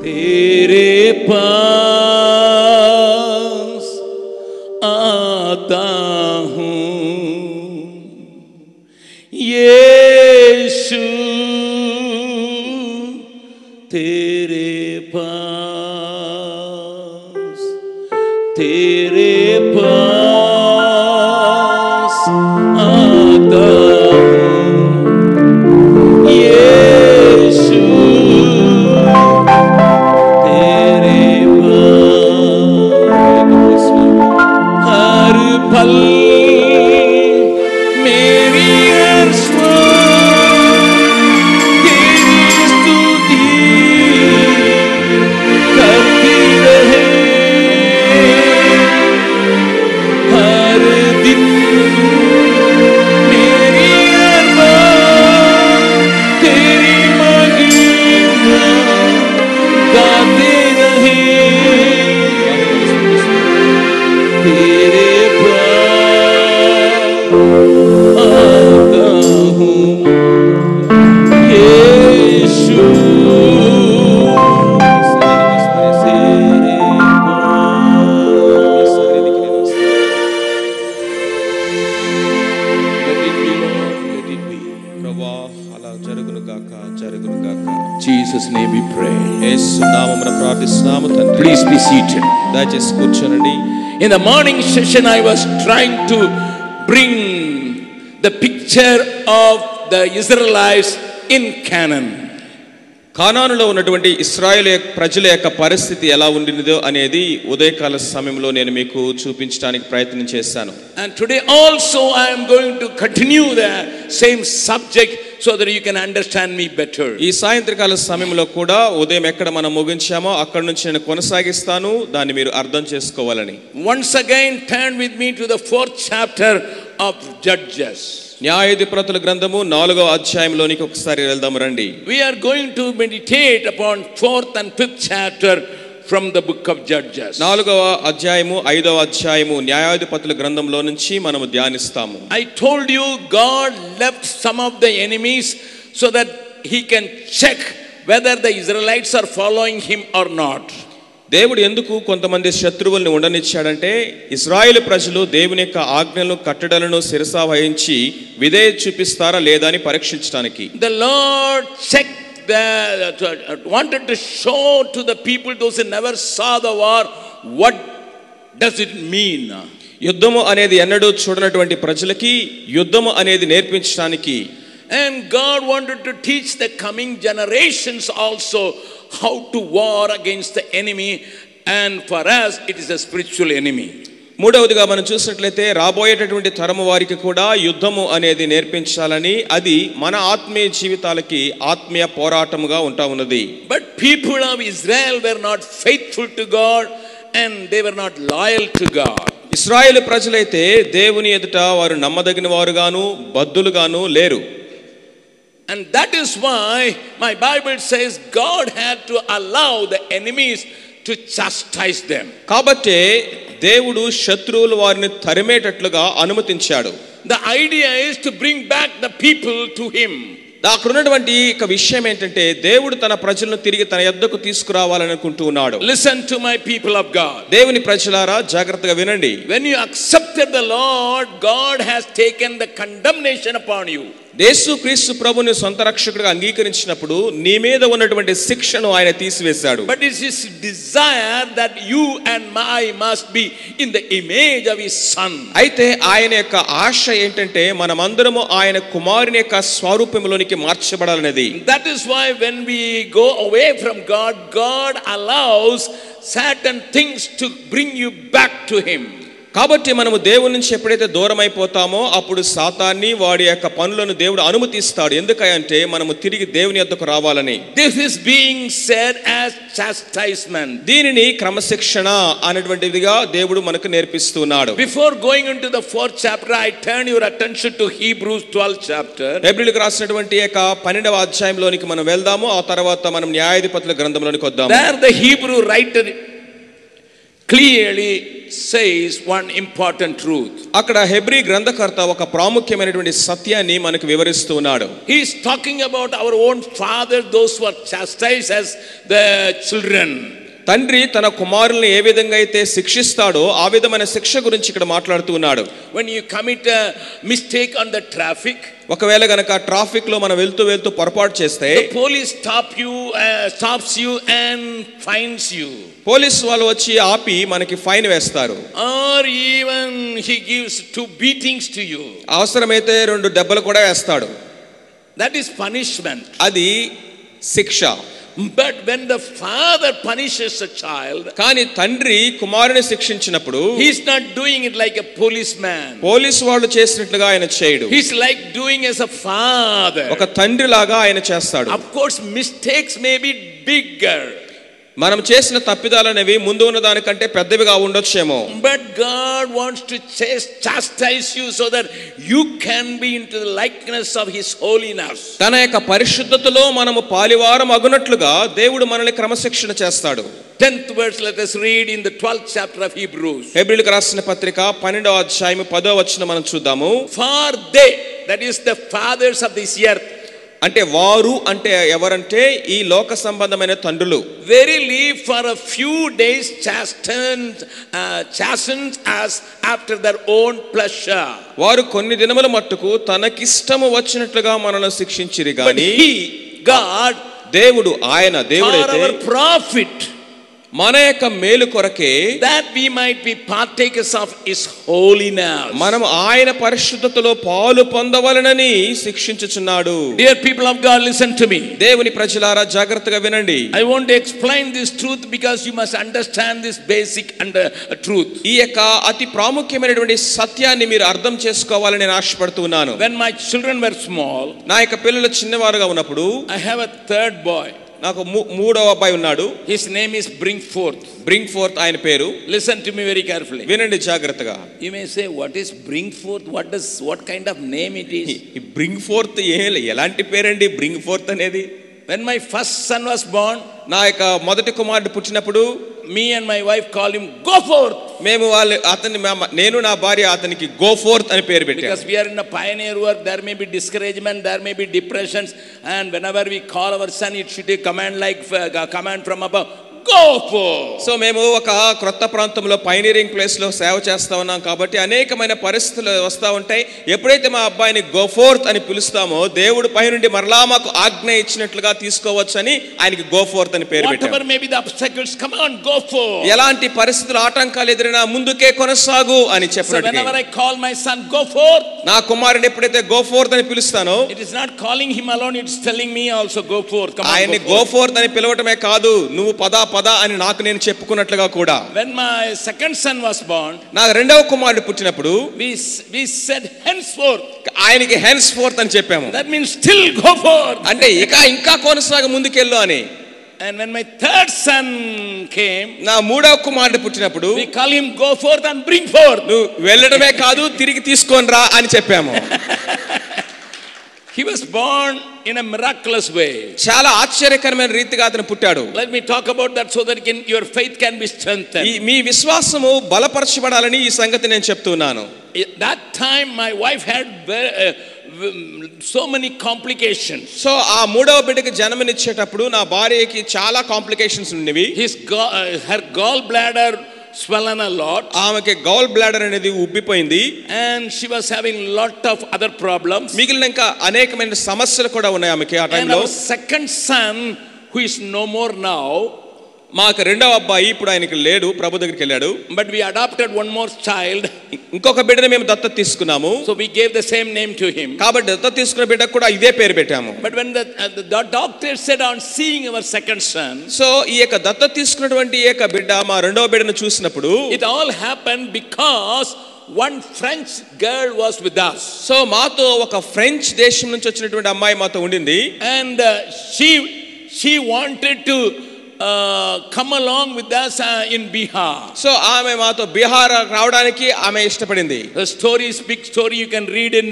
तेरे पास आता हूँ यीशु, तेरे पास आता हूँ यीशु, तेरे पास हर पल मेरी हर श्वास तेरी स्तुति करती रहे, हर दिन मेरी हर बात तेरी महिमा गाते रहे, तेरे पास आता हूँ यीशु, Jesus name we pray. యేసు నామమున ప్రార్థిస్తున్నాము తండ్రి. Please be seated. దయచేసి కూర్చోండి. In the morning session I was trying to bring the picture of the Israelites in Canaan. కానానులో ఉన్నటువంటి ఇశ్రాయేలు ప్రజల యొక్క పరిస్థితి ఎలా ఉండినదో అనేది ఉదయకాల సమయంలో నేను మీకు చూపించడానికి ప్రయత్నం చేశాను. And today also I am going to continue the same subject so that you can understand me better. ఈ సాయంత్రకాల సమయంలో కూడా ఉదయం ఎక్కడ మనం ముగించామో అక్కడ నుంచి నేను కొనసాగిస్తాను, దాన్ని మీరు అర్థం చేసుకోవాలని. Once again turn with me to the 4th chapter of Judges. న్యాయాధిపతుల గ్రంథము 4వ అధ్యాయంలోనికి ఒకసారి వెళ్దాం రండి. We are going to meditate upon 4th and 5th chapter from the book of Judges. 4వ అధ్యాయము 5వ అధ్యాయము న్యాయాధిపతుల గ్రంథంలో నుంచి మనము ధ్యానిస్తాము. I told you God left some of the enemies so that he can check whether the Israelites are following him or not. దేవుడు ఎందుకు కొంతమంది శత్రువుల్ని ఉండనిచ్చాడంటే ఇశ్రాయేలు ప్రజలు దేవుని యొక్క ఆజ్ఞలను కట్టడలను శిరసా వహించి విధేయత చూపిస్తారా లేదా అని పరీక్షించడానికి. The Lord checked wanted to show to the people, those who never saw the war, what does it mean. యుద్ధము అనేది ఎన్నడూ చూడనటువంటి ప్రజలకి యుద్ధము అనేది నేర్పించడానికి. And God wanted to teach the coming generations also how to war against the enemy, and for us it is a spiritual enemy. మూడవదిగా మనం చూసినట్లయితే రాబోయేటటువంటి తరము వారికి కూడా యుద్ధము అనేది నేర్పించాలని, అది మన ఆత్మీయ జీవితాలకి ఆత్మీయ పోరాటముగా ఉంటా ఉన్నది. But people of Israel were not faithful to God and they were not loyal to God. ఇశ్రాయేలు ప్రజలైతే దేవుని ఎదుట వారు నమ్మదగిన వారుగాను బద్దులుగాను లేరు. And that is why my Bible says God had to allow the enemies to chastise them. కాబట్టి దేవుడు శత్రువులు వారిని తరిమేటట్లుగా అనుమతించాడు. The idea is to bring back the people to him. అక్కడ ఉన్నటువంటి ఒక విషయం ఏంటంటే దేవుడు తన ప్రజలను తిరిగి తన యొద్దకు తీసుకురావాలని అనుకుంటూ ఉన్నాడు. Listen to my people of God. దేవుని ప్రజలారా జాగ్రత్తగా వినండి. When you accepted the Lord, God has taken the condemnation upon you. యేసుక్రీస్తు ప్రభువుని సొంత రక్షకుడిగా అంగీకరించినప్పుడు నీ మీద ఉన్నటువంటి శిక్షను ఆయన తీసివేశాడు. But it is his desire that you and I must be in the image of his son. అయితే ఆయన యొక్క ఆశ ఏంటంటే మనమందరము ఆయన కుమారుని యొక్క స్వరూపంలోనికి మార్చబడాలనేది. That is why when we go away from God, God allows certain things to bring you back to him. కాబట్టి మనము దేవుని నుంచి ఎప్పుడైతే దూరం అయిపోతామో అప్పుడు సాతాన్ని వాడి యొక్క పనులను దేవుడు అనుమతిస్తాడు. ఎందుకంటే మనము తిరిగి దేవుని యొద్దకు రావాలని. This is being said as chastisement. దీనిని క్రమశిక్షణ అనేటువంటిదిగా దేవుడు మనకు నేర్పిస్తున్నాడు. Before going into the 4th chapter, I turn your attention to Hebrews 12th chapter. హెబ్రీయులకు రాసినటువంటి యొక్క 12వ అధ్యాయంలోనికి మనం వెళ్దాము. ఆ తర్వాత మనం న్యాయాధిపతుల గ్రంథంలోనికి వద్దాము. There the Hebrew writer clearly says one important truth. అక్కడ హెబ్రీ గ్రంథకర్త ఒక ప్రాముఖ్యమైనటువంటి సత్యాన్ని మనకు వివరిస్తూ ఉన్నాడు. He is talking about our own father, those who are chastised as the children. తండ్రి తన కుమారుల్ని ఏ విధంగా అయితే శిక్షిస్తాడో ఆ విధమైన శిక్ష గురించి ఇక్కడ మాట్లాడుతూ ఉన్నాడు. When you commit a mistake on the traffic, ఒకవేళ గనక ట్రాఫిక్ లో మనం వెళ్తూ పొరపాటు చేస్తే the police stops you and fines you. Police వాళ్ళు వచ్చి ఆపి మనకి ఫైన్ వేస్తారు. Or even he gives 2 beatings to you. అవసరమైతే 2 దెబ్బలు కూడా వేస్తాడు. That is punishment. అది శిక్ష. But when the father punishes a child, కానీ తండ్రి కుమారుని శిక్షించినప్పుడు he is not doing it like a policeman. Police వాళ్ళు చేసినట్లుగా ఆయన చేయడు. He is like doing as a father. ఒక తండ్రి లాగా ఆయన చేస్తాడు. Of course mistakes may be bigger. మనం చేసిన తప్పిదాలు అనేవి ముందు ఉన్న దానికంటే పెద్దవిగా ఉండొచ్చేమో. But God wants to chastise you so that you can be into the likeness of His holiness. తన యొక్క పరిశుద్ధతలో మనము పాలివారం అగునట్లుగా దేవుడు మనల్ని క్రమశిక్షణ చేస్తాడు. 10th verse, let us read in the 12th chapter of Hebrews. హెబ్రీయులకు రాసిన పత్రిక 12వ అధ్యాయం 10వ వచనం మనం చూద్దాము. For they, that is the fathers of this earth, అంటే వారు అంటే ఎవరంటే ఈ లోక సంబంధమైన తండ్రులు, verily for a few days chastened us after their own pleasure. వారు కొన్ని దినముల మట్టుకు తనకిష్టము వచ్చినట్లుగా మనల్ని శిక్షించిరి But గాని He, God, దేవుడు ఆయన for దేవుడైతే our profit, మన యొక్క మేలు కొరకే, that we might be partakers of His holiness. మనం ఆయన పరిశుద్ధతలో పాలు పొందవలనని శిక్షించుచున్నాడు. Dear people of God, listen to me. దేవుని ప్రజలారా జాగ్రత్తగా వినండి. I want to explain this truth because you must understand this basic truth. ఈ యొక్క అతి ప్రాముఖ్యమైనటువంటి సత్యాన్ని మీరు అర్థం చేసుకోవాలని నేను ఆశపడుతున్నాను. When my children were small, నా యొక్క పిల్లలు చిన్నవారుగా ఉన్నప్పుడు I have a third boy. నాకు మూడవ అబ్బాయి ఉన్నాడు. His name is Bring Forth. Bring fourth ఆయన పేరు. Listen to me very carefully. వినండి జాగ్రత్తగా. You may say, what is Bring Forth? What kind of name it is? ఈ బ్రింగ్ ఫోర్త్ ఎలాంటి పేరండి బ్రింగ్ ఫోర్త్ అనేది? When my first son was born, నా యొక్క మొదటి కుమారుడు పుట్టినప్పుడు me and my wife call him Go Forth. మేము అతన్ని నేను నా భార్య అతనికి గో ఫోర్త్ అని పేరు పెట్టాము. Because we are in a pioneer work, there may be discouragement, there may be depressions, and whenever we call our son, it should be a command from above. Go Forth. So మేము ఒక క్రొత్త ప్రాంతంలో pioneering place లో సేవ చేస్తా ఉన్నాం కాబట్టి అనేకమైన పరిస్థితులు వస్తూ ఉంటాయి. ఎప్పుడైతే మా అబ్బాయిని గో ఫోర్త్ అని పిలుస్తామో దేవుడు పై నుండి మరలా మాకు ఆజ్ఞ ఇచ్చినట్లుగా తీసుకోవచ్చని ఆయనకి గో ఫోర్త్ అని పేరు పెట్టాము. Whatever may be the obstacles, come on, go forth. ఎలాంటి పరిస్థితులు ఆటంకాలు ఎదురైనా ముందుకే కొనసాగు అని So చెప్పినట్టు. whenever I call my son, go forth, నా కుమారుని ఎప్పుడైతే గో ఫోర్త్ అని పిలుస్తానో it is not calling him alone, it's telling me also go forth. Come on, ఆయన్ని go గో forth. ఫోర్త్ అని పిలవటమే కాదు, నువ్వు పద అని నాకు నేను చెప్పుకున్నట్లుగా కూడా. When my second son was born, నా రెండవ కుమారుడు పుట్టినప్పుడు we said henceforth. ఆయనకి హెన్స్ ఫోర్త్ అని చెప్పాము. That means still go forth. అంటే ఇంకా కొనసాగ ముందుకెళ్ళు అని. And when my third son came, నా మూడవ కుమారుడు పుట్టినప్పుడు we call him go forth and bring forth. నువ్వు వెళ్ళడమే కాదు తిరిగి తీసుకొని రా అని చెప్పాము. He was born in a miraculous way. చాలా ఆశ్చర్యకరమైన రీతిగా అతను పుట్టాడు. Let me talk about that so that your faith can be strengthened. మీ విశ్వాసము బలపరచబడాలని ఈ సంగతి నేను చెప్తున్నాను. That time my wife had so many complications. So ఆ మూడవ బిడ్డకి జన్మనిచ్చేటప్పుడు నా భార్యకి చాలా కాంప్లికేషన్స్ ఉండేవి. Her gallbladder swollen a lot. ఆమెకి గౌల్ బ్లాడర్ అనేది ఉబ్బిపోయింది. And she was having lot of other problems. మిగిలిన ఇంకా అనేకమైన సమస్యలు కూడా ఉన్నాయి ఆమెకి ఆ టైంలో. And our second son, who is no more now, మాకు రెండవ అబ్బాయి ఇప్పుడు ఆయనకి లేడు, ప్రభు దగ్గరికి వెళ్ళాడు. but we adopted one more child. ఇంకొక బిడ్డని మేము దత్తత తీసుకున్నాము. So we gave the same name to him. కాబట్టి దత్తత తీసుకున్న బిడ్డకు కూడా ఇదే పేరు పెట్టాము. But when the doctor said on seeing our second son, so ఈ యొక్క దత్తత తీసుకున్నటువంటి ఈ యొక్క బిడ్డ మా రెండవ బిడ్డను చూసినప్పుడు it all happened because one French girl was with us. So మాతో ఒక ఫ్రెంచ్ దేశం నుంచి వచ్చినటువంటి అమ్మాయి మాతో ఉండింది. And she wanted to come along with us in Bihar. So ఆమె మాతో బీహార్ రావడానికి ఆమె ఇష్టపడింది. The story is big story, you can read in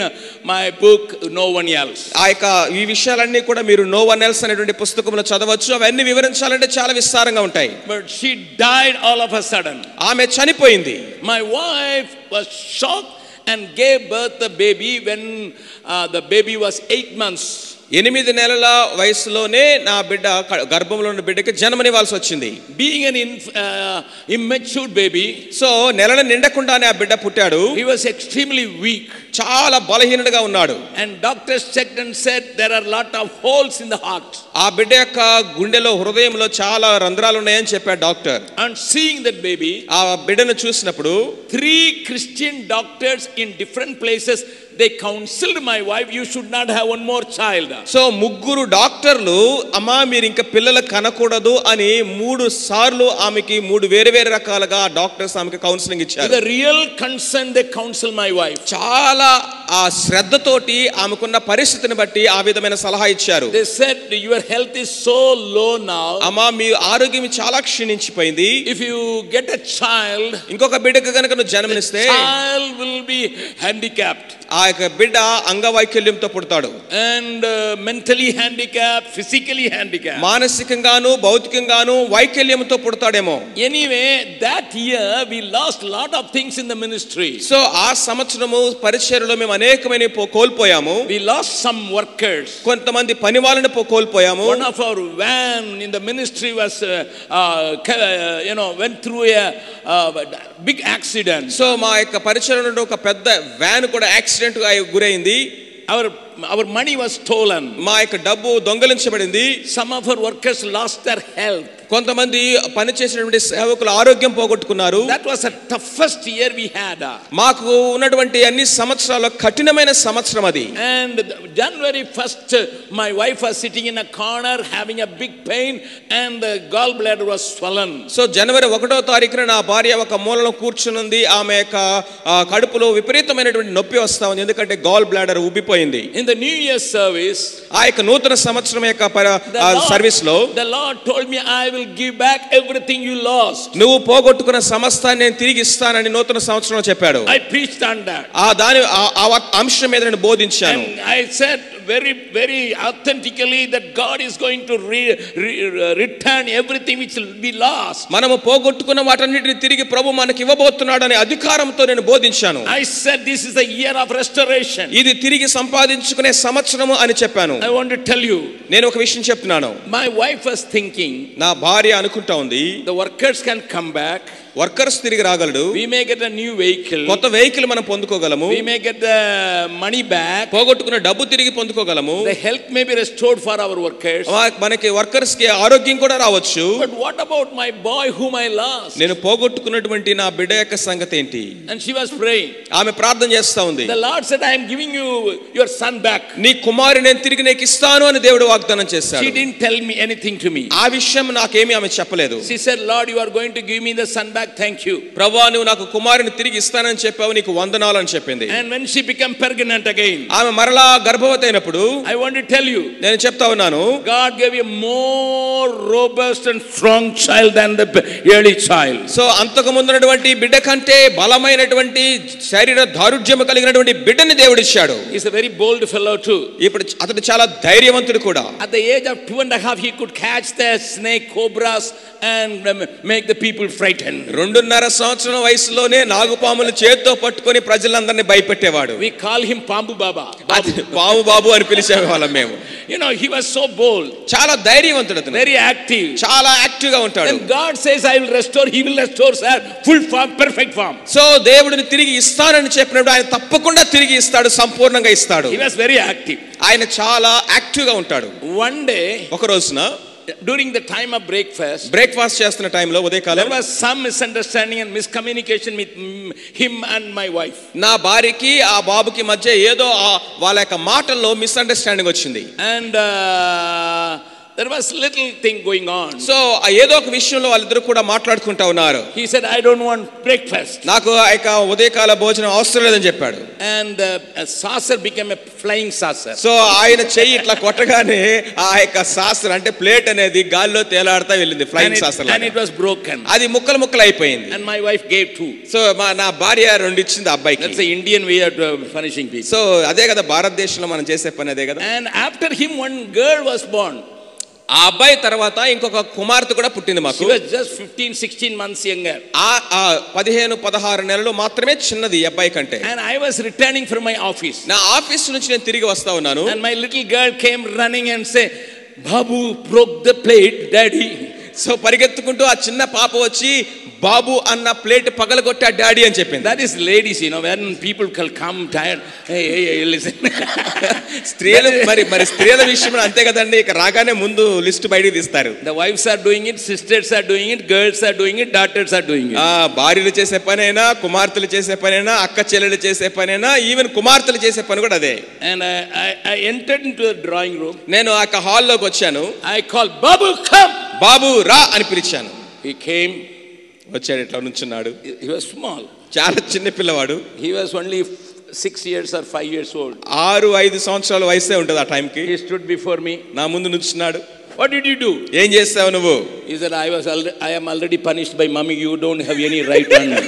my book No One Else. ఆ యొక్క ఈ విషయాలన్నీ కూడా మీరు నో వన్ ఎల్స్ అనేటువంటి పుస్తకంలో చదవచ్చు. అవన్నీ వివరించాలంటే చాలా విస్తారంగా ఉంటాయి. But she died all of a sudden. ఆమె చనిపోయింది. My wife was shocked and gave birth the baby when the baby was 8 months. 8 నెలల వయసులోనే నా బిడ్డ గర్భంలో ఉన్న బిడ్డకి జన్మనివ్వాల్సి వచ్చింది. Being an immature baby, so నెలలు నిండకుండానే ఆ బిడ్డ పుట్టాడు. he was extremely weak. చాలా బలహీనుడిగా ఉన్నాడు. And doctors checked and said there are lot of holes in the heart. ఆ బిడ్డ యొక్క గుండెలో హృదయంలో చాలా రంధ్రాలు ఉన్నాయని చెప్పాడు doctor. And seeing that baby, ఆ బిడ్డను చూసినప్పుడు 3 Christian doctors in different places, they counseled my wife, you should not have one more child. So 3 డాక్టర్లు అమ్మా మీరు ఇంకా పిల్లలు కనకూడదు అని 3 సార్లు ఆమెకి 3 వేరే వేరే రకాలుగా డాక్టర్స్ ఆమెకి కౌన్సిలింగ్ ఇచ్చారు. The real concern they counsel my wife. చాలా ఆ శ్రద్ధతోటి ఆమెకున్న పరిస్థితిని బట్టి ఆ విధమైన సలహా ఇచ్చారు. They said your health is so low now. అమ్మా మీ ఆరోగ్యం చాలా క్షీణించిపోయింది. If you get a child, ఇంకొక బిడ్డకు గనుక నువ్వు జన్మనిస్తే child will be handicapped. ఆ యొక్క బిడ్డ అంగవైకల్యంతో పుడతాడు. And mentally handicapped, physically handicapped. మానసికంగాను భౌతికంగాను వైకల్యంతో పుడతాడేమో. Anyway, that year we lost lot of things in the ministry. So ఆ సంవత్సరము పరిచర్యలో మేము అనేకమైన కోల్పోయాము. We lost some workers. కొంతమంది పని వాళ్ళని కోల్పోయాము. One of our van in the ministry was went through a big accident. So మా యొక్క పరిచర్యలో ఒక పెద్ద వ్యాన్ కూడా యాక్సిడెంట్ గా గురైంది. Our money was stolen. మా యొక్క డబ్బు దొంగలించబడింది. Some of our workers lost their health. కొంతమంది పని చేసినటువంటి సేవకులు ఆరోగ్యం పోగొట్టుకున్నారు. That was the toughest year we had. మాకు ఉన్నటువంటి అన్ని సంవత్సరాల కఠినమైన సంవత్సరం అది. And January 1st my wife was sitting in a corner having a big pain and the gallbladder was swollen. So జనవరి 1వ తారీఖున నా భార్య ఒక మూలలో కూర్చునుంది. ఆమె యొక్క కడుపులో విపరీతమైనటువంటి నొప్పి వస్తా ఉంది, ఎందుకంటే గాల్ బ్లాడర్ ఉబ్బిపోయింది. In the New Year service, ఆ యొక్క నూతన సంవత్సరం యొక్క సర్వీస్ లో the Lord told me I will give back everything you lost. నువ్వు పోగొట్టుకున్న సమస్తాన్ని నేను తిరిగి ఇస్తానని నూతన సంవత్సరంలో చెప్పాడు. I preached on that. ఆ అంశం మీద నేను బోధించాను. And I said very very authentically that God is going to return everything which will be lost. మనము పోగొట్టుకున్న వాటన్నిటిని తిరిగి ప్రభు మనకి ఇవ్వబోతున్నాడు అనే అధికారంతో నేను బోధించాను. I said this is the year of restoration. ఇది తిరిగి సంపాదించుకునే సంవత్సరము అని చెప్పాను. I want to tell you, నేను ఒక విషయం చెప్తున్నాను. my wife was thinking, నా భార్య అనుకుంటా ఉంది, the workers can come back, workers తిరిగి రాగలడు, we may get a new vehicle, కొత్త వెహికల్ మనం పొందుకోగలము, we may get the money back, పోగొట్టుకున్న డబ్బు తిరిగి పొందుకోగలము, the health may be restored for our workers, మనకి వర్కర్స్ కి ఆరోగ్యం కూడా రావచ్చు. but what about my boy whom I lost? నేను పోగొట్టుకున్నటువంటి నా బిడ్డ యొక్క సంగతి ఏంటి? And she was praying. ఆమె ప్రార్థన చేస్తా ఉంది. The Lord said, I am giving you your son back. నీ కుమారుని నేను తిరిగి నీకు ఇస్తాను అని దేవుడు వాగ్దానం చేశాడు. She didn't tell me anything to me. ఆ విషయం నాకేమీ ఆమె చెప్పలేదు. She said, Lord, you are going to give me the son back, thank you. ప్రభువా నువ్వు నాకు కుమారుని తిరిగి ఇస్తానని చెప్పావు, నీకు వందనాలు అని చెప్పింది. And when she became pregnant again, ఆమె మరలా గర్భవతి అయినప్పుడు, I want to tell you, నేను చెప్తా ఉన్నాను, God gave you more robust and strong child than the early child. So అంతకు ముందున్నటువంటి బిడ్డ కంటే బలమైనటువంటి శరీర దారుఢ్యము కలిగినటువంటి బిడ్డని దేవుడు ఇచ్చాడు. He's a very bold fellow too. ఇప్పుడు అతడు చాలా ధైర్యవంతుడు కూడా. At the age of 2.5 he could catch the snake, cobras and make the people frightened. 2.5 సంవత్సరం వయసులోనే నాగుపాములు చేత్తో పట్టుకొని ప్రజలందరినీ భయపెట్టేవాడు. We call him Pambu Baba. పాము బాబు అని పిలిచేవాళ్ళం మేము. You know, he was so bold. చాలా ధైర్యవంతుడు అతను. Very active. చాలా యాక్టివ్ గా ఉంటాడు. And God says I will restore, he will restore sir, full form, perfect form. So దేవుడిని తిరిగి ఇస్తానని చెప్పినప్పుడు ఆయన తప్పకుండా తిరిగి ఇస్తాడు, సంపూర్ణంగా ఇస్తాడు. He was very active. ఆయన చాలా యాక్టివ్ గా ఉంటాడు. One day, ఒక రోజున during the time of breakfast చేస్తున్న టైంలో ఉదయకాలం, there was some misunderstanding and miscommunication with him and my wife. నా భార్యకి ఆ బాబుకి మధ్య ఏదో వాళ్ళ యొక్క మాటల్లో మిస్అండర్స్టాండింగ్ వచ్చింది. And there was little thing going on. So ఏదో ఒక విషయంలో వాళ్ళిద్దరు కూడా మాట్లాడుకుంటా ఉన్నారు. He said, I don't want breakfast. నాకు ఉదయకాల భోజనం అవసరం లేదని చెప్పాడు. And a saucer became a flying saucer. So ఆయన చెయ్యి ఇట్లా కొట్టగానే ఆ యొక్క saucer అంటే ప్లేట్ అనేది గాల్లో తేలాడుతా వెళ్ళింది, flying saucer. And it was broken. అది ముక్కలు ముక్కలు అయిపోయింది. And my wife gave 2. So నా భార్య 2 ఇచ్చింది అబ్బాయికి. That's the Indian way of punishing people. So అదే కదా భారతదేశంలో మనం చేసే పని అదే కదా. And after him one girl was born. ఆ అబ్బాయి తర్వాత ఇంకొక కుమార్తె కూడా పుట్టింది మాకు. She was just 15-16 months younger. ఆ 15-16 నెలలు మాత్రమే చిన్నది ఈ అబ్బాయి కంటే. And I was returning from my office. నా ఆఫీస్ నుంచి నేను తిరిగి వస్తా ఉన్నాను. And my little girl came running and say, Babu broke the plate, daddy. So పరిగెత్తుకుంటూ ఆ చిన్న పాప వచ్చి బాబు అన్న ప్లేట్ పగలగొట్టా డాడీ అని చెప్పింది. That is ladies, when people come tired, hey listen. స్త్రీలు మరి స్త్రీల విషయంలో అంతే కదండి, ఇక రాగానే ముందు లిస్ట్ బయటికి తీస్తారు. The wives are doing it, sisters are doing it, girls are doing it, daughters are doing it. భార్యలు చేసే పనైనా, కుమార్తెలు చేసే పనైనా, అక్క చెల్లెలు చేసే పనైనా, ఈవెన్ కుమార్తెలు చేసే పని కూడా అదే. And I entered into the drawing room. నేను ఆ హాల్లోకి వచ్చాను. I called, Babu come. బాబు రా అని పిలిచాను. He came. వచ్చాడు, ఇట్లా నుంచున్నాడు. He was small. చాలా చిన్న పిల్లవాడు. He was only 6 years or 5 years old. 6-5 సంవత్సరాల వయసే ఉంటుంది ఆ టైంకి. He stood before me. నా ముందు నుంచున్నాడు. What did you do? ఏం చేస్తావు నువ్వు? He said, I am already punished by mommy. You don't have any right on me.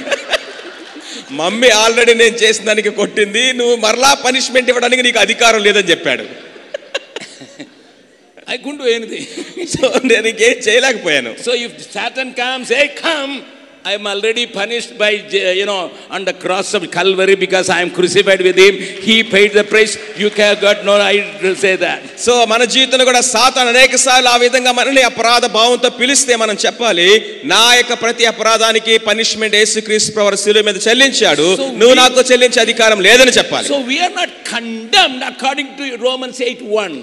Mummy already నేను చేసిన దానికి కొట్టింది, నువ్వు మరలా పనిష్మెంట్ ఇవ్వడానికి నీకు అధికారం లేదని చెప్పాడు. I couldn't do anything. So నేను ఇంకేం చేయలేకపోయాను. So if Satan comes, hey come, I am already punished by on the cross of Calvary because I am crucified with him. He paid the price. You got no right to say that. So మన జీవితంలో కూడా సాతాను అనేకసార్లు ఆ విధంగా మనల్ని అపరాధ భావంతో పిలిస్తే మనం చెప్పాలి, నా యొక్క ప్రతి అపరాధానికి పనిష్మెంట్ యేసుక్రీస్తు ప్రభువు శిలువ మీద చెల్లించాడు, నువ్వు నాకు చెల్లించే అధికారం లేదని చెప్పాలి. So we are not condemned according to Romans 8:1.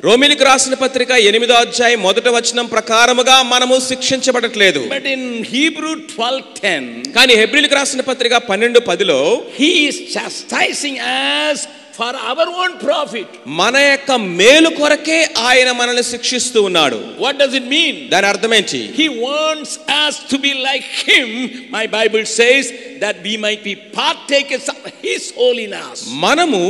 రోమీయులకు రాసిన పత్రిక 8వ అధ్యాయం 1వ వచనం ప్రకారముగా మనము శిక్షించబడట్లేదు. But in Hebrew 12:10, కానీ హెబ్రీయులకు రాసిన పత్రిక 12:10లో he is chastising us for our own profit. మన యొక్క మేలు కొరకే ఆయన మనల్ని శిక్షిస్తూ ఉన్నాడు. What does it mean? దాని అర్థం ఏంటి? He wants us to be like him. My Bible says that we might be partakers of his holiness. మనము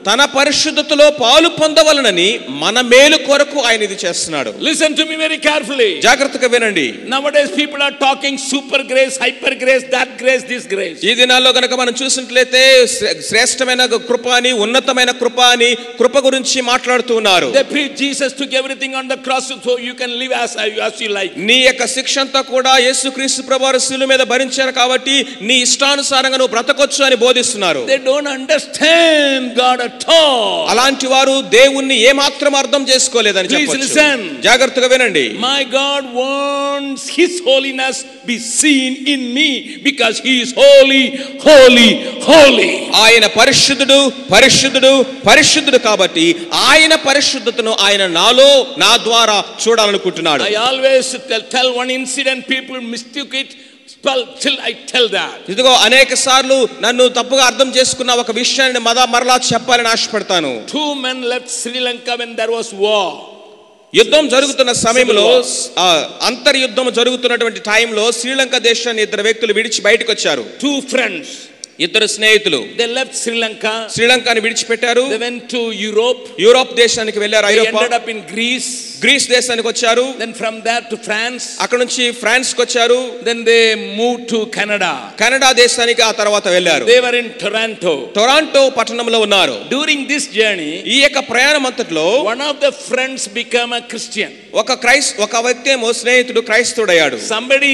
తన పరిశుద్ధతలో పాలు పొందవలనని మన మేలు కొరకు ఆయన ఇది చేస్తున్నాడు. Listen to me very carefully. జాగ్రత్తగా వినండి. Nowadays people are talking super grace, hyper grace, that grace, this grace. ఈ దినాల్లో గనక మనం చూసినట్లయితే శ్రేష్టమైన కృప అని, ఉన్నతమైన కృప అని, కృప గురించి మాట్లాడుతూ ఉన్నారు. They preach Jesus took everything on the cross so you can live as you like. నీ యొక్క శిక్ష అంతా కూడా యేసుక్రీస్తు ప్రభువు శిలువ మీద భరించారు కాబట్టి నీ ఇష్టానుసారంగా నువ్వు బ్రతకొచ్చు అని బోధిస్తున్నారు. They don't understand God at all. అలాంటి వారు దేవుణ్ణి ఏమాత్రం అర్థం చేసుకోలేదని చెప్పొచ్చు. జాగ్రత్తగా వినండి. My God wants his holiness be seen in me because he is holy, holy, holy. ఆయన పరిశుద్ధుడు, పరిశుద్ధుడు, పరిశుద్ధుడు కాబట్టి ఆయన పరిశుద్ధతను ఆయన నాలో, నా ద్వారా చూడాలనుకుంటున్నాడు. I always tell one incident, people mistook it. Till I tell that. ఇదిగో అనేక సార్లు నన్ను తప్పుగా అర్థం చేసుకున్న ఒక విషయాన్ని మరలా చెప్పాలని ఆశపడతాను. 2 men left Sri Lanka when there was war. యుద్ధం జరుగుతున్న సమయంలో, అంతర్యుద్ధం జరుగుతున్నటువంటి టైంలో శ్రీలంక దేశాన్ని 2 వ్యక్తులు విడిచి బయటకు వచ్చారు. 2 friends. 2 స్నేహితులు. They left Sri Lanka. శ్రీలంకని విడిచిపెట్టారు. They went to Europe. Europe దేశానికి వెళ్ళారు. They ended up in Greece. Greece దేశానికి వచ్చారు. Then from there to France. అక్కడ నుంచి ఫ్రాన్స్ కి వచ్చారు. Then they moved to Canada. Canada దేశానికి ఆ తర్వాత వెళ్ళారు. They were in Toronto. Toronto పట్టణంలో ఉన్నారు. During this journey, ఈ యొక్క ప్రయాణం అంతట్లో one of the friends became a Christian. ఒక వ్యక్తి ఏమో స్నేహితుడు క్రైస్తవుడయ్యాడు. Somebody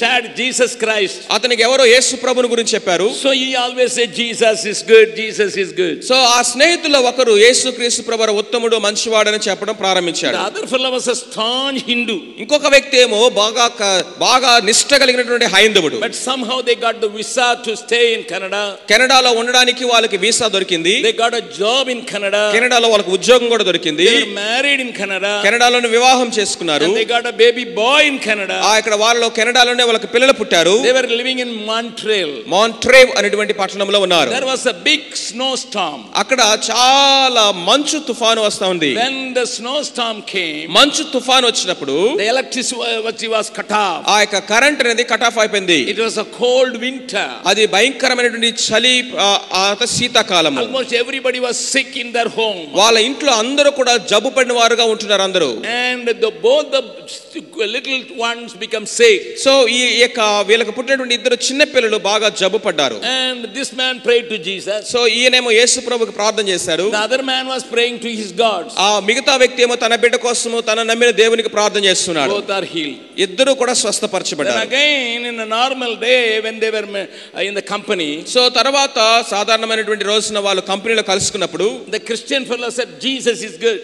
shared Jesus Christ. అతనికి ఎవరో యేసు ప్రభువుని గురించి చెప్పారు. So he always said Jesus is good, Jesus is good. So ఆ స్నేహితుల్లో ఒకరు యేసుక్రీస్తు ప్రభువు ఉత్తముడు, మంచివాడని చెప్పడం ప్రారంభించాడు. The other fellow was a staunch Hindu. ఇంకొక వ్యక్తి ఏమో బాగా నిష్ఠ కలిగినటువంటి హైందవుడు. But somehow they got the visa to stay in Canada. కెనడాలో ఉండడానికి వాళ్ళకి వీసా దొరికింది. They got a job in Canada. కెనడాలో వాళ్ళకి ఉద్యోగం కూడా దొరికింది. They were married in Canada. కెనడాలోనే వివాహం చేసుకున్నారు. And they got a baby boy in Canada. ఇక్కడ వాళ్ళు కెనడాలోనే వాళ్ళకి పిల్లలు పుట్టారు. They were living in Montreal. మాంట్రేవ్ అనేటువంటి పట్టణంలో ఉన్నారు. There was a big snowstorm. అక్కడ చాలా మంచు తుఫాను వస్తా ఉంది. When the snowstorm came, మంచు తుఫాను వచ్చినప్పుడు the electricity was cut off. ఆ యొక్క కరెంట్ అనేది కట్ ఆఫ్ అయిపోయింది. It was a cold winter. అది భయంకరమైనటువంటి చలి శీతాకాలము. Almost everybody was sick in their home. వాళ్ళ ఇంట్లో అందరూ కూడా జబ్బు పడిన వారుగా ఉంటున్నారు అందరూ. And both the little ones become sick. So ఈ యొక్క వీళ్ళకి పుట్టినటువంటి ఇద్దరు చిన్న పిల్లలు బాగా జబ్బు పడ్డారు. And this man prayed to Jesus. So ఈయనేమో యేసు ప్రభువుకి ప్రార్థన చేశారు. The other man was praying to his gods. ఆ మిగతా వ్యక్తి ఏమో తన బిడ్డ కోసము తన నమ్మిన దేవునికి ప్రార్థన చేస్తున్నాడు. Both are healed. ఇద్దరు కూడా స్వస్థపరచబడ్డారు. Then again in a normal day when they were in the company, so తర్వాత సాధారణమైనటువంటి రోజున వాళ్ళు కంపెనీలో కలుసుకున్నప్పుడు the Christian fellow said Jesus is good.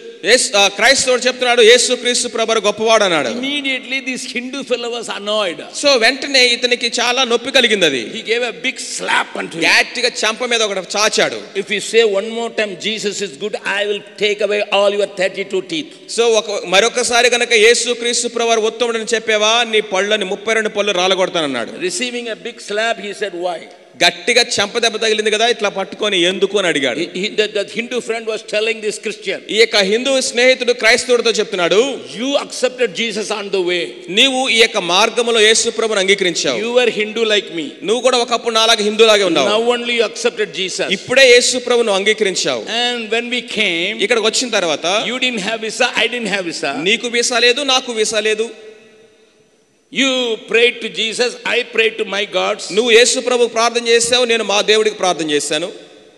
క్రైస్తవుడు చెప్తున్నాడు యేసుక్రీస్తు ప్రభువు గొప్పవాడు అన్నాడు. Immediately this Hindu fellow was annoyed. So వెంటనే ఇతనికి చాలా నొప్పి కలిగింది. అది He gave a big slap unto him. గట్టిగా చెంప మీద ఒకటి చాచాడు. If you say one more time Jesus is good, I will take away all your 32 teeth. So మరొకసారి గనక యేసుక్రీస్తు ప్రభువు ఉత్తముడని చెప్పేవా నీ పళ్ళని 32 పళ్ళు రాలగొడతానన్నాడు. Receiving a big slap, he said, why? గట్టిగా చెంప దెబ్బ తగిలింది కదా, ఇట్లా పట్టుకొని ఎందుకు అని అడిగాడు. The Hindu friend was telling this Christian, ఈ యొక్క హిందూ స్నేహితుడు క్రైస్తవుడితో చెప్తున్నాడు, you accepted Jesus on the way. నీవు ఈ యొక్క మార్గములో యేసు ప్రభువుని అంగీకరించావు. You were Hindu like me. నువ్వు కూడా ఒకప్పుడు నాలాగా హిందూలాగే ఉన్నావు. Now only you accepted Jesus. ఇప్పుడే యేసు ప్రభువును అంగీకరించావు. And when we came, ఇక్కడికి వచ్చిన తర్వాత you didn't have visa, I didn't have visa. నీకు వీసా లేదు, నాకు వీసా లేదు. You prayed to Jesus, I prayed to my gods. నువ్వు యేసు ప్రభువుకు ప్రార్థన చేసావు, నేను మా దేవుడికి ప్రార్థన చేశాను.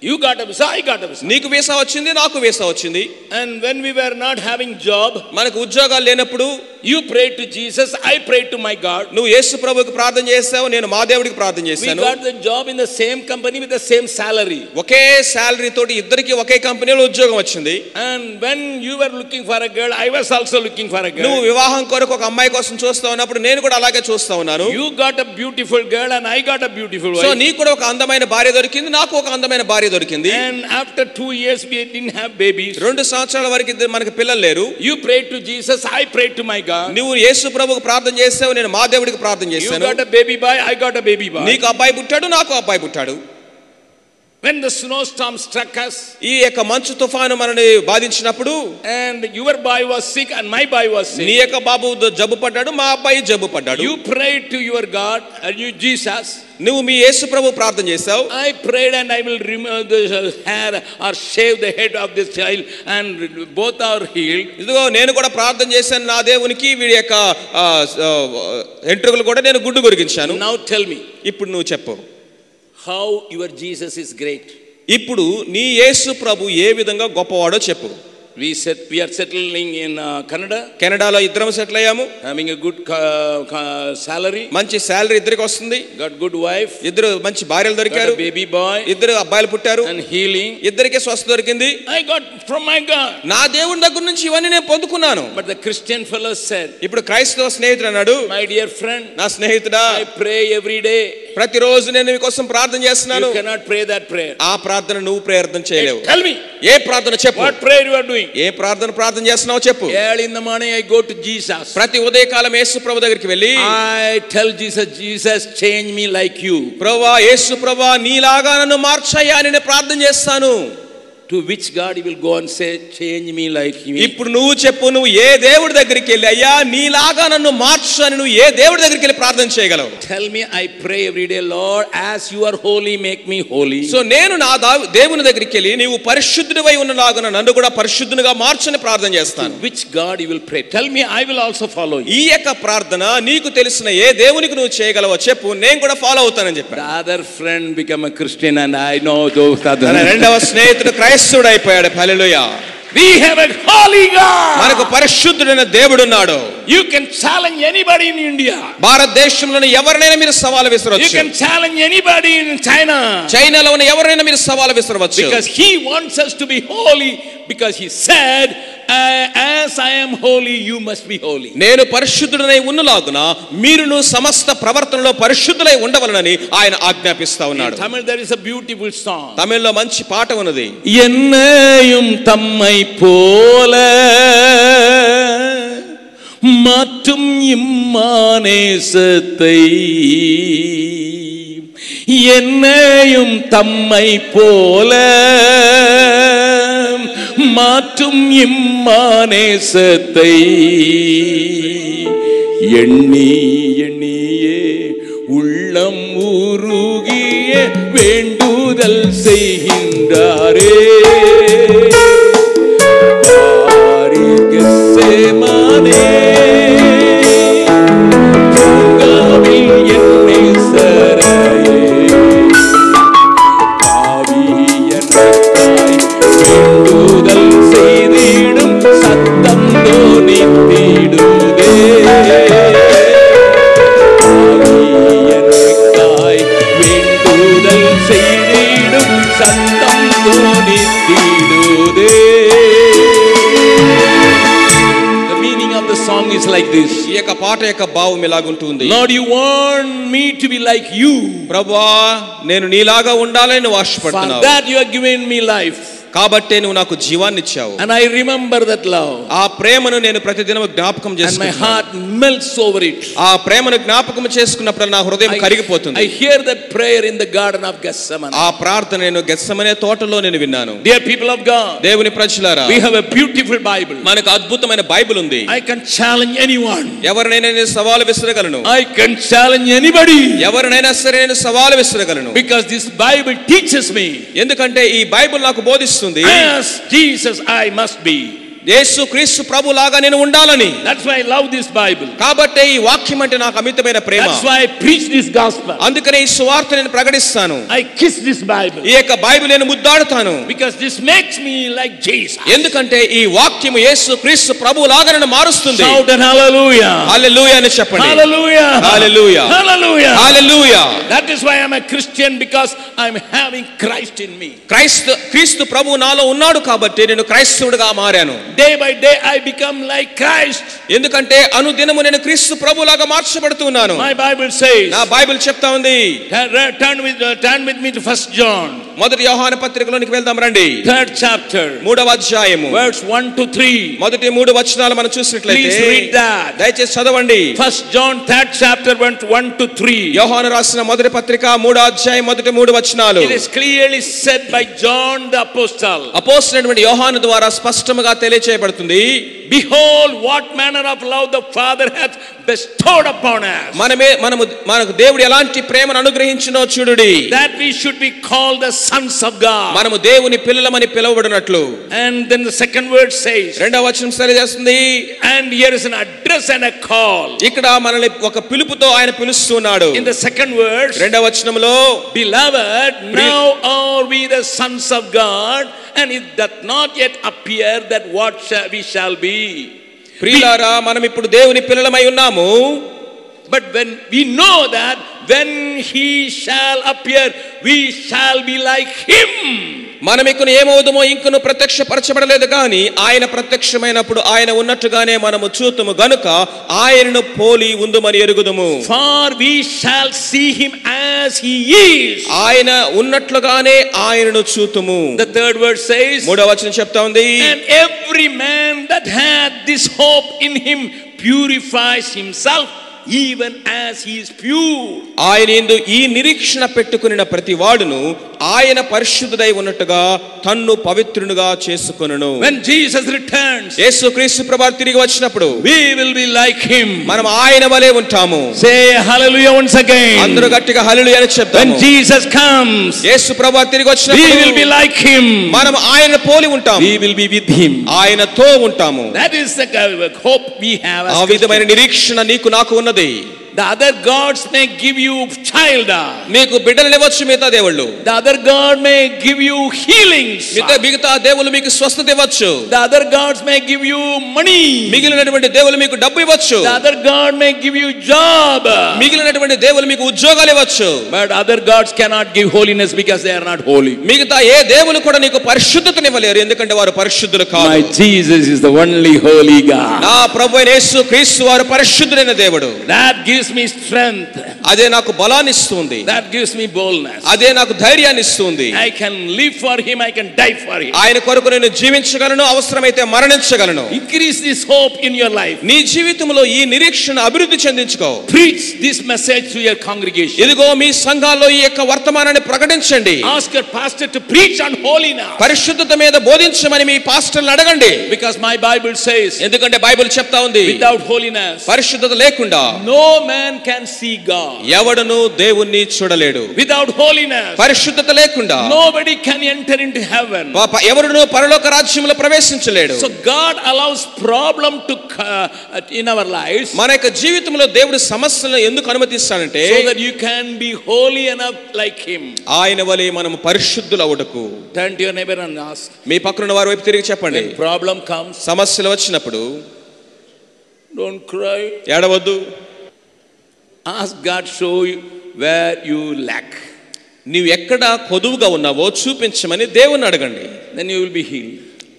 You got a visa, I got a visa. నీకు వీసా వచ్చింది, నాకు వీసా వచ్చింది. And when we were not having job, మనకు ఉద్యోగాలు లేనప్పుడు you prayed to Jesus, I prayed to my God. నువ్వు యేసు ప్రభువుకు ప్రార్థన చేసావు, నేను మా దేవుడికి ప్రార్థన We చేశాను. got the job in the same company with the same salary. Okay salary తోటి ఇద్దరికి ఒకే కంపెనీలో ఉద్యోగం వచ్చింది. And when you were looking for a girl, I was also looking for a girl. నువ్వు వివాహం కొరకు ఒక అమ్మాయి కోసం చూస్తా ఉన్నప్పుడు నేను కూడా అలాగే చూస్తా ఉన్నాను. You got a beautiful girl and I got a beautiful wife. So నీకు కూడా ఒక అందమైన భార్య దొరికింది, నాకు ఒక అందమైన భార్య దొరికింది. And after 2 years we didn't have babies. 2 సంవత్సరాల వరకు మనకి పిల్లలు లేరు. You prayed to Jesus, I prayed to my God. నువ్వు యేసు ప్రభువుకు ప్రార్థన చేసావు, నేను మా దేవుడికి ప్రార్థన You చేశాను. got a baby boy, I got a baby boy. నీకు అబ్బాయి పుట్టాడు, నాకు అబ్బాయి పుట్టాడు. When the snowstorm struck us, ఈ యొక్క మంచు తుఫాను మనని బాధించినప్పుడు, and your boy was sick and my boy was sick, నీ యొక్క బాబు జబ్బు పడ్డాడు, మా అబ్బాయి జబ్బు పడ్డాడు. you prayed to your God and you Jesus. నువ్వు మీ యేసు ప్రభు ప్రార్థన చేసావు. I prayed and I will remove the hair or shave the head of this child and both are healed. ఇదిగో నేను కూడా ప్రార్థన చేశాను నా దేవునికి, వీడి యొక్క ఎంట్రుకలు కూడా నేను గుడ్డు కొరికించాను. Now tell me, ఇప్పుడు నువ్వు చెప్పు, how your Jesus is great. ఇప్పుడు నీ యేసు ప్రభు ఏ విధంగా గొప్పవాడో చెప్పు. We are settling in Canada. కెనడాలో ఇద్దరం సెటిల్ అయ్యాము. Having a good salary. మంచి సాలరీ ఇద్దరికి వస్తుంది. Got good wife. ఇద్దరు మంచి భార్యలు దొరికారు. Got a baby boy. ఇద్దరు అబ్బాయిలు పుట్టారు. And healing. ఇద్దరికి స్వస్థత దొరికింది. I got from my God. నా దేవుని దగ్గర నుంచి ఇవన్నీ నేను పొందుకున్నాను. But the Christian fellow said, ఇప్పుడు క్రైస్తవ స్నేహితుడు అన్నాడు, my dear friend, నా స్నేహితుడా, I pray every day. ప్రతిరోజు నేను నీ కోసం ప్రార్థన చేస్తున్నాను. You cannot pray that prayer. ఆ ప్రార్థన నువ్వు ప్రార్థన చేయలేవు. Tell me, ఏ ప్రార్థన చెప్పు. what prayer you are doing? ఏ ప్రార్థన చేస్తున్నావు చెప్పు. Early in the morning I go to Jesus. ప్రతి ఉదయకాలం యేసు ప్రభు దగ్గరికి వెళ్ళి I tell Jesus, Jesus change me like you. ప్రభువా, యేసు ప్రభువా, నీలాగా నన్ను మార్చయ్యా అని నేను ప్రార్థన చేస్తాను. To which God he will go and say, change me like him. ఇప్పుడు నువ్వు చెప్పు, నువ్వు ఏ దేవుడి దగ్గరికి వెళ్ళి అయ్యా నీలాగా నన్ను మార్చు అని నువ్వు ఏ దేవుడి దగ్గరికి వెళ్ళి ప్రార్థన చేయగలవు? Tell me, I pray every day, Lord, as you are holy, make me holy. So నేను నా దేవుని దగ్గరికి వెళ్ళి నీవు పరిశుద్ధుడివై ఉన్నలాగా నన్ను కూడా పరిశుద్ధునిగా మార్చని ప్రార్థన చేస్తాను. Which God you will pray? Tell me, I will also follow you. ఈ యొక్క ప్రార్థన నీకు తెలిసిన ఏ దేవునికి నువ్వు చేయగలవో చెప్పు, నేను కూడా ఫాలో అవుతానని చెప్పాను. The other friend became a Christian and I know those other. రెండవ స్నేహితుడు క్రైస్తవుడు అయిపోయాడు. హల్లెలూయా. We have a holy God. మనకు పరిశుద్ధుడైన దేవుడు ఉన్నాడు. You can challenge anybody in India. భారతదేశంలోని ఎవరినైనా మీరు సవాలు విసరవచ్చు. You can challenge anybody in China. చైనాలో ఉన్న ఎవరినైనా మీరు సవాలు విసరవచ్చు. Because he wants us to be holy, because he said, as I am holy, you must be holy. నేను పరిశుద్ధుడనై ఉన్నలాగున మీరును సమస్త ప్రవర్తనలో పరిశుద్ధులై ఉండవలనని ఆయన ఆజ్ఞాపిస్తా ఉన్నాడు. In Tamil there is a beautiful song. తమిళ్లో మంచి పాట ఉన్నది. என்னையும் தம்மை போல மாற்றும் இம்மானேசத்தை, என்னையும் தம்மை போல மாற்றும் இம்மானேசத்தை எண்ணி எண்ணியே உள்ளம் உருகிய வேண்டுதல் செய்கின்றாரே. கெத்செமனே பூங்காவில் என்னை சரையே ஆவியனத்தாய் வேண்டுதல் செய்திடும் சத்தம் தோனித்திடுதே. ஆவியனத்தாய் வேண்டுதல் செய்திடும் சத்தம் தோனித்திடுதே. The song is like this. ఈ యొక్క పాట యొక్క భావం ఇలాగుంటుంది. Lord, you want me to be like you. ప్రభువా నేను నీలాగా ఉండాలని నువ్వు ఆశపడుతున్నావు. For that you have given me life. కాబట్టి నువ్వు నాకు జీవాన్ని ఇచ్చావు. And I remember that love. ఆ ప్రేమను నేను ప్రతిదినం జ్ఞాపకం చేసుకుంటాను. And my heart melts over it. ఆ ప్రేమను జ్ఞాపకం చేసుకున్నప్పుడు నా హృదయం కరిగిపోతుంది. I hear that prayer in the garden of Gethsemane. ఆ ప్రార్థన నేను గెత్సెమనే తోటలో నేను విన్నాను. Dear people of God, దేవుని ప్రజలారా, we have a beautiful Bible. మనకు అద్భుతమైన బైబిల్ ఉంది. I can challenge anyone. ఎవరినైనా నేను సవాలు విసరగలను. I can challenge anybody. ఎవరినైనా సరే నేను సవాలు విసరగలను. Because this Bible teaches me. ఎందుకంటే ఈ బైబిల్ నాకు బోధిస్తుంది. As Jesus I must be. యేసు క్రీస్తు ప్రభులాగా నేను ఉండాలని. That's why I love this Bible. కాబట్టి ఈ వాక్యం అంటే నాకు అమితమైన ప్రేమ. That's why I preach this gospel. అందుకనే ఈ సువార్త నేను ప్రకటిస్తాను. I kiss this Bible. ఈ యొక్క బైబిల్ నేను ముద్దాడుతాను. Because this makes me like Jesus. ఎందుకంటే ఈ వాక్యం యేసు క్రీస్తు ప్రభులాగా నన్ను మారుస్తుంది. Shout and hallelujah. హల్లెలూయా అని చెప్పండి. Hallelujah. Hallelujah. Hallelujah. Hallelujah. That is why I'm a Christian, because I'm having Christ in me. క్రీస్తు ప్రభు నాలో ఉన్నాడు కాబట్టి నేను క్రైస్తవుడిగా మారాను. Day by day I become like Christ. ఎందుకంటే అనుదినము నేను క్రీస్తు ప్రభులాగా మార్చబడుతున్నాను. My Bible says. నా బైబిల్ చెప్తా ఉంది. Turn with me to 1 John. మొదటి యోహాను పత్రికలోనికి వెళ్దాం రండి. 3rd chapter. 3వ అధ్యాయము. Verse 1 to 3. మొదటి 3 వచనాలు మనం చూసినట్లయితే. Please read that. దయచేసి చదవండి. 1 John 3rd chapter 1 to 3. యోహాను రాసిన మొదటి పత్రిక 3వ అధ్యాయం మొదటి 3 వచనాలు. It is clearly said by John the apostle. అపోస్తలుడైన యోహాను ద్వారా స్పష్టంగా తెలియజేయబడుతుంది. Behold what manner of love the Father hath bestowed upon us. మనకు దేవుడు ఎలాంటి ప్రేమను అనుగ్రహించినో చూడుడి. That we should be called the sons of God. మనము దేవుని పిల్లలమని పిలువబడినట్లు. And then the second word says. రెండవ వచనం తెలియజేస్తుంది. And here is an address and a call. ఇక్కడ మనల్ని ఒక పిలుపుతో ఆయన పిలుస్తున్నాడు. In the second verse. రెండవ వచనంలో. Beloved, now are we the sons of God, and it doth not yet appear that what we shall be. ప్రియులారా, మనం ఇప్పుడు దేవుని పిల్లలమై ఉన్నాము. But when we know that when he shall appear, we shall be like him. మనం ఇకను ఏమవుదుమో ఇంకను ప్రత్యక్షపరచబడలేదు కానీ ఆయన ప్రత్యక్షమైనప్పుడు ఆయన ఉన్నట్టుగానే మనము చూతుము గనుక ఆయనను పోలి ఉందుమని ఎరుగుదుము. For we shall see him as he is. ఆయన ఉన్నట్లుగానే ఆయనను చూతుము. The third verse says. మూడవ వచనం చెప్తా ఉంది. And every man that hath this hope in him purifies himself even as he is pure. ఆయన యందు ఈ నిరీక్షణ పెట్టుకొనిన ప్రతి వాడును ఆయన పరిశుద్ధుడై ఉన్నట్టుగా తన్ను పవిత్రునిగా చేసుకొనును. When Jesus returns, యేసుక్రీస్తు ప్రభువు తిరిగి వచ్చినప్పుడు we will be like him. మనం ఆయన వలె ఉంటాము. Say hallelujah once again. అందరూ గట్టిగా హల్లెలూయా అని చెప్తాము. When Jesus comes, యేసు ప్రభువు తిరిగి వచ్చినప్పుడు we will be like him. మనం ఆయనను పోలి ఉంటాము. We will be with him. ఆయనతో ఉంటాము. That is the hope we have. ఆ విధమైన నిరీక్షణ నీకు నాకు ఉన్నది. The other gods may give you child. మీకు బిడ్డలనివ్వచ్చు మిగతా దేవుళ్ళు. The other god may give you healings. మిగతా దేవుళ్ళు మీకు స్వస్థత ఇవ్వచ్చు. The other gods may give you money. మిగిలినటువంటి దేవుళ్ళు మీకు డబ్బు ఇవ్వచ్చు. The other god may give you job. మిగిలినటువంటి దేవుళ్ళు మీకు ఉద్యోగాలు ఇవ్వచ్చు. But other gods cannot give holiness because they are not holy. మిగతా ఏ దేవుళ్ళు కూడా నీకు పరిశుద్ధతను ఇవ్వలేరు ఎందుకంటే వారు పరిశుద్ధులు కాదు. My Jesus is the only holy God. నా ప్రభువైన యేసు క్రీస్తు వారు పరిశుద్ధుడైన దేవుడు. That gives gives me strength. అదే నాకు బలాన్ని ఇస్తుంది. That gives me boldness. అదే నాకు ధైర్యాన్ని ఇస్తుంది. I can live for him, I can die for him. ఆయన కొరకు నేను జీవించగలను, అవసరమైతే మరణించగలను. Increase this hope in your life. నీ జీవితంలో ఈ నిరీక్షణ అభివృద్ధి చెందించుకో. Preach this message to your congregation. ఇదిగో మీ సంఘాల్లో ఈ యొక్క వర్తమానాన్ని ప్రకటించండి. Ask your pastor to preach on holiness. పరిశుద్ధత మీద బోధించమని మీ పాస్టర్ని అడగండి. Because my Bible says, ఎందుకంటే బైబిల్ చెప్తా ఉంది, without holiness, పరిశుద్ధత లేకుండా no man can see God. ఎవడును దేవుణ్ణి చూడలేడు. Without holiness, పరిశుద్ధత లేకుండా nobody can enter into heaven. ఎవడును పరలోక రాజ్యంలో ప్రవేశించలేడు. So God allows problem to in our lives. మన యొక్క జీవితంలో దేవుడు సమస్యలను ఎందుకు అనుమతిస్తాడంటే, so that you can be holy enough like him. ఆయన వలె మనము పరిశుద్ధులవుటకు. Turn to your neighbor and ask. మీ పక్కన వారి వైపు తిరిగి చెప్పండి. When problem comes, సమస్యలు వచ్చినప్పుడు don't cry. ఏడవద్దు. Ask God show you where you lack. నీవు ఎక్కడ కొదువుగా ఉన్నావో చూపించమని దేవుణ్ణి అడగండి. Then you will be healed.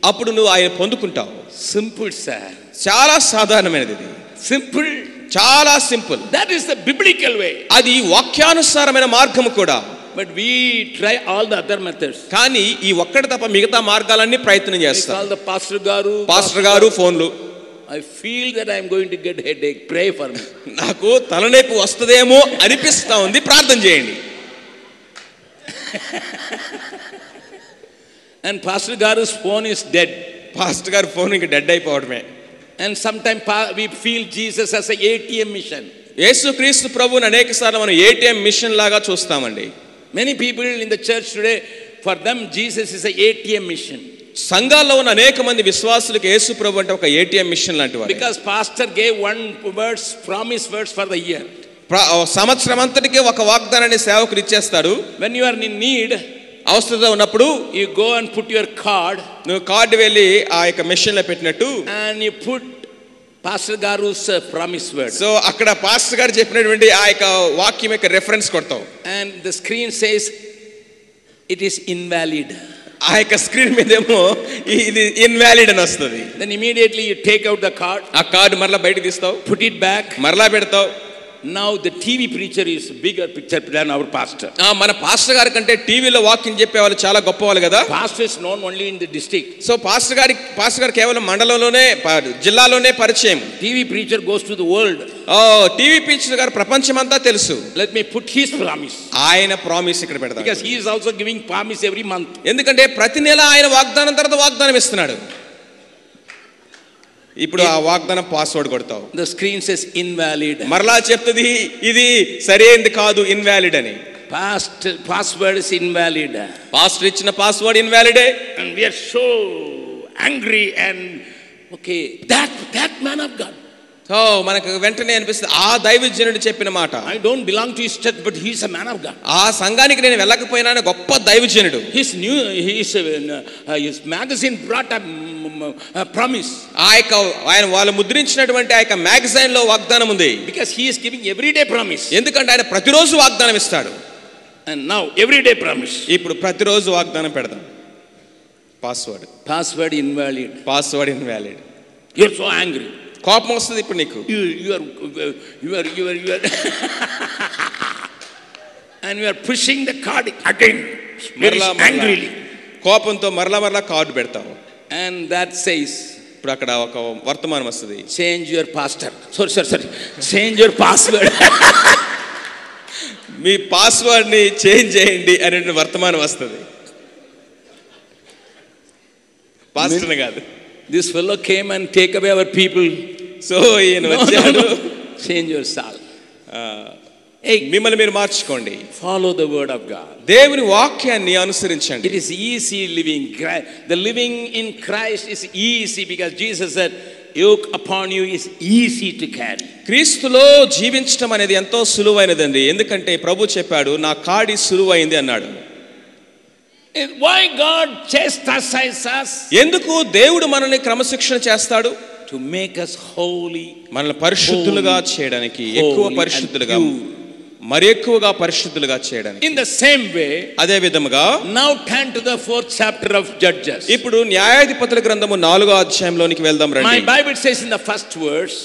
అప్పుడు నువ్వు ఆయన పొందుకుంటావు. Simple sir. చాలా సాధారణమైనది ఇది. Simple. చాలా simple. That is the biblical way. అది వాక్యానుసారమైన మార్గము కూడా. But we try all the other methods. కానీ ఈ ఒక్కటి తప్ప మిగతా మార్గాలన్నీ ప్రయత్నం చేస్తాం. Call the pastor గారు ఫోన్లు. I feel that I am going to get headache. Pray for me. నాకు తలనొప్పి వస్తదేమో అనిపిస్తా ఉంది, ప్రార్థన చేయండి. And pastor garu's phone is dead. Pastor గారి ఫోన్ ఇంకా dead అయిపోవడమే. And sometimes we feel Jesus as a ATM machine. యేసుక్రీస్తు ప్రభువుని అనేకసార్లు మనం ATM మిషన్ లాగా చూస్తామండి. Many people in the church today, for them Jesus is a ATM machine. సంఘాల్లో ఉన్న అనేక మంది విశ్వాసులకు యేసు ప్రభు అంటే ఒక ATM మిషన్ లాంటి వాడు. Because pastor gave one verse, promise verse for the year. సంవత్సరం అంతటికే ఒక వాగ్దానాన్ని సేవకుడు ఇచ్చేస్తాడు. When you are in need, అవసరత ఉన్నప్పుడు you go and put your card. నువ్వు కార్డు వెళ్ళి ఆ యొక్క మెషిన్ లో పెట్టినట్టు, and you put pastor garu's promise word. So అక్కడ పాస్టర్ గారు చెప్పినటువంటి ఆ యొక్క వాక్యం యొక్క రెఫరెన్స్ కొడతావు. And the screen says it is invalid. ఆ యొక్క స్క్రీన్ మీదేమో ఇది ఇన్వాలిడ్ అని వస్తుంది. Then immediately you take out the card. ఆ కార్డు మరలా బయటకు తీస్తావు, put it back, మరలా పెడతావు. Now the TV preacher is bigger picture than our pastor. మన పాస్టర్ గారి కంటే టీవీలో వాక్యం చెప్పేవాళ్ళు చాలా గొప్పవాళ్ళు కదా. Pastor is known only in the district. So pastor గారు కేవలం మండలంలోనే జిల్లాలోనే పరిచయం. TV preacher goes to the world. TV preacher గారు ప్రపంచమంతా తెలుసు. Let me put his promise. ఆయన ప్రామిస్ ఇక్కడ పెడతాడు. Because he is also giving promise every month. ఎందుకంటే ప్రతి నెల ఆయన వాగ్దానం తర్వాత వాగ్దానం ఇస్తున్నాడు. ఇప్పుడు ఆ వాగ్దానం పాస్వర్డ్ కొడతావు. The screen says invalid. మరలా చెప్తుంది ఇది సరైనది కాదు, ఇన్వాలిడ్ అని. Password is invalid. పాస్టర్ ఇచ్చిన password ఇన్వాలిడే. And we are so angry and okay, that man of God. మనకు వెంటనే అనిపిస్తుంది ఆ దైవజనుడు చెప్పిన మాట. I don't belong to his church, but he is a man of God. ఆ సంఘానికి నేను వెళ్ళకపోయినా గొప్ప దైవజనుడు. His magazine brought a promise. ఆయన వాళ్ళు ముద్రించినటువంటి ఆ యొక్క మ్యాగజైన్ లో వాగ్దానం ఉంది. Because he is giving everyday promise. ఎందుకంటే ఆయన ప్రతిరోజు వాగ్దానం ఇస్తాడు. And now everyday promise. ఇప్పుడు ప్రతిరోజు వాగ్దానం పెడదాం. Password invalid. Password invalid. You are so angry. కోపం వస్తుంది ఇప్పుడు నీకు. You are and you are pushing the card again very angrily. కోపంతో మరలా కార్డు పెడతావు. And that says, ఇప్పుడు అక్కడ ఒక వర్తమానం వస్తుంది, change your pastor. Sorry. Change your password. Me password ని చేంజ్ చేయండి అనే వర్తమానం వస్తుంది. పాస్టర్ కాదు. This fellow came and take away our people. So ఈయన వచ్చాడు. Change yourself. మిమ్మల్ని మీరు మార్చుకోండి. Follow the word of God. దేవుని వాక్యాన్ని అనుసరించండి. It is easy living. The living in Christ is easy because Jesus said, yoke upon you is easy to carry. క్రీస్తులో జీవించడం అనేది ఎంతో సులువైనదండి. ఎందుకంటే ప్రభు చెప్పాడు నా కాడి సులువైంది అన్నాడు. Why God chastises us? ఎందుకు దేవుడు మనల్ని క్రమశిక్షణ చేస్తాడు? To make us holy. మనల్ని పరిశుద్ధులుగా చేయడానికి, ఎక్కువ పరిశుద్ధులుగా, మరి ఎక్కువగా పరిశుద్ధులుగా చేయడానికి. In the same way, అదే విధముగా now turn to the 4th chapter of Judges. ఇప్పుడు న్యాయాధిపతుల గ్రంథము 4వ అధ్యాయంలోనికి వెళ్దాం రండి. My Bible says in the first verse,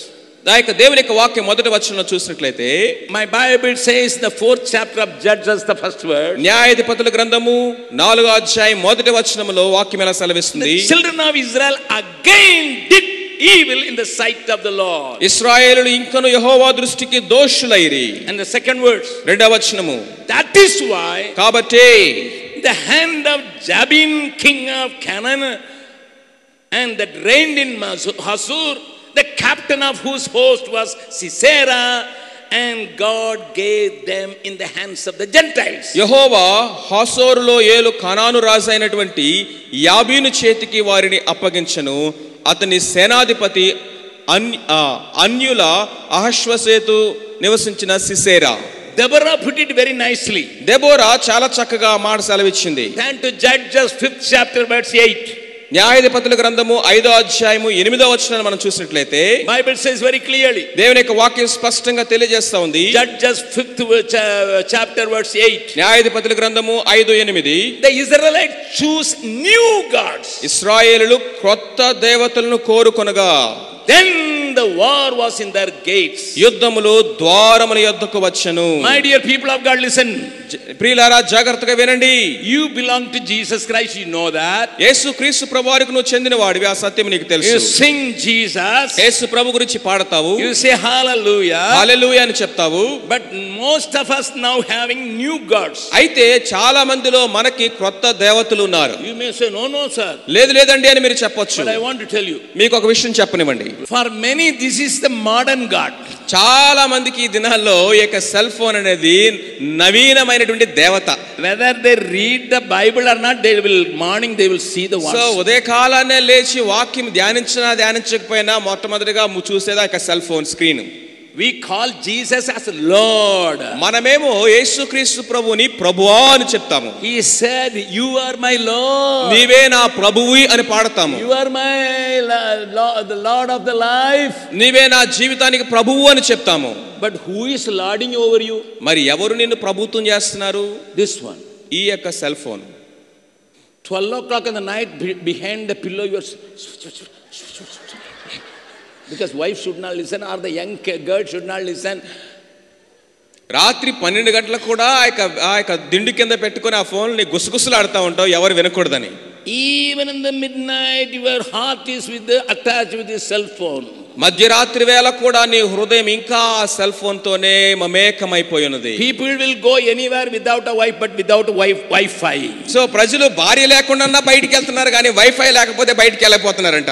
ఆ యొక్క దేవుని యొక్క వాక్యం మొదటి వచనంలో చూసినట్లయితే, my Bible says the 4th chapter of Judges, the first word, న్యాయాధిపతుల గ్రంథము 4వ అధ్యాయం మొదటి వచనములో వాక్యం ఎలా సెలవిస్తుంది, the children of Israel again did evil in the sight of the Lord. ఇశ్రాయేలులు ఇంకను యెహోవా దృష్టికి దోషులైరి. And the second verse, రెండవ వచనము, that is why కాబట్టి the hand of Jabin king of Canaan and that reigned in Hasur, the captain of whose host was Sisera, and God gave them in the hands of the Gentiles. యెహోవా హాసోరులో ఏలు కనాను రాజు అయినటువంటి యాబీను చేతికి వారిని అప్పగించెను. అతని సేనాధిపతి అన్యుల అహశ్వసేతు నివసించిన Sisera. Deborah put it very nicely. Deborah చాలా చక్కగా మాట సెలవిచ్చింది. Turn to Judges 5th chapter verse 8. న్యాయాధిపతుల గ్రంథము 5వ అధ్యాయము 8వ వచనాన్ని మనం చూసినట్లయితే, Bible says very clearly, దేవుని యొక్క వాక్యం స్పష్టంగా తెలియజేస్తా ఉంది. Judges 5th chapter verse 8. న్యాయాధిపతుల గ్రంథము 5:8, the Israelites choose new gods. ఇశ్రాయేలులు క్రొత్త దేవతలను కోరుకొనగా, Then the war was in their gates. యుద్ధములు ద్వారముల యొద్దకు వచ్చెను. My dear people of God, listen. ప్రియులారా జాగ్రత్తగా వినండి. You belong to Jesus Christ, you know that. యేసు క్రీస్తు ప్రభువారికి నువ్వు చెందిన వాడివి, ఆ సత్యం నీకు తెలుసు. You sing Jesus. యేసు ప్రభు గురించి పాడతావు. You say hallelujah. హల్లెలూయా అని చెప్తావు. But most of us now having new gods. అయితే చాలా మందిలో మనకి క్రొత్త దేవతలు ఉన్నారు. You may say no sir. లేదు లేదండి అని మీరు చెప్పొచ్చు. But I want to tell you, మీకు ఒక విషయం చెప్పనివ్వండి. for many this is the modern god. చాలా మందికి ఈ దినాల్లో ఈ యొక్క సెల్ ఫోన్ అనేది నవీనమైనటువంటి దేవత. Whether they read the Bible or not, they will see the words. So ఉదయకాలాన్నే లేచి వాక్యం ధ్యానించకపోయినా మొట్టమొదటిగా చూసేది ఆ యొక్క cell phone screen. We call Jesus as Lord. మనమేమో యేసుక్రీస్తు ప్రభువుని ప్రభువా అని చెప్తాము. He said, you are my Lord. నీవే నా ప్రభువు అని పాడతాము. You are my the Lord of the life. నీవే నా జీవితానికి ప్రభువు అని చెప్తాము. But who is lording over you? మరి ఎవరు నిన్ను ప్రభుత్వం చేస్తున్నారు? This one. ఈ యొక్క cell phone. 12 o'clock in the night, behind the pillow you are, because wife should not listen or the young girl should not listen. రాత్రి 12 గంటలకు కూడా ఆ యొక్క దిండు కింద పెట్టుకొని ఆ ఫోన్ ని గుసగుసలాడుతూ ఉంటావు, ఎవరు వినకూడదని. Even in the midnight your heart is attached with the cell phone. మధ్యరాత్రి వేళ కూడా నీ హృదయం ఇంకా ఆ సెల్ ఫోన్ తోనే మమేకమైపోయి ఉన్నది. People will go anywhere without a wife but without Wi-Fi. So ప్రజలు భార్య లేకుండా బయటికి వెళ్తున్నారు కానీ వైఫై లేకపోతే బయటికి వెళ్ళిపోతున్నారంట.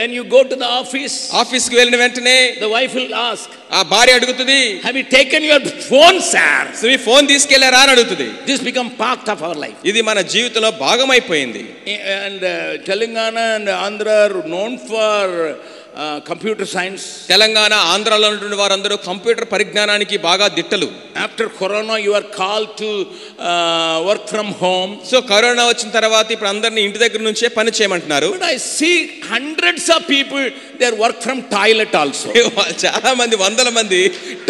When you go to the office, ఆఫీస్కి వెళ్ళిన వెంటనే the wife will ask, ఆ భార్య అడుగుతుంది, have you taken your phone sir? So మీ ఫోన్ తీసుకెళ్లారా అని అడుగుతుంది. This become part of our life. ఇది మన జీవితంలో భాగమైపోయింది. And Telangana and Andhra are known for computer science. Telangana ఆంధ్రాలో ఉన్నటువంటి వారందరూ కంప్యూటర్ పరిజ్ఞానానికి బాగా దిట్టలు. After corona you are called to work from home. So corona వచ్చిన తర్వాత ఇప్పుడు అందరిని ఇంటి దగ్గర నుంచే పని చేయమంటున్నారు. But I see hundreds of people they work from toilet also. చాలా మంది వందల మంది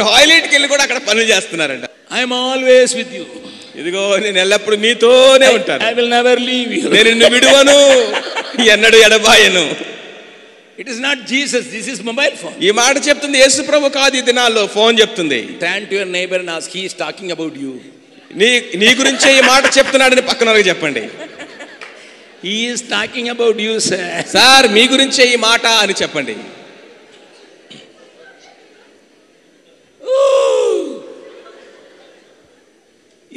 టాయిలెట్కి వెళ్ళి కూడా అక్కడ పనులు చేస్తున్నారంట. I am always with you. ఇదిగో నేను ఎల్లప్పుడు నీతోనే ఉంటాను. I will never leave you. నేను నిన్ను విడువను, ఎన్నడూ ఎడబాయను. It is not Jesus, this is mobile phone. ఈ మాట చెప్తుంది యేసు ప్రభు కాదు, ఈ దినాల్లో ఫోన్ చెప్తుంది. Turn to your neighbor and ask, he is talking about you. నీ గురించే ఈ మాట చెప్తున్నాడని పక్కన వాళ్ళకి చెప్పండి. He is talking about you, sir. Sir మీ గురించే ఈ మాట అని చెప్పండి.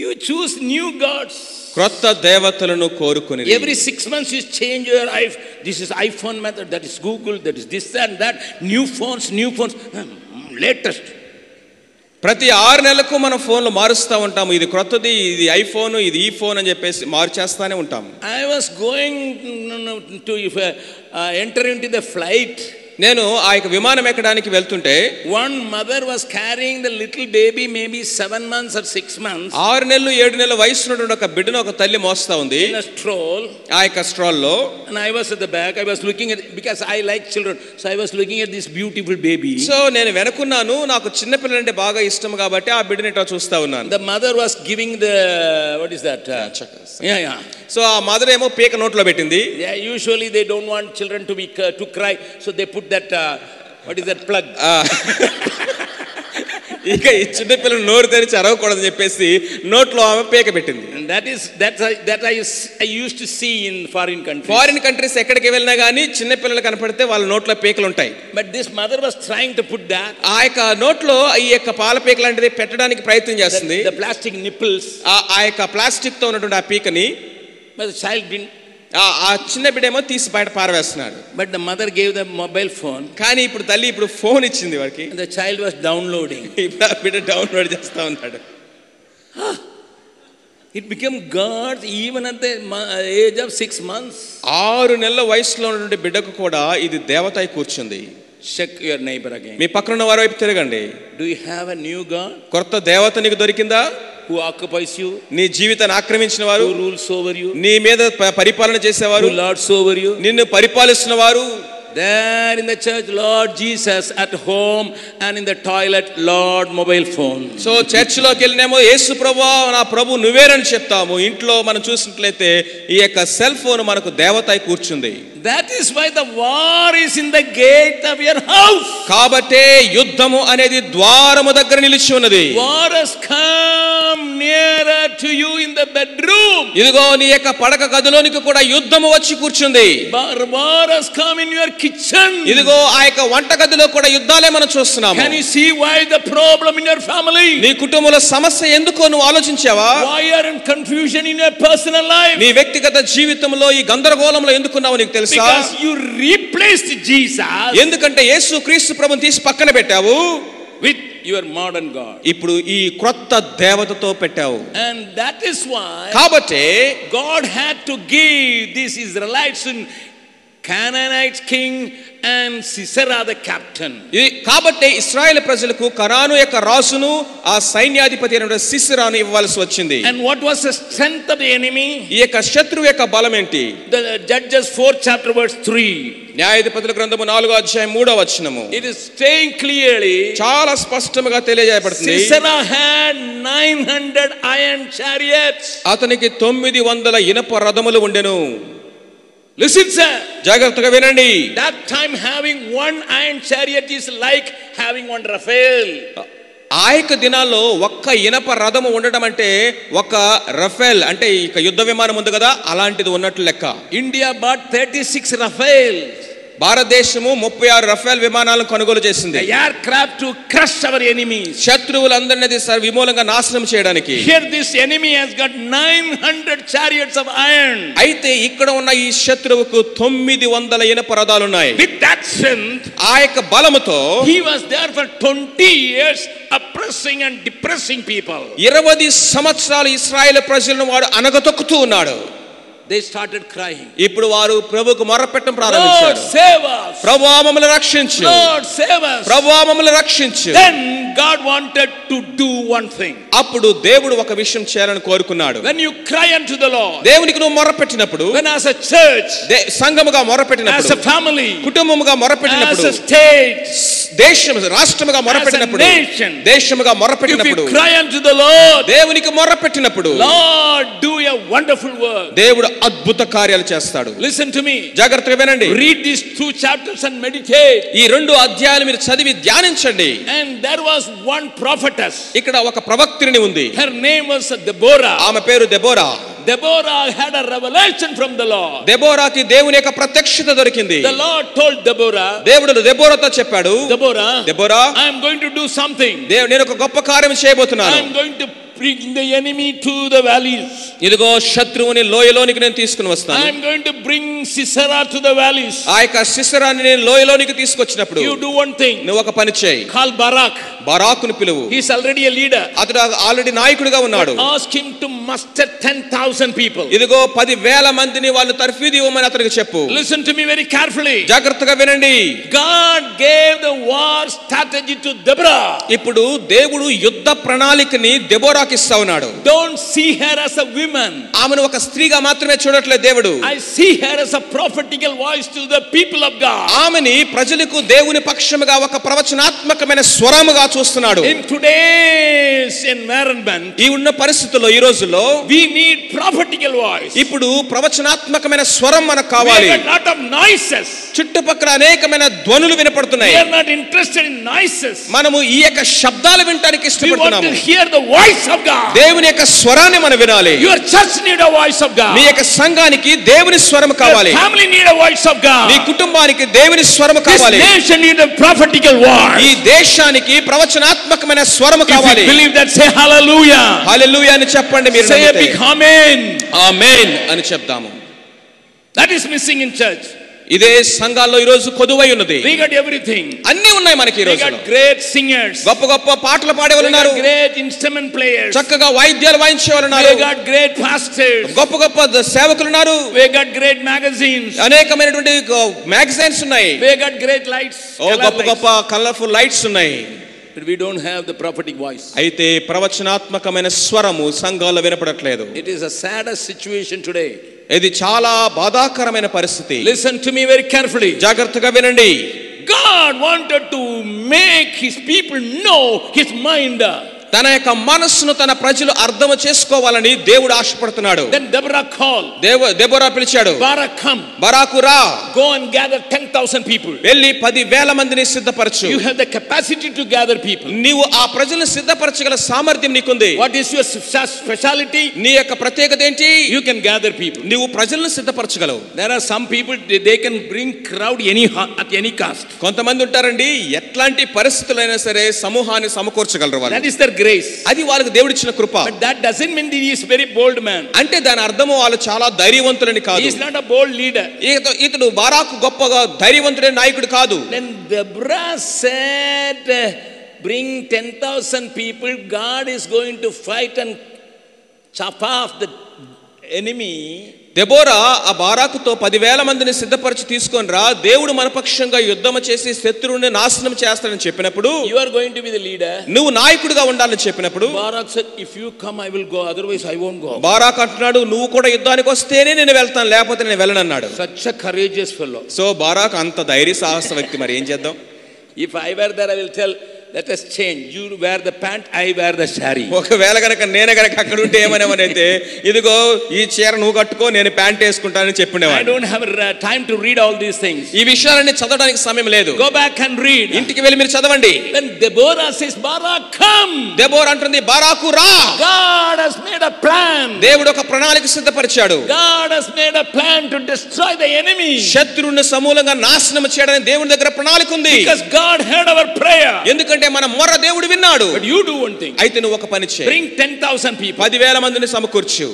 You choose new gods. క్రొత్త దేవతలను కోరుకొని Every 6 months you change your life. This is iPhone method, that is Google, that is this and that. New phones, latest. ప్రతి 6 నెలలకు మనం ఫోన్లు మారుస్తూ ఉంటాము. ఇది క్రొత్తది, ఇది ఐఫోన్, ఇది ఈ ఫోన్ అని చెప్పేసి మార్చేస్తానే ఉంటాము. I was going to enter into the flight. నేను ఆ యొక్క విమానం ఎక్కడానికి వెళ్తుంటే one mother was carrying the little baby, maybe 7 months or 6 months. 6 నెలలు 7 నెలల వయసు ఉన్నటువంటి ఒక బిడ్డను ఒక తల్లి మోస్తా ఉంది in a stroll. ఆ యొక్క స్ట్రాల్ లో. And I was at the back. I was looking at, because I like children, so I was looking at this beautiful baby. So నేను వెనుకున్నాను, నాకు చిన్న పిల్లలంటే బాగా ఇష్టం కాబట్టి ఆ బిడ్డని ఇట్లా చూస్తా ఉన్నాను. The mother was giving the, what is that? Chuckers. Yeah. So ఆ మదర్ ఏమో పీక నోట్లో పెట్టింది. Yeah, usually they don't want children to cry, so they put that what is that plug? ఇక ఈ చిన్న పిల్లలు నోరు తెరిచి అరవకూడదని చెప్పేసి నోట్లో ఆమె పీక పెట్టింది. And that I used to see in foreign countries. Foreign countries ఎక్కడికి వెళ్ళినా గానీ చిన్న పిల్లలు కనపడితే వాళ్ళ నోట్లో పీకలు ఉంటాయి. But this mother was trying to put that. ఆ యొక్క నోట్లో ఈ యొక్క పాల పీక లాంటిది పెట్టడానికి ప్రయత్నం చేస్తుంది. The plastic nipples. ఆ యొక్క ప్లాస్టిక్ తో ఉన్నటువంటి ఆ పీకని But the child didn't. ఆ చిన్న బిడ్డేమో తీసి బయట పారవేస్తున్నాడు. But the mother gave the mobile phone. కానీ ఇప్పుడు తల్లి ఇప్పుడు ఫోన్ ఇచ్చింది వాడికి. And the child was downloading. ఇప్పుడు ఆ బిడ్డ డౌన్లోడ్ చేస్తా ఉన్నాడు. It became God even at the age of 6 months. 6 నెలల వయసులో ఉన్నటువంటి బిడ్డకు కూడా ఇది దేవత అయి కూర్చుంది. Check your neighbor again. మీ పక్కన ఉన్న వారి వైపు తిరగండి. Do you have a new God? కొత్త దేవత నీకు దొరికిందా? Who occupies you? నీ జీవితాన్ని ఆక్రమించిన వారు, who rules over you, నీ మీద పరిపాలన చేసేవారు, who lords over you, నిన్ను పరిపాలిస్తున్న వారు. There in the church, Lord Jesus, at home and in the toilet, Lord mobile phone. So చర్చిలోకి వెళ్ళినేమో యేసు ప్రభువా నా ప్రభు నువ్వేనని చెప్తాము. ఇంట్లో మనం చూసినట్లయితే ఈ యొక్క సెల్ ఫోన్ మనకు దేవత అయి కూర్చుంది. That is why the war is in the gate of your house. కాబట్టే యుద్ధము అనేది ద్వారము దగ్గర నిలిచి ఉన్నది. War has come nearer to you in the bedroom. ఇదిగో నీ యొక్క పడక గదిలోనికి కూడా యుద్ధము వచ్చి కూర్చుంది. War has come in your kitchen. ఇదిగో ఆ యొక్క వంట గదిలో కూడా యుద్ధాలే మనం చూస్తున్నాము. Can you see why the problem in your family? నీ కుటుంబంలో సమస్య ఎందుకో నువ్వు ఆలోచించావా? Why are in confusion in your personal life? నీ వ్యక్తిగత జీవితంలో ఈ గందరగోళంలో ఎందుకున్నావు నీకు తెలుసా? Because you replaced Jesus. ఎందుకంటే యేసు క్రీస్తు ప్రభువుని తీసి పక్కన పెట్టావు with your modern God. ఇప్పుడు ఈ క్రొత్త దేవతతో పెట్టావు. And that is why కాబట్టి God had to give these Israelites in Canaanite king and Sisera the captain. కాబట్టి ఇశ్రాయేల్ ప్రజలకు కనాను యొక్క రాజును ఆ సైన్యాధిపతి అయిన సిసెరాను ఇవ్వాల్సి వచ్చింది. And what was the strength of the enemy? ఈ యొక్క శత్రువు యొక్క బలం ఏంటి? The Judges 4th chapter verse 3. న్యాయాధిపతుల గ్రంథము 4వ అధ్యాయం 3వ వచనము. It is saying clearly. చాలా స్పష్టంగా తెలియజేయబడుతుంది. Sisera had 900 iron chariots. అతనికి 900 ఇనప రథములు ఉండెను. Listen sir, జాగ్రత్తగా వినండి. that time having one iron chariot is like having one Rafale. ఆ యొక్క దినాల్లో ఒక్క ఇనప రథము ఉండడం అంటే ఒక రఫేల్ అంటే ఇక యుద్ధ విమానం ఉంది కదా అలాంటిది ఉన్నట్లు లెక్క. India bought 36 Rafales. భారతదేశము 36 రఫేల్ విమానాలను కొనుగోలు చేసింది. Aircraft to crush our enemies. శత్రువులందరినీ విమూలంగా నాశనం చేయడానికి. Here this enemy has got 900 chariots of iron. అయితే ఇక్కడ ఉన్న ఈ శత్రువుకు 900 ఇనప రథాలు ఉన్నాయి. With that strength, ఆ యొక్క బలముతో he was there for 20 years oppressing and depressing people. 20 సంవత్సరాలు ఇశ్రాయేలు ప్రజలను వాడు అనగతొక్కుతూ ఉన్నాడు. They started crying. ఇప్పుడు వారు ప్రభువుకు మొరపెట్టడం ప్రారంభించారు. Lord save us. ప్రభువా మమ్మల్ని రక్షించు. Lord save us. ప్రభువా మమ్మల్ని రక్షించు. Then God wanted to do one thing. అప్పుడు దేవుడు ఒక విషయం చేయాలని కోరుకున్నాడు. When you cry unto the Lord, దేవునికి నువ్వు మొరపెట్టినప్పుడు, when as a church, సంఘముగా మొరపెట్టినప్పుడు, as a family, కుటుంబముగా మొరపెట్టినప్పుడు, as a state, దేశం రాష్ట్రముగా మొరపెట్టినప్పుడు, దేశముగా మొరపెట్టినప్పుడు, if you cry unto the Lord, దేవునికి మొరపెట్టినప్పుడు, Lord do a wonderful work. దేవుడు అద్భుత కార్యాలు చేస్తాడు. Listen to me. జాగ్రత్తగా వినండి. Read these 2 chapters and meditate. ఈ 2 అధ్యాయాలు మీరు చదివి ధ్యానించండి. And there was one prophetess. ఇక్కడ ఒక ప్రవక్త్రిని ఉంది. Her name was Deborah. ఆమె పేరు Deborah. Deborah had a revelation from the Lord. దెబోరాకి దేవుని యొక్క ప్రత్యక్షత దొరికింది. The Lord told Deborah, దేవుడు దెబోరాతో చెప్పాడు, Deborah I am going to do something. నేను ఒక గొప్ప కార్యం చేయబోతున్నాను. I am going to bring the enemy to the valleys. ఇదిగో శత్రువుని లోయలోనికి నేను తీసుకుని వస్తాను. I am going to bring Sisera to the valleys. ఆ యొక్క సిసెరాని నేను లోయలోనికి తీసుకొచ్చినప్పుడు You do one thing. నువ్వు ఒక పని చేయి. Call Barak. బారాకును పిలువు. He is already a leader. అతడు ఆల్రెడీ నాయకుడిగా ఉన్నాడు. Ask him to muster 10,000 people. ఇదిగో 10,000 మందిని వాళ్ళు తర్ఫీదు ఇవ్వమని అతనికి చెప్పు. Listen to me very carefully. జాగ్రత్తగా వినండి. God gave the war strategy to Deborah. ఇప్పుడు దేవుడు యుద్ధ ప్రణాళికని దెబోరాకి బారాకుకి ఇస్తా ఉన్నాడు. Don't see her as a woman. ఆమెను ఒక స్త్రీగా మాత్రమే చూడట్లేదు దేవుడు. I see her as a prophetical voice to the people of God. ఆమెని ప్రజలకు దేవుని పక్షముగా ఒక ప్రవచనాత్మకమైన స్వరముగా చూస్తున్నాడు. In today's environment, ఈ ఉన్న పరిస్థితుల్లో ఈ రోజుల్లో we need prophetical voice. ఇప్పుడు ప్రవచనాత్మకమైన స్వరం మనకు కావాలి. We have a lot of noises. చుట్టుపక్కల అనేకమైన ధ్వనులు వినపడుతున్నాయి. We are not interested in noises. మనము ఈ యొక్క శబ్దాలు వినడానికి ఇష్టపడుతున్నాము. We want to hear the voice of God. దేవుని యొక్క స్వరాన్ని మనం వినాలి. Your church need a voice of God. మీ యొక్క సంఘానికి దేవుని స్వరం కావాలి. Your family need a voice of God. మీ కుటుంబానికి దేవుని స్వరం కావాలి. This nation need a prophetical voice. ఈ దేశానికి ప్రవచనాత్మకమైన స్వరం కావాలి. If you believe that, say hallelujah. హల్లెలూయా అని చెప్పండి. మీరు say a big amen. ఆమేన్ అని చెప్తాము. That is missing in church. ఇదే సంఘాల్లో ఈ రోజు కొదువై ఉన్నది. We got everything. అన్నీ ఉన్నాయి మనకి ఈ రోజు. We got great singers. గొప్ప గొప్ప పాటలు పాడేవాళ్ళు ఉన్నారు. Great instrument players. చక్కగా వాయిద్యాలు వాయించేవాళ్ళు ఉన్నారు. We got great pastors. గొప్ప గొప్ప సేవకులు ఉన్నారు. We got great magazines. అనేకమైనటువంటి మ్యాగజైన్స్ ఉన్నాయి. We got great lights. గొప్ప గొప్ప కలర్ఫుల్ లైట్స్ ఉన్నాయి. But we don't have the prophetic voice. అయితే ప్రవచనాత్మకమైన స్వరము సంఘాల్లో వినపడట్లేదు. It is a saddest situation today. ఇది చాలా బాధాకరమైన పరిస్థితి. Listen to me very carefully. జాగ్రత్తగా వినండి. God wanted to make his people know his mind. తన యొక్క మనస్సును తన ప్రజలు అర్థం చేసుకోవాలని దేవుడు ఆశపడుతున్నాడు. Then Deborah called. దెబోరా పిలిచాడు. Barak, come. బరాకు రా. Go and gather 10,000 people. వెళ్ళి 10,000 మందిని సిద్ధపరచు. You have the capacity to gather people. నీవు ఆ ప్రజలను సిద్ధపరచగల సామర్థ్యం నీకుంది. What is your speciality? నీ యొక్క ప్రత్యేకత ఏంటి? You can gather people. నీవు ప్రజలను సిద్ధపరచగలవు. There are some people they can bring crowd at any cost. కొంతమంది ఉంటారండి ఎట్లాంటి పరిస్థితులైనా సరే సమూహాన్ని సమకూర్చగలరు వాళ్ళు. That is their grace. అది వాళ్ళకి దేవుడు ఇచ్చిన కృప. But that doesn't mean that he is very bold man. అంటే దాని అర్థము వాళ్ళు చాలా ధైర్యవంతులని కాదు. He is not a bold leader. ఇతడు బారాకు గొప్పగా ధైర్యవంతుడైన నాయకుడు కాదు. Then Deborah said, bring 10,000 people. God is going to fight and chop off the enemy. Deborah ఆ బారాకుతో 10,000 మందిని సిద్ధపరిచి తీసుకొని రా, దేవుడు మన పక్షంగా యుద్ధం చేసి శత్రువుని నాశనం చేస్తాడని చెప్పినప్పుడు, you are going to be the leader. నువ్వు నాయకుడిగా ఉండాలని చెప్పినప్పుడు, Barak said, if you come I will go, otherwise I won't go. బారాక్ అంటున్నాడు, నువ్వు కూడా యుద్ధానికి వస్తేనే నేను వెళ్తాను, లేకపోతే నేను వెళ్ళను అన్నాడు. Such a courageous fellow. So Barak అంత ధైర్య సాహస వ్యక్తి, మరి ఏం చేద్దాం? If I were there I will tell, let us change. You wear the pant, I wear the sari. ఒకవేళ గనక నేను గనక అక్కడ ఉంటే ఏమనేమనైతే, ఇదిగో ఈ చీర నువ్వు కట్టుకో, నేను pant వేసుకుంటానని చెప్పుండేవాడు. I don't have time to read all these things. ఈ విషయాలన్నీ చదవడానికి సమయం లేదు. Go back and read. ఇంటికి వెళ్ళి మీరు చదవండి. Then Deborah says, Barak, come. Deborah అంటుంది, బారాకు రా. God has made a plan. దేవుడు ఒక ప్రణాళిక సిద్ధపరిచాడు. God has made a plan to destroy the enemy. శత్రువుని సమూలంగా నాశనం చేయడానికి దేవుని దగ్గర ప్రణాళిక ఉంది. Because God heard our prayer. ఎందుకంటే మన మొర దేవుడు విన్నాడు. But you do one thing. అయితే నువ్వు ఒక పని చేయి. Bring 10,000 people. 10,000 మందిని సమకూర్చు.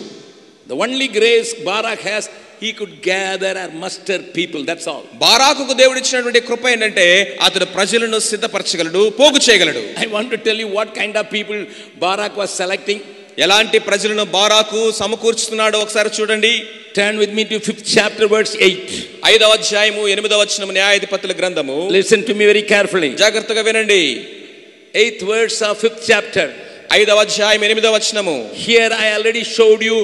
The only grace Barak has, he could gather or muster people. That's all. బారాకుకు దేవుడు ఇచ్చినటువంటి కృప ఏంటంటే అతడు ప్రజలను సిద్ధపరచగలడు, పోగు చేయగలడు. I want to tell you what kind of people Barak was selecting. ఎలాంటి ప్రజలను బారాకు సమకూర్చుతున్నాడో ఒకసారి చూడండి. Turn with me to 5th chapter verse 8. 5వ అధ్యాయము 8వ వచనం, న్యాయాధిపతుల గ్రంథము. Listen to me very carefully. జాగ్రత్తగా వినండి. 8th verse of 5th chapter. 5వ అధ్యాయం 8వ వచనము. Here I already showed you,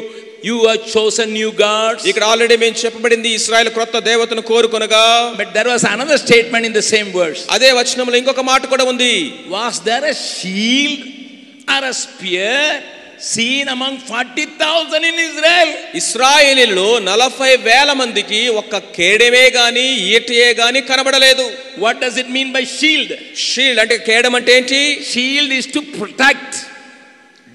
you are chosen new gods. ఇక్కడ ఆల్రెడీ మేము చెప్పబడింది, ఇశ్రాయేలు క్రొత్త దేవతను కోరుకొనగా. But there was another statement in the same verse. అదే వచనంలో ఇంకొక మాట కూడా ఉంది. Was there a shield or a spear seen among 40,000 in Israel? ఇశ్రాయేలీయుల్లో 40,000 మందికి ఒక్క కేడమే గాని ఈటయే గాని కనబడలేదు. What does it mean by shield? Shield అంటే కేడం అంటే ఏంటి? Shield is to protect.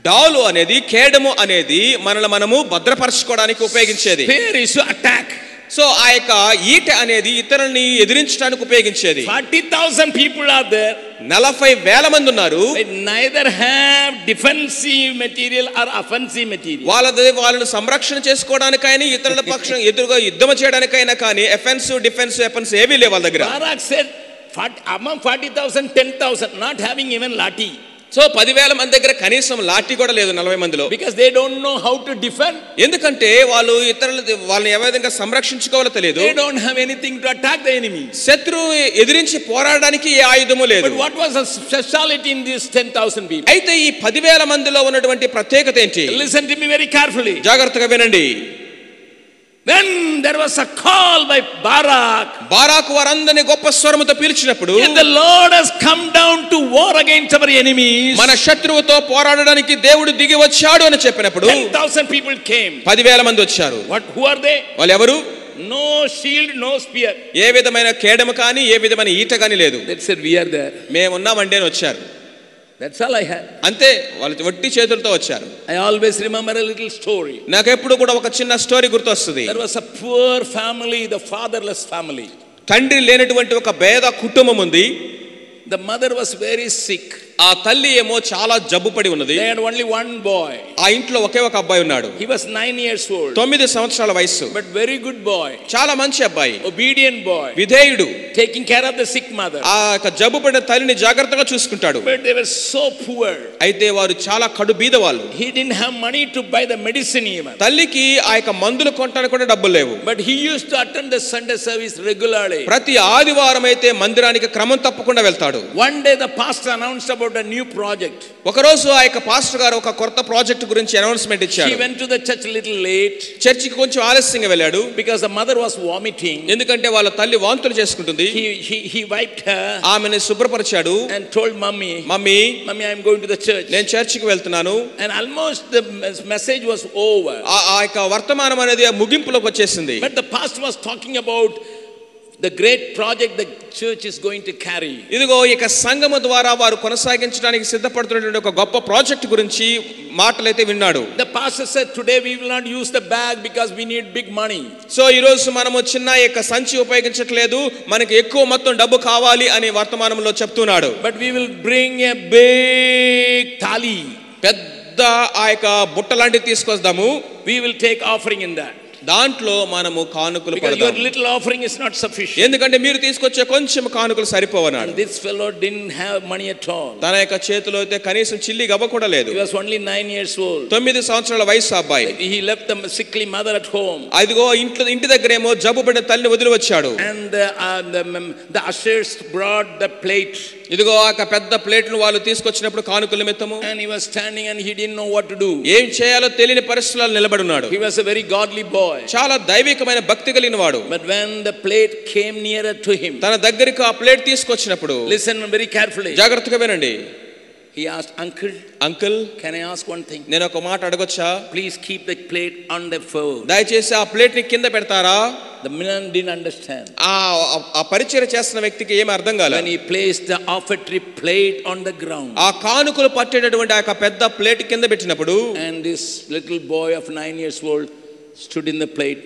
డాలు అనేది, కేడము అనేది మనల్ని మనము భద్రపరచుకోవడానికి ఉపయోగించేది. Spear is to attack. So ఆ యొక్క ఈట అనేది ఇతరుల్ని ఎదిరించడానికి ఉపయోగించేది. 40,000 people are there. 40,000 మంది ఉన్నారు. They neither have defensive material or offensive material. వాళ్ళను సంరక్షణ చేసుకోవడానికైనా ఇతరుల పక్షం ఎదురుగా యుద్ధం చేయడానికైనా కానీ ఎఫెన్సివ్ డిఫెన్సివ్ వెపన్స్ ఏవీ లేవు వాళ్ళ దగ్గర. Barak said, among 40,000, 10,000 not having even lathi. So 10,000 మంది దగ్గర కనీసం లాఠీ కూడా లేదు 40 మందిలో. Because they don't know how to defend. ఎందుకంటే వాళ్ళు వాళ్ళని ఏ విధంగా సంరక్షించుకోవాలో తెలియదు. They don't have anything to attack the enemy. శత్రువు ఎదిరించి పోరాడడానికి ఏ ఆయుధము లేదు. But what was the speciality in these 10,000 people? అయితే ఈ 10,000 మందిలో ఉన్నటువంటి ప్రత్యేకత ఏంటి? Listen to me very carefully. జాగ్రత్తగా వినండి. When there was a call by Barak, Barak వారందరిని గొప్ప స్వరముతో పిలిచినప్పుడు, the Lord has come down to war against our enemies. మన శత్రువుతో పోరాడడానికి దేవుడు దిగి వచ్చాడు అని చెప్పినప్పుడు 10,000 people came. 10,000 మంది వచ్చారు. Who are they? వాళ్ళు ఎవరు? No shield, no spear. ఏ విధమైన కేడము కానీ ఏ విధమైన ఈట కానీ లేదు. They said we are there. మేము ఉన్నామంటే వచ్చారు. That's all I had. అంతే, వాళ్ళు వట్టి చేతులతో వచ్చారు. I always remember a little story. నాకు ఎప్పుడు కూడా ఒక చిన్న స్టోరీ గుర్తొస్తుంది. There was a poor family, the fatherless family. తండ్రి లేనటువంటి ఒక పేద కుటుంబం ఉంది. The mother was very sick. ఆ తల్లి ఏమో చాలా జబ్బు పడి ఉన్నది. They had only one boy. ఆ ఇంట్లో ఒకే ఒక అబ్బాయి ఉన్నాడు. He was 9 years old. 9 సంవత్సరాల వయసు. But very good boy. చాలా మంచి అబ్బాయి. Obedient boy. విధేయుడు. Taking care of the sick mother. ఆ జబ్బు పడిన తల్లిని జాగ్రత్తగా చూసుకుంటాడు. But they were so poor. అయితే వారు చాలా కడు బీద వాళ్ళు. He didn't have money to buy the medicine even. తల్లికి ఆ యొక్క మందులు కొనడానికి కూడా డబ్బులు లేవు. But he used to attend the Sunday service regularly. ప్రతి ఆదివారం అయితే మందిరానికి క్రమం తప్పకుండా వెళ్తాడు. One day the pastor announced about a new project. ఒక రోజు ఆ యొక్క పాస్టర్ గారు ఒక కొత్త ప్రాజెక్ట్ గురించి అనౌన్స్మెంట్ ఇచ్చారు. He went to the church a little late. చర్చికి కొంచెం ఆలస్యంగా వెళ్ళాడు. Because the mother was vomiting. ఎందుకంటే వాళ్ళ తల్లి వాంతులు చేసుకుంటుంది. He wiped her. ఆమెను శుభ్రపరిచాడు. And told mommy, I am going to the church. నేను చర్చికి వెళ్తున్నాను. And almost the message was over. ఆ యొక్క వర్తమానం అనేది ముగింపులోకి వచ్చేసింది. But the pastor was talking about the great project the church is going to carry. ఇదిగో ఇక సంఘము ద్వారా వారు కొనసాగించడానికి సిద్ధపడుతున్నటువంటి ఒక గొప్ప ప్రాజెక్ట్ గురించి మాటలైతే విన్నాడు. The pastor said, today we will not use the bag because we need big money. So ఈ రోజు మనము చిన్న యొక్క సంచి ఉపయోగించట్లేదు, మనకి ఎక్కువ మొత్తం డబ్బు కావాలి అని వర్తమానంలో చెప్తున్నాడు. But we will bring a big thali. పెద్ద ఆ యొక్క బుట్ట లాంటిది తీసుకొస్తాము. We will take offering in that. దాంట్లో మనము కానుకలు పెడదాం. Because your little offering is not sufficient. ఎందుకంటే మీరు తీసుకొచ్చే కొంచెం కానుకలు సరిపోవన్నాడు. This fellow didn't have money at all. తన యొక్క చేతిలో అయితే కనీసం చిల్లి గవ్వ కూడా లేదు. He was only 9 years old. 9 సంవత్సరాల వయసు అబ్బాయి. He left the sickly mother at home. అదిగో ఇంటి దగ్గరేమో జబ్బు పడిన తల్లిని వదిలి వచ్చాడు. And the ushers brought the plate. ఇదిగో ఆ పెద్ద ప్లేట్ను వాళ్ళు తీసుకొచ్చినప్పుడు కానుకల నిమిత్తము. And he was standing and he didn't know what to do. ఏం చేయాలో తెలియని పరిస్థితుల్లో నిలబడి ఉన్నాడు. He was a very godly boy. చాలా దైవికమైన భక్తి కలిగిన వాడు. But when the plate came nearer to him, తన దగ్గరికి ఆ ప్లేట్ తీసుకొచ్చినప్పుడు, listen very carefully. జాగ్రత్తగా వినండి. He asked, uncle, can I ask one thing? నేను ఒక మాట అడగొచ్చా? Please keep the plate on the floor. దయచేసి ఆ ప్లేట్ ని కింద పెడతారా? The man didn't understand. ఆ పరిచర్య చేస్తున్న వ్యక్తికి ఏమీ అర్థం కాలేదు. When he placed the offertory plate on the ground, ఆ కానుకలు పట్టేటటువంటి ఆ పెద్ద ప్లేట్ కింద పెట్టినప్పుడు, and this little boy of 9 years old stood in the plate,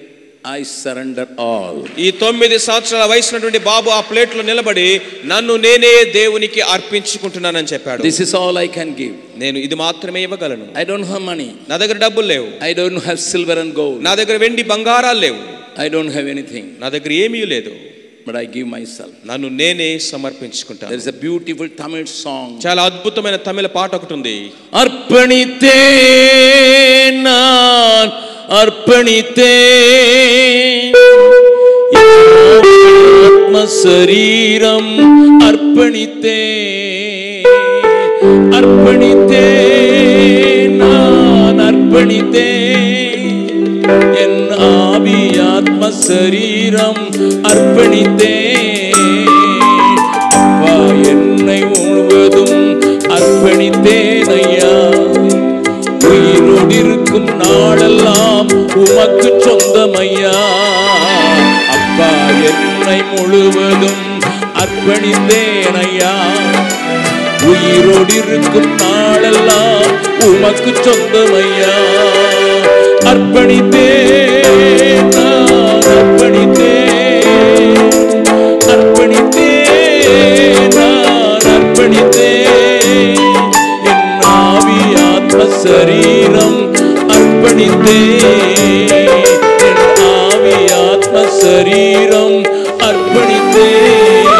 I surrender all. ఈ 9 సంవత్సరాల వయసున్నటువంటి బాబు ఆ ప్లేట్ లో నిలబడి నన్ను నేనే దేవునికి అర్పించుకుంటున్నానని చెప్పాడు. This is all I can give. నేను ఇది మాత్రమే ఇవ్వగలను. I don't have money. నా దగ్గర డబ్బులు లేవు. I don't have silver and gold. నా దగ్గర వెండి బంగారాలు లేవు. I don't have anything. నా దగ్గర ఏమీ లేదు. But I give myself. నన్ను నేనే సమర్పించుకుంటాను. There is a beautiful Tamil song. చాలా అద్భుతమైన తమిళ పాట ఒకటి ఉంది. అర్పణితేన్ నాన్ అర్పణితేన్ ఆత్మ శరీరం అర్పణితేన్ అర్పణితేన్ నాన్ అర్పణితేన్ ఎన్ ఆవి ఆత్మ శరీరం அர்ப்பணித்தேன் அப்பா என்னை முழுவதும் அர்ப்பணித்தேன் ஐயா உயிரோடு இருக்கும் நாளெல்லாம் உமக்கு சொந்தம் ஐயா அப்பா என்னை முழுவதும் அர்ப்பணித்தேன் ஐயா உயிரோடு இருக்கும் நாளெல்லாம் உமக்கு சொந்தம் ஐயா அர்ப்பணித்தேன் நான் அர்ப்பணித்தேன் அர்ப்பணித்தேன் நான் அர்ப்பணித்தேன் என் ஆவி ஆத்ம சரீரம் அர்ப்பணித்தேன் என் ஆவி ஆத்ம சரீரம் அர்ப்பணித்தேன்.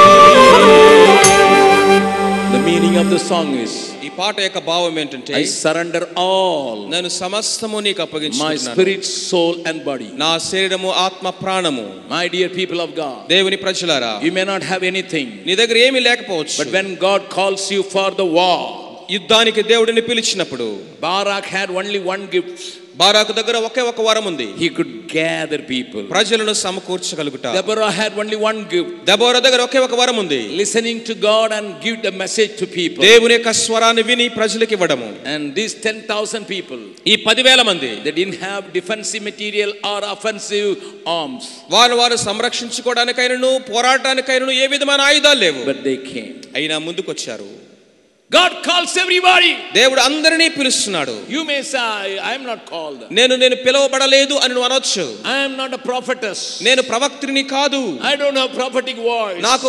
The meaning of the song is, ఈ పాట యొక్క భావం ఏంటంటే I surrender all. నేను సమస్తము నీకు అప్పగించుకుంటున్నాను. My spirit, soul and body. నా శరీరము ఆత్మ ప్రాణము. My dear people of God. దేవుని ప్రజలారా, you may not have anything. నీ దగ్గర ఏమీ లేకపోవచ్చు. But when God calls you for the war, యుద్ధానికి దేవుడిని పిలిచినప్పుడు Barak had only one gift. Barak దగ్గర ఒకే ఒక వరం ఉంది. He could gather people. ప్రజలను సమకూర్చగలుగుట. Deborah had only one gift. Deborah దగ్గర ఒకే ఒక వరం ఉంది. Listening to God and give the message to people. దేవుని యొక్క స్వరాన్ని విని ప్రజలకు ఇవ్వడము. And these 10,000 people, ఈ 10,000 మంది, they didn't have defensive material or offensive arms. వారు సంరక్షించుకోవడానికైనను పోరాటానికైనను ఏ విధమైన ఆయుధాలు లేవు. But they came. అయినా ముందుకొచ్చారు. God calls everybody. దేవుడు అందరినీ పిలుస్తున్నాడు. You may say, I am not called. నేను పిలువబడలేదు అని నువ్వు అనొచ్చు. I am not a prophetess. నేను ప్రవక్త్రిని కాదు. I don't have prophetic voice. నాకు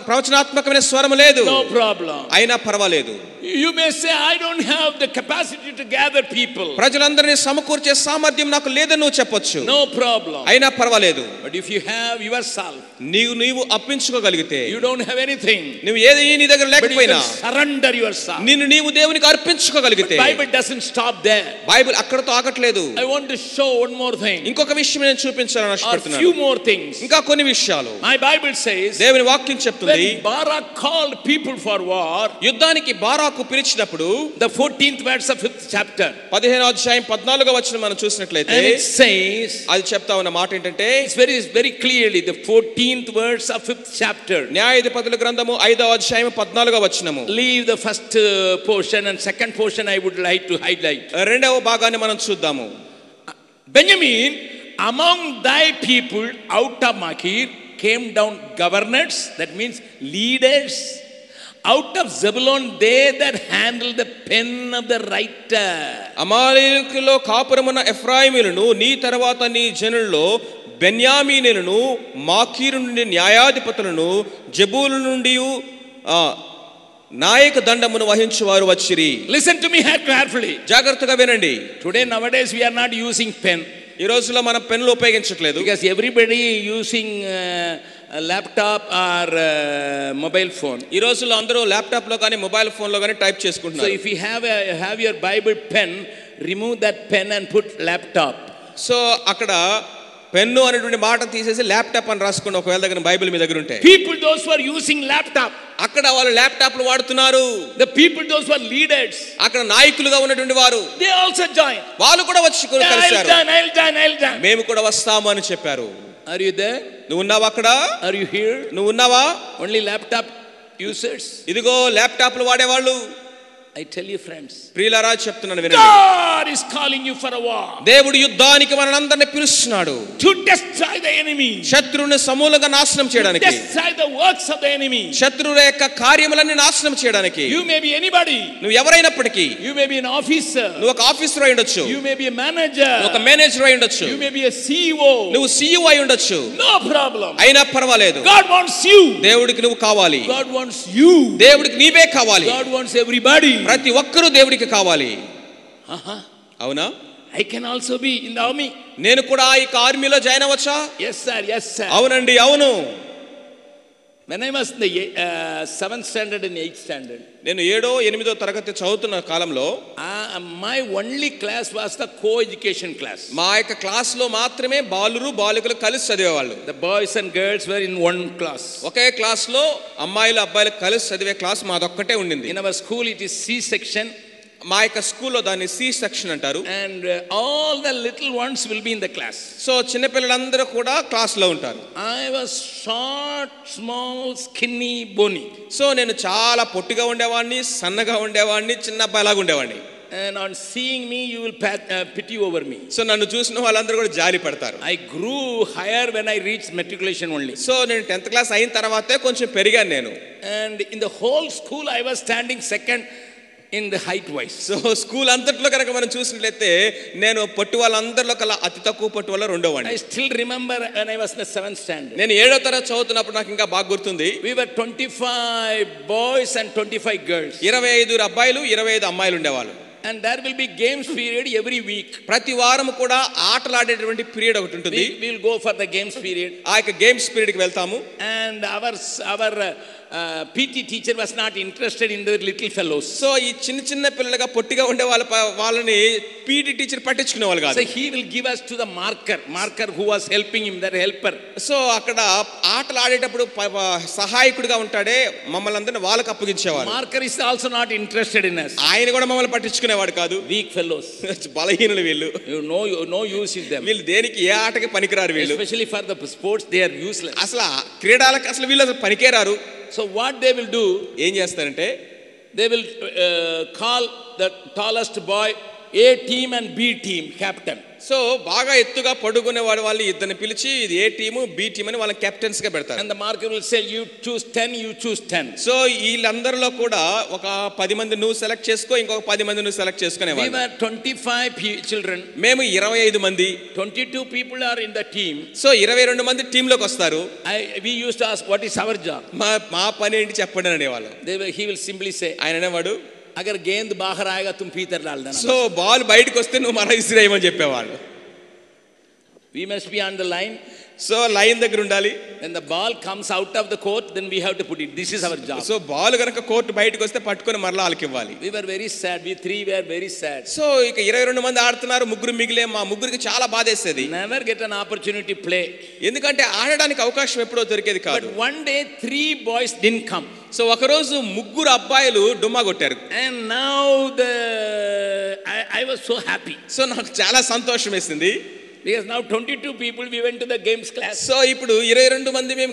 ప్రవచనాత్మకమైన స్వరం లేదు. No problem. అయినా పర్వాలేదు. You may say, I don't have the capacity to gather people. ప్రజలందరినీ సమకూర్చే సామర్థ్యం నాకు లేదని నువ్వు చెప్పొచ్చు. No problem. అయినా పర్వాలేదు. But if you have yourself, నీవు అర్పించుకోగలిగితే, you don't have anything. నువ్వు ఏది నీ దగ్గర లేకపోయినా, surrender yourself. నీవు దేవునికి అర్పించుకోగలిగితే. Bible doesn't stop there. Bible అక్కడతో ఆగట్లేదు. I want to show one more thing. ఇంకొక విషయం నేను చూపించాలని ఆశపడుతున్నాను. Few more things. ఇంకా కొన్ని విషయాలు. My Bible says, దేవుని వాక్యం చెప్తుంది, when Barak called people for war, యుద్ధానికి బారాకు పిలిచినప్పుడు, the 14th verse of 5th chapter, 15వ అధ్యాయం 14వ వచనం మనం చూసినట్లయితే, and it says, అది చెప్తా ఉన్న మాట ఏంటంటే, it's very clearly the 14th verse of 5th chapter. న్యాయాధిపతుల గ్రంథము 5వ అధ్యాయం 14వ వచనము. Leave the first portion and second portion I would like to highlight. రెండవ భాగాన్ని మనం చూద్దాము. Benjamin, among thy people out of Machir came down governors, that means leaders. Out of Zebulun, they that handle the pen of the writer. అమాలేకులో కాపురమున్న ఎఫ్రాయిములను, నీ తర్వాత నీ జనుల్లో బెన్యామీనులను, మాకీరు నుండి న్యాయాధిపతులను, జబూలు నుండి నాయక దండమును వహించువారు వచ్చిరి. Listen to me carefully. జాగ్రత్తగా వినండి. Today nowadays we are not using pen. ఈ రోజుల్లో మనం పెన్నులు ఉపయోగించట్లేదు. Because everybody using laptop or mobile phone. ఈ రోజుల్లో అందరూ ల్యాప్టాప్ లో కానీ మొబైల్ ఫోన్ లో కానీ టైప్ చేసుకుంటున్నారు. So if you have your Bible pen, remove that pen and put laptop. So అక్కడ పెన్ను అనేటువంటి మాట తీసేసి ల్యాప్టాప్ అని రాసుకోండి, ఒకవేళ దగ్గర బైబిల్ మీ దగ్గర ఉంటే. People those who are using laptop, అక్కడ వాళ్ళు ల్యాప్టాప్లు వాడుతున్నారు. the people those who are leaders, అక్కడ నాయకులుగా ఉన్నటువంటి వారు, they also join. వాళ్ళు కూడా వచ్చి కలిశారు. I'll join. మేము కూడా వస్తాము అని చెప్పారు. Are you there? నువ్వు ఉన్నావా అక్కడ? Are you here? నువ్వు ఉన్నావా? Only laptop users. ఇదిగో ల్యాప్టాప్లు వాడేవాళ్ళు. I tell you friends, ప్రియులారా చెప్తున్నాను వినండి. God is calling you for a war. దేవుడు యుద్ధానికి మనల్ని పిలుస్తున్నాడు. To destroy the enemy. శత్రువుని సమూలంగా నాశనం చేయడానికి. Destroy the works of the enemy. శత్రువుల యొక్క కార్యములన్నీ నాశనం చేయడానికి. You may be anybody. నువ్వు ఎవరైనప్పటికీ. You may be an officer. నువ్వు ఒక ఆఫీసర్ అయి ఉండొచ్చు. You may be a manager. ఒక మేనేజర్ అయి ఉండొచ్చు. You may be a CEO. నువ్వు CEO అయి ఉండొచ్చు. No problem. అయినా పర్వాలేదు. God wants you. దేవుడికి నువ్వు కావాలి. God wants you. దేవుడికి నీవే కావాలి. God wants everybody. ప్రతి ఒక్కరూ దేవుడికి కావాలి. అవునా? I can also be in the army. నేను కూడా ఈ ఆర్మీలో జాయిన్ అవ్వచ్చా? Yes sir. అవునండి, అవును. When I was in the 7th standard and 8th standard, నేను 7వ 8వ తరగతి చదువుతున్న కాలంలో my only class was the co-education class. మా యొక్క క్లాస్ లో మాత్రమే బాలురు బాలికలు కలిసి చదివేవాళ్ళు. The boys and girls were in one class. Okay class లో అమ్మాయిలు అబ్బాయిలు కలిసి చదివే క్లాస్ మాదొక్కటే ఉండింది. In our school it is C section. మా యొక్క స్కూల్లో దాన్ని సి సెక్షన్ అంటారు. And all the little ones will be in the class. So చిన్న పిల్లలందరూ కూడా క్లాస్ లో ఉంటారు. I was short, small, skinny, bony. So నేను చాలా పొట్టిగా ఉండేవాడిని, సన్నగా ఉండేవాడిని, చిన్న అబ్బాయిలాగా ఉండేవాడిని. And on seeing me you will pity over me. So నన్ను చూసిన వాళ్ళందరూ కూడా జాలి పడతారు. I grew higher when I reached matriculation only. So నేను 10th క్లాస్ అయిన తర్వాతే కొంచెం పెరిగాను నేను. And in the whole school I was standing second in the height wise. So school అంతట్లో కనుక మనం చూసినట్లయితే నేను పొట్టి వాళ్ళందరిలో కల్లా అతి తక్కువ పొట్టి వాళ్ళ రెండోవాడిని. I still remember when I was in the 7th standard. నేను 7వ తరగతి చదువుతున్నప్పుడు నాకు ఇంకా బాగా గుర్తుంది. We were 25 boys and 25 girls. 25 అబ్బాయిలు 25 అమ్మాయిలు ఉండేవాళ్ళు. And there will be games period every week. ప్రతి వారం కూడా ఆటలాడేటువంటి పీరియడ్ ఒకటి ఉంటుంది. We will go for the games period. ఆ యొక్క గేమ్స్ పీరియడ్ కి వెళ్తాము. And our PT teacher was not interested in the little fellows. So ఈ చిన్న చిన్న పిల్లలుగా పొట్టిగా ఉండే వాళ్ళని పీటీ టీచర్ పట్టించుకునేవాళ్ళు కాదు. So he will give us to the marker who was helping him, that helper. So అక్కడ ఆటలు ఆడేటప్పుడు సహాయకుడిగా ఉంటాడే మమ్మల్ని అందరిని వాళ్ళకి అప్పగించేవాడు. Marker is also not interested in us. ఆయన కూడా మమ్మల్ని పట్టించుకునేవాడు కాదు. Weak fellows. బలహీనులు వీళ్ళు. No use in them. వీళ్ళు దేనికి ఏ ఆటకి పనికిరారు వీళ్ళు. Especially for the sports they are useless. అసలు క్రీడలకు అసలు వీళ్ళు అసలు పనికేరారు. So what they will do, ఏం చేస్తారంటే they will call the tallest boy A team and B team captain. So బాగా ఎత్తుగా పడుకునే వాళ్ళు ఇద్దరిని పిలిచి ఇది ఏ టీము బి టీమ్ అని వాళ్ళని కెప్టెన్స్ గా పెడతారు. And the marker will say you choose 10, you choose 10. So వీళ్ళందరిలో కూడా ఒక 10 మంది నువ్వు సెలెక్ట్ చేసుకో, ఇంకొక 10 మంది నువ్వు సెలెక్ట్ చేసుకునేవాళ్ళు. We were 25 children. మేము 25 మంది. 22 people are in the team. So 22 మంది టీమ్ లోకి వస్తారు. We used to ask what is our job. మా పని ఏంటి చెప్పండి అనేవాళ్ళు. He will simply say, ఆయన అనేవాడు అగర్ గేంద్ బాహర్ ఆయేగా తుమ్ భీతర్ డాల్ దేనా. సో బాల్ బయటకు వస్తే నువ్వు మన ఇసిరేయమని చెప్పేవాళ్ళు. We must be on the line. So line దగ్గర ఉండాలి. When the ball comes out of the court, then we have to put it. This is our job. So ball గనుక court బయటకు వస్తే పట్టుకొని మరలా వాళ్ళకి ఇవ్వాలి. We were very sad. We three were very sad. So ఇక 22 మంది ఆడుతున్నారు, ముగ్గురు మిగిలే. మా ముగ్గురికి చాలా బాధేసేది. Never get an opportunity to play. ఎందుకంటే ఆడడానికి అవకాశం ఎప్పుడో దొరికేది కాదు. But one day 3 boys didn't come. So ఒక రోజు ముగ్గురు అబ్బాయిలు డుమ్మా కొట్టారు. And now I was so happy. So నాకు చాలా సంతోషం వేసింది. Because now 22 people we went to the games class. So ఇప్పుడు 22 మంది మేము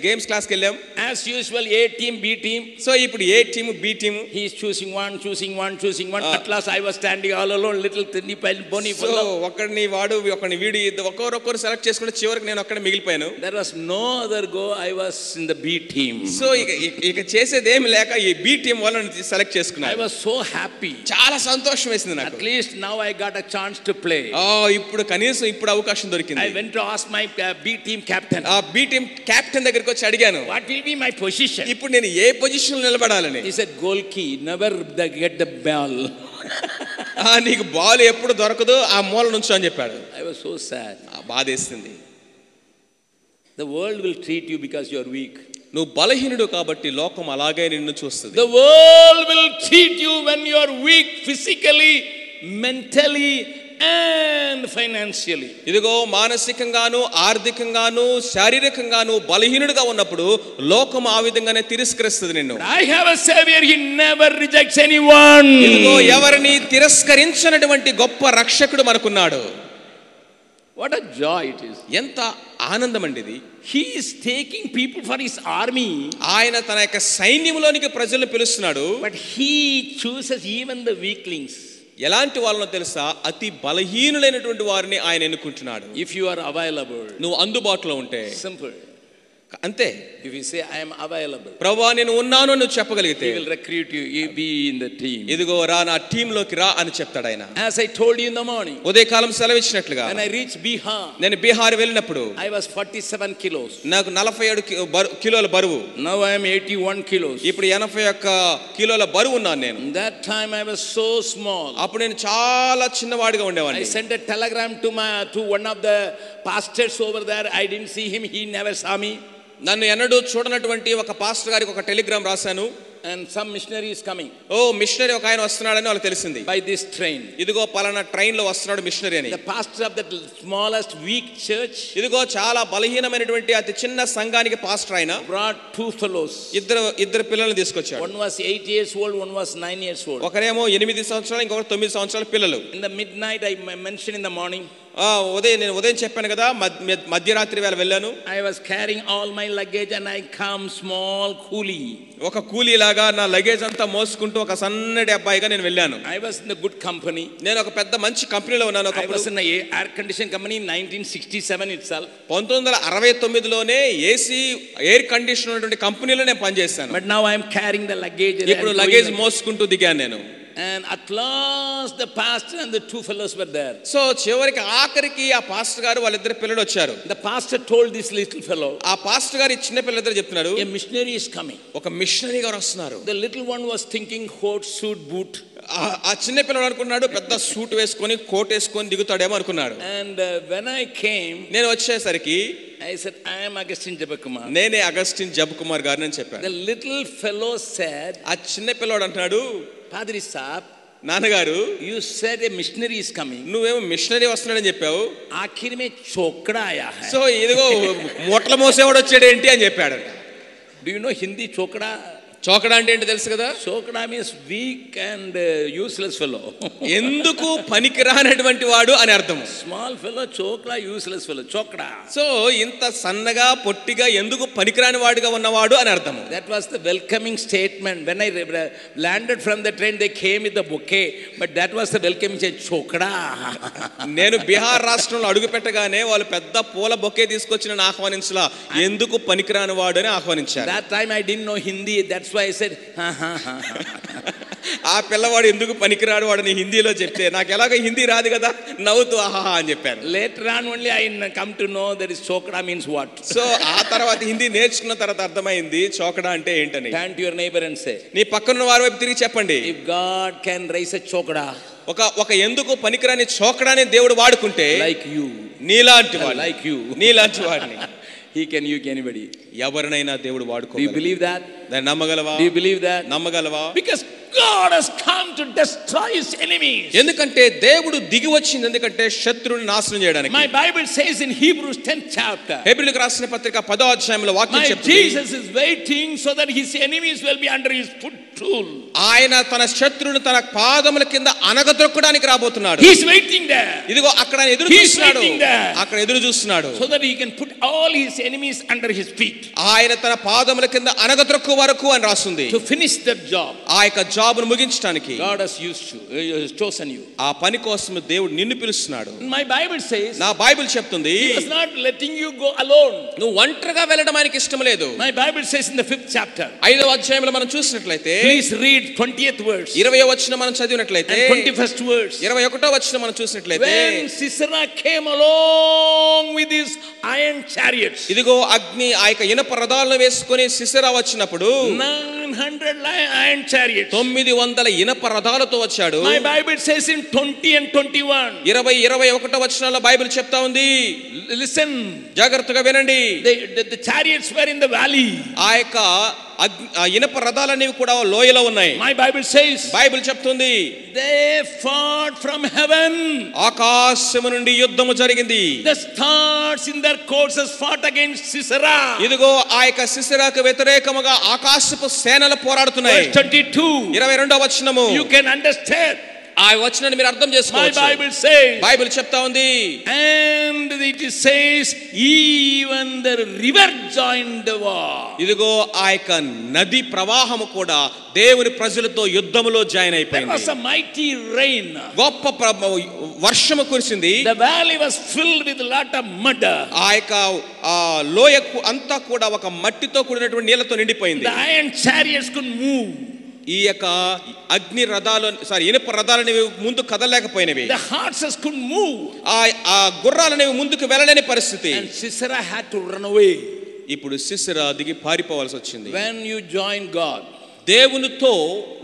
గేమ్స్ క్లాస్ కి వెళ్ళాం. As usual A team B team. So ఇప్పుడు A team B team. He is choosing one. At last I was standing all alone, little tiny bony so fellow. ఒకడిని వాడు ఒకడిని వీడి ఒక్కొక్కరు సెలెక్ట్ చేసుకుంటే చివరికి నేను ఒక్కడే మిగిలిపోయాను. There was no other go. I was in the B team. So ఇక చేసేది ఏమి లేక ఈ బి టీమ్ వాళ్ళని సెలెక్ట్ చేసుకున్నాను. I was so happy. చాలా సంతోషం వేసింది నాకు. At least now I got a chance to play. ఇప్పుడు కనీసం ఇప్పుడు అవకాశం దొరికింది. I went to ask my B team captain. ఆ బి టీమ్ కెప్టెన్ దగ్గరికి వచ్చి అడిగాను, What will be my position? ఇప్పుడు నేను ఏ పొజిషన్ లో నిలబడాలని. He said goal key, never get the ball. నీకు బాల్ ఎప్పుడు దొరకదు ఆ మూల నుంచో అని చెప్పాడు. I was so sad. బాధేస్తుంది. The world will treat you because you are weak. నువ్వు బలహీనుడు కాబట్టి లోకం అలాగే నిన్ను చూస్తుంది. The world will treat you when you are weak physically, mentally and financially. ఇదిగో మానసికంగాను ఆర్థికంగాను శారీరకంగాను బలహీనుడిగా ఉన్నప్పుడు లోకం ఆ విధంగానే తిరస్కరిస్తుంది నిన్ను. I have a savior, he never rejects anyone. ఇదిగో ఎవరిని తిరస్కరించనటువంటి గొప్ప రక్షకుడు మనకున్నాడు. What a joy it is. ఎంత ఆనందం అండి ఇది. He is taking people for his army. ఆయన తన యొక్క సైన్యంలోనికి ప్రజలను పిలుస్తున్నాడు. But he chooses even the weaklings. ఎలాంటి వాళ్ళనో తెలుసా, అతి బలహీనులైనటువంటి వారిని ఆయన ఎన్నుకుంటున్నాడు. If you are available, నువ్వు అందుబాటులో ఉంటే. simple. అంతే. If you say I am available, ప్రభువా నేను ఉన్నాను నువ్వు చెప్పగలిగితే, he will recruit you, you be in the team. ఇదిగో రా నా టీమ్ లోకి రా అని చెప్తాడు ఆయన. As I told you in the morning, ఉదయకాలం సెలవిచ్చినట్లుగా when I reached Bihar, నేను బీహార్ వెళ్ళినప్పుడు I was 47 kilos. నాకు 47 కిలోల బరువు. Now I am 81 kilos. ఇప్పుడు 81 కిలోల బరువు ఉన్నాను నేను. That time I was so small. అప్పుడు నేను చాలా చిన్నవాడిగా I ఉండేవాడిని. sent a telegram to one of the pastors over there. I didn't see him, he never saw me. నన్ను ఎన్నడూ చూడనటువంటి ఒక పాస్టర్ గారికి ఒక టెలిగ్రామ్ రాశాను. And some missionary is coming. Missionary ఒక ఆయన వస్తున్నాడని వాళ్ళకి తెలిసింది. By this train. ఇదిగో పలానా ట్రైన్ లో వస్తున్నాడు మిషనరీ అని. The pastor of that smallest weak church, ఇదిగో చాలా బలహీనమైనటువంటి అతి చిన్న సంఘానికి పాస్టర్ ఆయన brought 2 fellows. ఇద్దరు పిల్లల్ని తీసుకొచ్చాడు. One was 8 years old, one was 9 years old. ఒకరేమో 8 సంవత్సరాలు, ఇంకొకరు 9 సంవత్సరాల పిల్లలు. In the midnight I mentioned in the morning. నేను ఉదయం చెప్పాను కదా, మధ్యరాత్రి వేళ వెళ్ళాను. I was carrying all my luggage and I come small coolie. ఒక కూలీ లాగా నా లగేజ్ అంతా మోసుకుంటూ ఒక సన్నటి అబ్బాయిగా నేను వెళ్ళాను. I was in the good company. నేను ఒక పెద్ద మంచి కంపెనీలో ఉన్నాను. I was in a air condition company in 1967 itself. 1969లోనే ఏసీ ఎయిర్ కండిషన్ ఉన్నటువంటి కంపెనీలో నేను పనిచేశాను. But now I am carrying the luggage. ఇప్పుడు లగేజ్ మోసుకుంటూ దిగాను నేను. And at last the pastor and the 2 fellows were there. So చివరికి ఆఖరికి ఆ పాస్టర్ గారు వాళ్ళిద్దరు పిల్లలు వచ్చారు. The pastor told this little fellow, ఆ పాస్టర్ గారు ఈ చిన్న పిల్లలిద్దరు చెప్తున్నారు, a missionary is coming. ఒక మిషనరీ గారు వస్తున్నారు. The little one was thinking coat, suit, boot. ఆ చిన్న పిల్లడు అనుకున్నాడు పెద్ద సూట్ వేసుకొని కోట్ వేసుకొని దిగుతాడేమో అనుకున్నాడు. And when I came, నేను వచ్చేసరికి I said, I am Augustine Jabakumar. నేనే అగస్టిన్ జబకుమార్ గారు అని చెప్పాను. The little fellow said, ఆ చిన్న పిల్లడు అంటున్నాడు, Padri Saab, నాన్నగారు you said a missionary is coming. నువ్వేమో మిషనరీ వస్తున్నాడని చెప్పావు, आखिर में चोकड़ा आया है. సో ఇదిగో మూటల మోసేవాడు వచ్చాడు ఏంటి అని చెప్పాడు. Do you know Hindi chokda? చోకడా అంటే ఏంటి తెలుసు కదా? Chokda means weak and useless fellow. ఎందుకు పనికిరానటువంటి వాడు అని అర్థం. Small fellow, chokda, useless fellow. Chokda. So ఇంత సన్నగా పొట్టిగా ఎందుకు పనికిరాని వాడిగా ఉన్నవాడు అని అర్థం. That was the welcoming statement. When I landed from the train, they came with the bouquet, but that was the welcoming statement. Chokda. నేను బీహార్ రాష్ట్రంలో అడుగు పెట్టగానే వాళ్ళు పెద్ద పూల బొకే తీసుకొచ్చి నన్ను ఆహ్వానించలా, ఎందుకు పనికిరాని వాడు అని ఆహ్వానించారు. That time I didn't know Hindi. That's why I said, ha ha ha. ఆ పిల్లవాడు ఎందుకు పనికిరాడు వాడని హిందీలో చెప్తే నాకు ఎలాగో హిందీ రాదు కదా, నవ్వుతూ ఆహా అని చెప్పాను. Later on only I come to know that is chokda means what. So ఆ తర్వాత హిందీ నేర్చుకున్న తర్వాత అర్థమైంది చోకడా అంటే ఏంటని. Turn to your neighbor and say, నీ పక్కన వారి వైపు తిరిగి చెప్పండి, if God can raise a chokda ఒక ఎందుకు పనికిరాని చోకడాని దేవుడు వాడుకుంటే like you, నీలాంటి వాడిని, like you, నీలాంటి వాడిని he can use anybody. ఎవరినైనా దేవుడు Do you వాడుకోగలడు. believe that? దాన్ని నమ్మగలవా? Do you believe that? నమ్మగలవా? Because God has come to destroy his enemies. ఎందుకంటే దేవుడు దిగి వచ్చింది ఎందుకంటే శత్రువుని నాశనం చేయడానికి. My Bible says in Hebrews 10th chapter, హెబ్రీయులకు రాసిన పత్రిక 10వ అధ్యాయంలో వాక్యం my చెప్తుంది, Jesus is waiting so that his enemies will be under his footstool. ఆయన తన శత్రువుని తన పాదముల కింద అనగదొక్కడానికి రాబోతున్నాడు. He is waiting there. ఇదిగో అక్కడ ఆయన ఎదురు He is చూస్తున్నాడు, waiting there. అక్కడ ఎదురు చూస్తున్నాడు, So that he can put all his enemies under his feet. ఆయన తన పాదముల కింద అనగదొక్కు వరకు అని రాస్తుంది. To finish that job, ఆ యొక్క జాబ్ ను ముగించడానికి God has used you, has chosen you. ఆ పని కోసం దేవుడు నిన్ను పిలుస్తున్నాడు. My Bible says, నా బైబిల్ చెప్తుంది, he was not letting you go alone. నువ్వు ఒంటరిగా వెళ్ళడం ఆయనకి ఇష్టం లేదు. My Bible says in the 5th chapter, 5వ అధ్యాయంలో మనం చూసినట్లయితే, please read 20th verse, 20వ వచనం మనం చదివినట్లయితే, and 21st verse, 21వ వచనం మనం చూసినట్లయితే, when Sisera came along with his iron chariots, ఇదిగో అగ్ని ఆ యొక్క ఇనప రథాలను వేసుకొని సిసెరా వచ్చినప్పుడు 900 iron chariots. 900 ఇనప రథాలతో వచ్చాడు. My Bible says in 20 and 21, 20-21 వచనాల్లో బైబిల్ చెప్తా ఉంది, listen, జాగ్రత్తగా వినండి. the chariots were in the valley. ఆ యొక్క ఇనప రథాలనేవి కూడా లోయలో ఉన్నాయి. My Bible says, బైబిల్ చెప్తుంది, they fought from heaven. ఆకాశము నుండి యుద్ధము జరిగింది. The stars in their courses fought against Sisera. ఇదిగో ఆ యొక్క సిసెరాకు వ్యతిరేకముగా ఆకాశపు సేనలు పోరాడుతున్నాయి. 22వ వచనము, you can understand. ఆ వచనాన్ని మీరు అర్థం చేసుకోవచ్చు. My Bible says, బైబిల్ చెప్తా ఉంది, and it says even the river joined the war. ఇదిగో ఆ యొక్క నది ప్రవాహము కూడా దేవుని ప్రజలతో యుద్ధములో జాయిన్ అయిపోయింది. There was a mighty rain. గొప్ప వర్షము కురిసింది. The valley was filled with a lot of mud. ఆ యొక్క లోయకు అంతా కూడా ఒక మట్టితో కూడినటువంటి నీళ్లతో నిండిపోయింది. The iron chariots could move. ఈ యొక్క అగ్ని రథాలు ఇనుప రథాలని ముందు కదలలేకపోయినవి. The horses could move. ఆ గుర్రాలని ముందుకు వెళ్ళలేని పరిస్థితి. And Sisera had to run away. ఇప్పుడు సిసెరా దిగి పారిపోవాల్సి వచ్చింది. When you join God, దేవునితో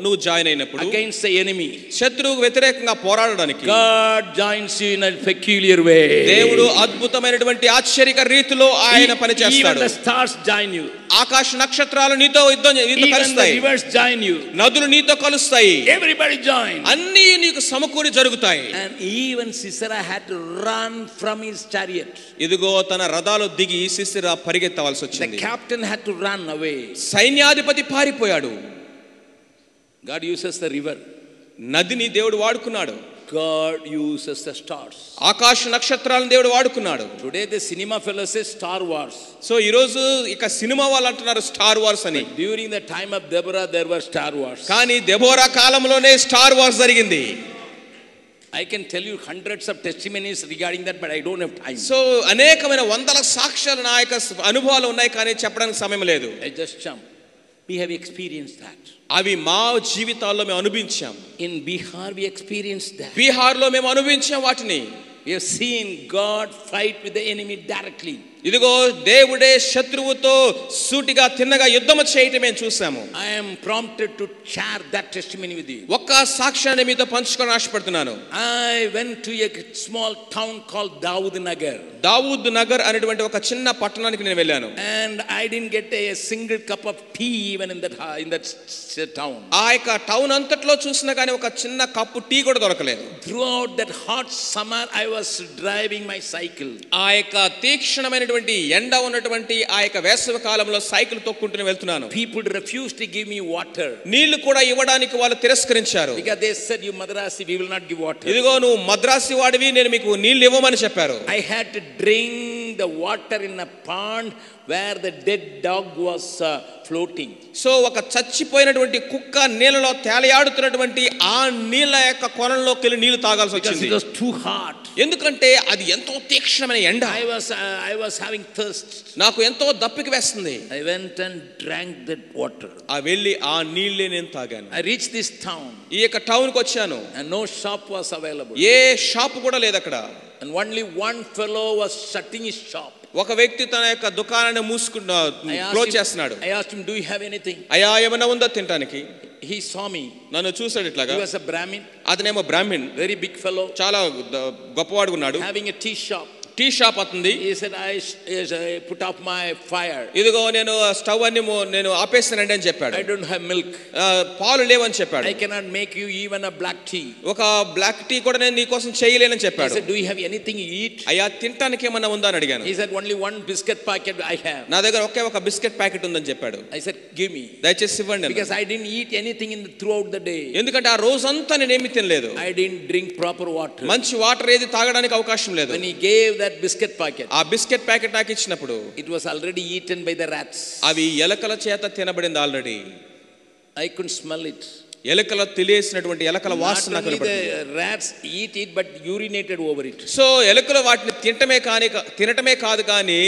నువ్వు జాయిన్ అయినప్పుడు, against the enemy, శత్రువుకు వ్యతిరేకంగా పోరాడడానికి God joins you in a peculiar way. దేవుడు అద్భుతమైనటువంటి ఆశ్చర్యక రీతిలో ఆయన పని చేస్తాడు. Even the stars join you. ఆకాశ నక్షత్రాలు నీతో కలుస్తాయి. Even the rivers join you. నదులు నీతో కలుస్తాయి. Everybody join. అన్నీ నీకు సమకూడి జరుగుతాయి. And even Sisera had to run from his chariot. ఇదిగో తన రథాలు దిగి సిసెరా పరిగెత్తవలసి వచ్చింది. The captain had to run away. సైన్యాధిపతి పారిపోయాడు. God uses the river. నదిని దేవుడు వాడుకున్నాడు. God uses the stars. ఆకాశ నక్షత్రాలను దేవుడు వాడుకున్నాడు. Today the cinema fellows say Star Wars. So ఈ రోజు ఇక సినిమా వాళ్ళు అంటున్నారు స్టార్ వార్స్ అని. During the time of Deborah there were Star Wars. కానీ దెబోరా కాలంలోనే స్టార్ వార్స్ జరిగింది. I can tell you hundreds of testimonies regarding that, but I don't have time. So అనేకమైన వందల సాక్ష్యాలు నా యొక్క అనుభవాలు ఉన్నాయి కానీ చెప్పడానికి సమయం లేదు. I just jump. We have experienced that. అవి మా జీవితాల్లో మేము అనుభవించాం. In Bihar we experienced that. బీహార్లో మేము అనుభవించాం వాటిని. We have seen God fight with the enemy directly. ఇదిగో దేవుడే శత్రువుతో సూటిగా తిన్నగా యుద్ధము చేయటం మేము చూసాము. I am prompted to share that testimony with you. ఒక్క సాక్ష్యాన్ని మీతో పంచుకొని ఆశపడుతున్నాను. I went to a small town called Dawood Nagar. Dawood Nagar అనేటువంటి ఒక చిన్న పట్టణానికి నేను వెళ్ళాను. And I didn't get a single cup of tea even in that town. ఆ యొక్క టౌన్ అంతట్లో చూసినా కానీ ఒక చిన్న కప్పు టీ కూడా దొరకలేదు. Throughout that hot summer I was driving my cycle. ఆ యొక్క తీక్షణమైనటువంటి ఎండ ఉన్నటువంటి ఆ యొక్క వేసవి కాలంలో సైకిల్ తొక్కుంటూ వెళ్తున్నాను. People refused to give me water. నీళ్లు కూడా ఇవ్వడానికి వాళ్ళు తిరస్కరించారు. Because they said, you Madrasi, we will not give water. ఇదిగో నువ్వు మద్రాసి వాడివి, నేను మీకు నీళ్లు ఇవ్వమని చెప్పారు. I had to drink the water in a pond where the dead dog was floating. So ఒక చచ్చిపోయినటువంటి కుక్క నీళ్ళలో తేలయాడుతున్నటువంటి ఆ నీళ్ళ యొక్క కొలంలోకి వెళ్ళి నీళ్లు తాగాల్సి వచ్చింది. It was too hot. ఎందుకంటే అది ఎంతో తీక్షణమైన ఎండ. I was having thirst. నాకు ఎంతో దప్పిక వేస్తుంది. I went and drank that water. ఆ వెళ్ళి ఆ నీళ్ళే నేను తాగాను. I reached this town. ఈ యొక్క టౌన్ కి వచ్చాను. And no shop was available. A shop కూడా లేదు అక్కడ. And only one fellow was shutting his shop. ఒక వ్యక్తి తన యొక్క దుకాణాన్ని క్లోజ్ చేస్తున్నాడు. I asked him, do you have anything? అయ్యా ఏమైనా ఉందా తినడానికి? He saw me. నన్ను చూసాడు ఇట్లాగా. He was a Brahmin. అతనేమో బ్రాహ్మణ్, very big fellow, చాలా గొప్పవాడుగా ఉన్నాడు. having a tea shop. Tea shop అతుంది. He said, I put off my fire. ఇదిగో నేను స్టవ్ అన్ని నేను ఆపేస్తానండి అని చెప్పాడు. I don't have milk. పాలు లేవని చెప్పాడు. I cannot make you even a black tea. ఒక బ్లాక్ టీ కూడా నేను నీ కోసం చేయలేనని చెప్పాడు. He said, do you have anything you eat? అయ్యా తినడానికి ఏమన్నా ఉందా అని అడిగాను. He said, only one biscuit packet I have. నా దగ్గర ఒకే ఒక బిస్కెట్ ప్యాకెట్ ఉందని చెప్పాడు. I said, give me. దయచేసి ఇవ్వండి. Because I didn't eat anything throughout the day. ఎందుకంటే ఆ రోజంతా నేనేమి తినలేదు. I didn't drink proper water. మంచి వాటర్ ఏది తాగడానికి అవకాశం లేదు. When he gave that biscuit packet, ఆ బిస్కెట్ ప్యాకెట్ నాకు ఇచ్చినప్పుడు it was already eaten by the rats. అవి ఎలకల చేత తినబడింది already. I couldn't smell it. ఎలకల తెలియసినటువంటి ఎలకల వాసన నాకు వినపడింది. The rats eat it but urinated over it. So ఎలకలు వాటిని తినటమే కాదు కానీ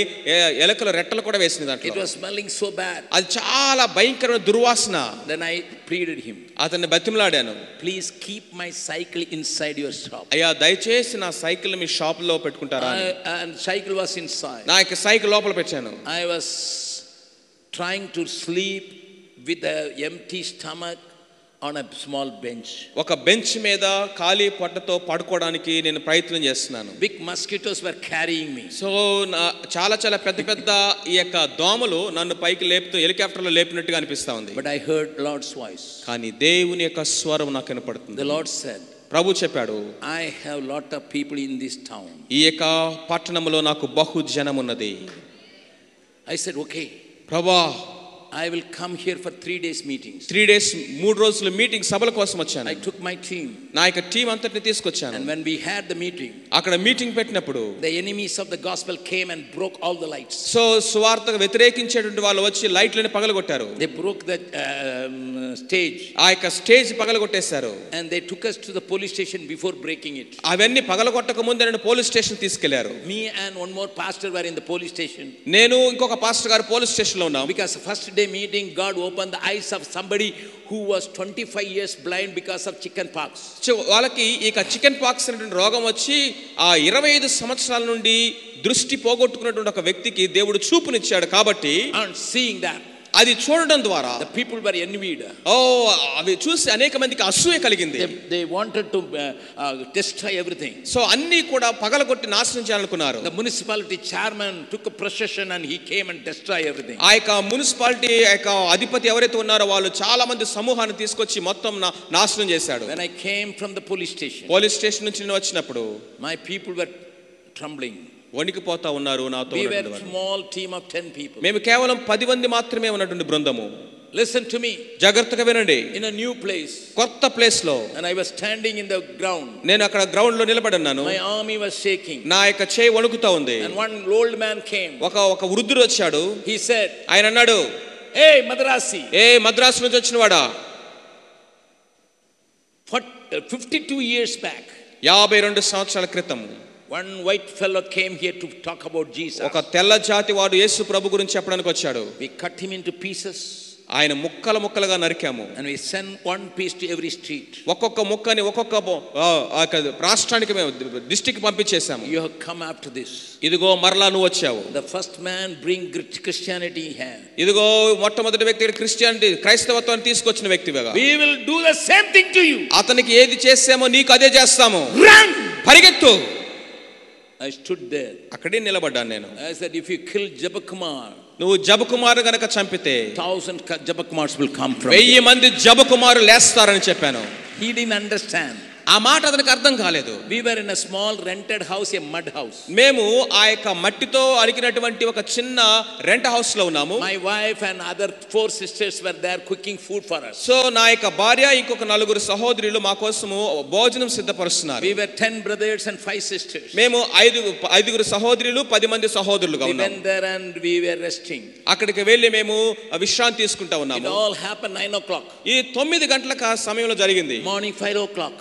ఎలకల రెట్టలు కూడా వేసింది దాంట్లో. It was smelling so bad. అది చాలా భయంకరమైన దుర్వాసన. Then I pleaded him. అతన్ని బతిమలాడాను. Please keep my cycle inside your shop. అయ్యా దయచేసి నా సైకిల్ మీ షాప్ లో పెట్టుకుంటారా? And cycle was inside. నా యొక్క సైకిల్ లోపల పెట్టాను. I was trying to sleep with an empty stomach on a small bench. ఒక బెంచ్ మీద ఖాళీ పొట్టతో పడుకోవడానికి నేను ప్రయత్నం చేస్తున్నాను. Big mosquitoes were carrying me. So చాలా చాలా పెద్ద ఈ యొక్క దోమలు నన్ను పైకి లేపుతూ హెలికాప్టర్లో లేపినట్టుగా అనిపిస్తా ఉంది. But I heard Lord's voice. కానీ దేవుని యొక్క స్వరం నాకు వినపడుతుంది. The Lord said, ప్రభు చెప్పాడు, I have lot of people in this town. ఈ యొక్క పట్టణంలో నాకు బహు జనం ఉన్నది. I said, okay. ప్రభా, I will come here for 3 days meetings. 3 days 3 రోజులు మీటింగ్ సభల కోసం వచ్చాను. I took my team. నా యొక్క టీం అంతటిని తీసుకొచ్చాను. And when we had the meeting, అక్కడ మీటింగ్ పెట్టినప్పుడు the enemies of the gospel came and broke all the lights. So సువార్తకు వ్యతిరేకించేటువంటి వాళ్ళు వచ్చి లైట్లను పగలగొట్టారు. They broke the stage. ఆ యొక్క stage పగలగొట్టేశారు. And they took us to the police station before breaking it. అవన్నీ పగలగొట్టక ముందే నన్ను పోలీస్ స్టేషన్ తీసుకెళ్లారు. Me and one more pastor were in the police station. నేను ఇంకొక పాస్టర్ గారు పోలీస్ స్టేషన్ లో ఉన్నాం. Because first day meeting, God opened the eyes of somebody who was 25 years blind because of chicken pox. వాళ్ళకి ఇక chicken pox అనేటువంటి రోగం వచ్చి ఆ 25 సంవత్సరాల నుండి దృష్టి పోగొట్టుకున్నటువంటి ఒక వ్యక్తికి దేవుడు చూపునిచ్చాడు. కాబట్టి And seeing that, అది చూడడం ద్వారా the people were envied. అవి చూసి అనేక మందికి అసూయ కలిగింది. They wanted to destroy everything. So అన్ని కూడా పగలగొట్టి నాశనం చేయాలనుకున్నారు. The municipality chairman took a procession and he came and destroyed everything. ఆ యొక్క మున్సిపాలిటీ యొక్క అధిపతి ఎవరైతే ఉన్నారో వాళ్ళు చాలా మంది సమూహాన్ని తీసుకొచ్చి మొత్తం నాశనం చేశాడు. When I came from the police station, police station నుంచి నేను వచ్చినప్పుడు my people were trembling. వణికిపోతా ఉన్నారు నాతో. We were a small team of 10 people. మేము కేవలం 10 మంది మాత్రమే ఉన్నటువంటి బృందము. Listen to me. జాగ్రత్తగా వినండి. In a new place, కొత్త ప్లేస్ లో, and I was standing in the ground. నేను అక్కడ గ్రౌండ్ లో నిలబడి ఉన్నాను. My army was shaking. నా యొక్క చేయి వణుకుతా ఉంది. And one old man came. ఒక వృద్ధుడు వచ్చాడు. He said, ఆయన అన్నాడు, hey Madrasi, మద్రాసు నుంచి వచ్చినవాడా, 52 years back, 52 సంవత్సరాల క్రితం one white fellow came here to talk about Jesus. ఒక తెల్ల జాతి వాడు యేసు ప్రభు గురించి చెప్పడానికి వచ్చాడు. We cut him into pieces. ఆయన ముక్కలు ముక్కలుగా నరికాము. And we sent one piece to every street. ఒక్కొక్క ముక్కని ఒక్కొక్క రాష్ట్రానికి మేము district పంపించేసాము. You have come after this. ఇదిగో మరలా నువ్వు వచ్చావు. The first man bring Christianity here. ఇదిగో మొట్టమొదటి వ్యక్తి క్రిస్టియానిటీ క్రైస్తవత్వాన్ని తీసుకొచ్చిన వ్యక్తిగా. We will do the same thing to you. అతనికి ఏది చేసామో నీకు అదే చేస్తాము. Run! పరిగెత్తు. I stood there. అక్కడే నిలబడ్డాను నేను. I said, if you kill Jabakumar, నువ్వు జబకుమారు గనక చంపితే 1,000 Jabakumars will come from 1000 మంది జబకుమారు లేస్తారని చెప్పాను. He didn't understand. ఆ మాట అతనికి అర్థం కాలేదు. We were in a small rented house, a mud house. మేము ఆ యొక్క మట్టితో అలికినటువంటి ఒక చిన్న రెంట్ హౌస్ లో ఉన్నాము. My wife and other 4 sisters were there cooking food for us. So నా యొక్క భార్య ఇంకొక 4 సహోదరులు మా కోసము భోజనం సిద్ధపరుస్తున్నారు. We were 10 brothers and 5 sisters. మేము 5 సహోదరులు 10 మంది సహోదరులుగా ఉన్నాము. We went there and we were resting. అక్కడికి వెళ్ళి మేము విశ్రాంతి తీసుకుంటా ఉన్నాము. It all happened 9 o'clock. ఈ 9 గంటల సమయంలో జరిగింది. Morning 5 o'clock.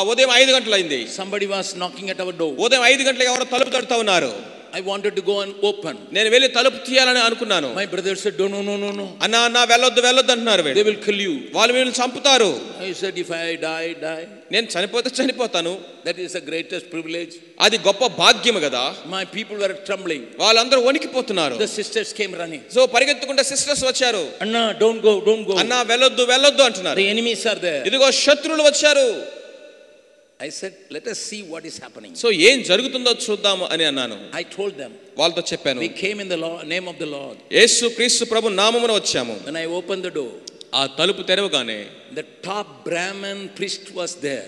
ఉదయం 5 గంటలైంది. Somebody was knocking at our door. ఉదయం 5 గంటలకు ఎవరో తలుపు తడుతూ ఉన్నారు. I wanted to go and open. నేను వెళ్ళి తలుపు తీయాలని అనుకున్నాను. My brother said, no. అన్న వెళ్ళొద్దు అంటున్నారు. They will kill you. వాళ్ళు వీళ్ళని చంపుతారు. I said, if I die. నేను చనిపోతాను. That is the greatest privilege. అది గొప్ప భాగ్యం కదా. My people were trembling. వాళ్ళందరూ వణికిపోతున్నారు. The sisters came running. So పరిగెత్తుకుంటే సిస్టర్స్ వచ్చారు. Anna, don't go. అన్న వెళ్ళొద్దు అంటున్నారు. The enemies are there. ఇదిగో శత్రువులు వచ్చారు. I said, let us see what is happening. So ఏం జరుగుతుందో చూద్దాము అని అన్నాను. I told them. వాళ్ళతో చెప్పాను. We came in the name of the Lord. యేసు క్రీస్తు ప్రభు నామమున వచ్చాము. When I opened the door, ఆ తలుపు తెరవగానే the top Brahmin priest was there.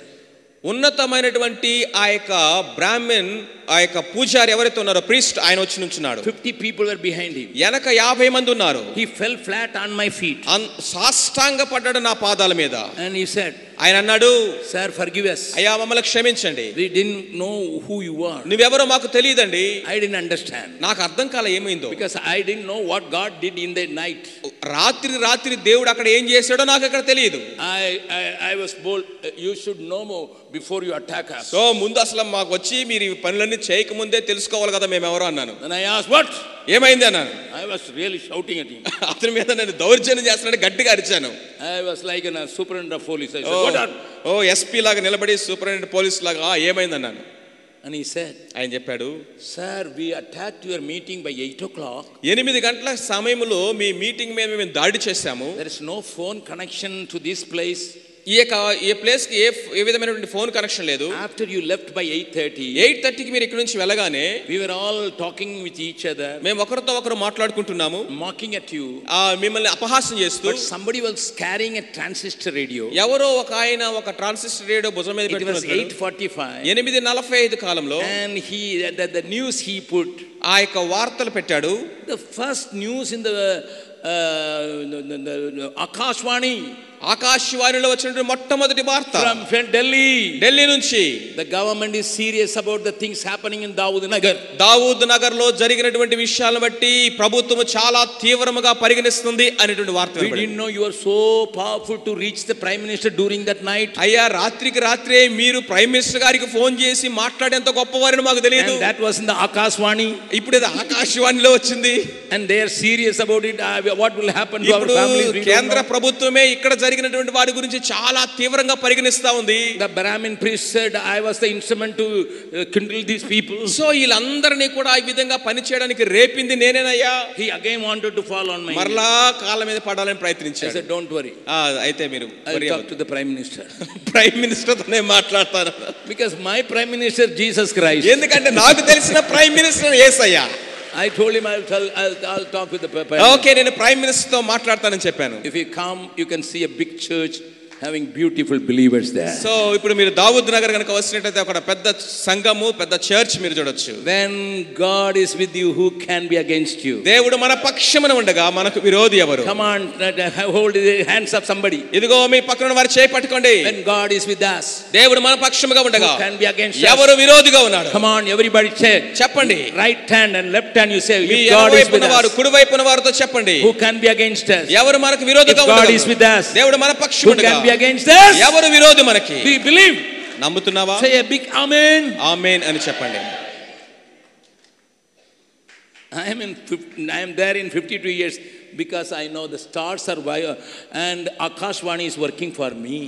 ఉన్నతమైనటువంటి ఆ యొక్క బ్రాహ్మణ్ ఆ యొక్క పూజారి ఎవరైతే ఉన్నారో ప్రీస్ట్ ఆయన వచ్చి నుంచున్నాడు. 50 people were behind him. వెనక 50 మంది ఉన్నారు. He fell flat on my feet. సాష్టాంగ పడ్డాడు నా పాదాల మీద. And he said, ఆయన అన్నాడు, sir, forgive us. అయ్యా మమ్మల్ని క్షమించండి. We didn't know who you are. నువ్వెవరో మాకు తెలియదండి. I didn't understand. నాకు అర్థం కాల ఏమైందో. Because I didn't know what God did in the night. రాత్రి దేవుడు అక్కడ ఏం చేశాడో నాకు అక్కడ తెలియదు. I was bold. You should know more before you attack us. So ముందు అసలు మాకు వచ్చి మీరు ఈ పనులన్నీ చేయక ముందే తెలుసుకోవాలి కదా మేము ఎవరో అన్నాను. Then I asked, what? ఏమైంది అన్నాను. I was really shouting at him. అతని మీద నేను దౌర్జన్యం చేస్తున్నాడు గట్టిగా అరిచాను. I was like a superintendent of police. I said, what are? SP లాగా నిలబడి సూపరింటెండెంట్ పోలీస్ లాగా ఏమైంది అన్నాను. And he said, ఆయన చెప్పాడు, sir, we attacked your meeting by 8 o'clock. 8 గంటల సమయంలో మీ మీటింగ్ మీద మేము దాడి చేశాము. There is no phone connection to this place. ఈ ప్లేస్ కి ఏ విధమైనటువంటి ఫోన్ కనెక్షన్ లేదు. After you left by 8:30, 8:30కి మీరు ఇక్కడ నుంచి వెళ్ళగానే we were all talking with each other. మేము ఒకరితో ఒకరు మాట్లాడుకుంటున్నాము, mocking at you. మిమ్మల్ని అపహాస్యం చేస్తూ. But somebody was carrying a transistor radio. ఎవరో ఆయన ఒక ట్రాన్సిస్టర్ రేడియో భుజం మీద పెట్టుకున్నాడు. It was 8:45. 8:45 కాలంలో. And the news he put. ఆ యొక్క వార్తలు పెట్టాడు. The first news in the Akashvani. ఆకాశవాణిలో వచ్చినటువంటి మొట్టమొదటి వార్త from ఢిల్లీ నుంచి. The government is serious about the things happening in Dawood Nagar లో జరిగినటువంటి విషయాలను బట్టి ప్రభుత్వం చాలా తీవ్రంగా పరిగణిస్తుంది అనేటువంటి వార్త. We didn't know you were so powerful to reach the prime minister during that night. అయ్యా రాత్రే మీరు ప్రైమ్ మినిస్టర్ గారికి ఫోన్ చేసి మాట్లాడేంత గొప్పవారని మాకు తెలియదు. And that was in the Akashvani. ఇప్పుడు ఇది ఆకాశవాణిలో వచ్చింది. And they are serious about it. What will happen to our families? కేంద్ర ప్రభుత్వమే ఇక్కడ జరిగినటువంటి వారి గురించి చాలా తీవ్రంగా పరిగణిస్తా ఉంది. The Brahmin priest said, I was the instrument to kindle these people. So వీళ్ళందరినీ కూడా ఈ విధంగా పని చేయడానికి రేపింది నేనేనయ్యా. He again wanted to fall on my మరలా కాళ్ళ మీద పడాలని ప్రయత్నించాడు. I said, don't worry. అయితే మీరు I'll talk to the prime minister. Prime minister తోనే మాట్లాడతాను. Because my prime minister Jesus Christ. ఎందుకంటే నాకు తెలిసిన prime minister Yesayya. I told him I'll talk with the prime. Okay, నేను ప్రైమ్ మినిస్టర్ తో మాట్లాడతానని చెప్పాను. If you come, you can see a big church having beautiful believers there. So ఇప్పుడు మీరు దావూద్ నగర్ గనుక వచ్చినట్లయితే ఒక పెద్ద సంఘము, పెద్ద చర్చ్ మీరు చూడొచ్చు. When God is with you, who can be against you? దేవుడు మన పక్షమున ఉండగా మనకు విరోధి ఎవరు? Come on, hold the hands of somebody. ఇదిగో మీ పక్కన వారి చేయి పట్టుకోండి. When God is with us, దేవుడు మన పక్షముగా ఉండగా who can be against us? ఎవరు విరోధిగా ఉన్నాడు? Come on, everybody say. చెప్పండి. Right hand and left hand, you say. If God is with us, కుడి వైపున వారితో చెప్పండి. Who can be against us? ఎవరు మనకు విరోధిగా ఉన్నాడు? God is with us. దేవుడు మన పక్షముగా ఉండగా. Who can be against us? ఎవరు విరోధి మనకి? We believe. నమ్ముతున్నావా? Say a big amen. ఆమేన్ అని చెప్పండి. I am there in 52 years. because I know the stars are and Akashvani is working for me.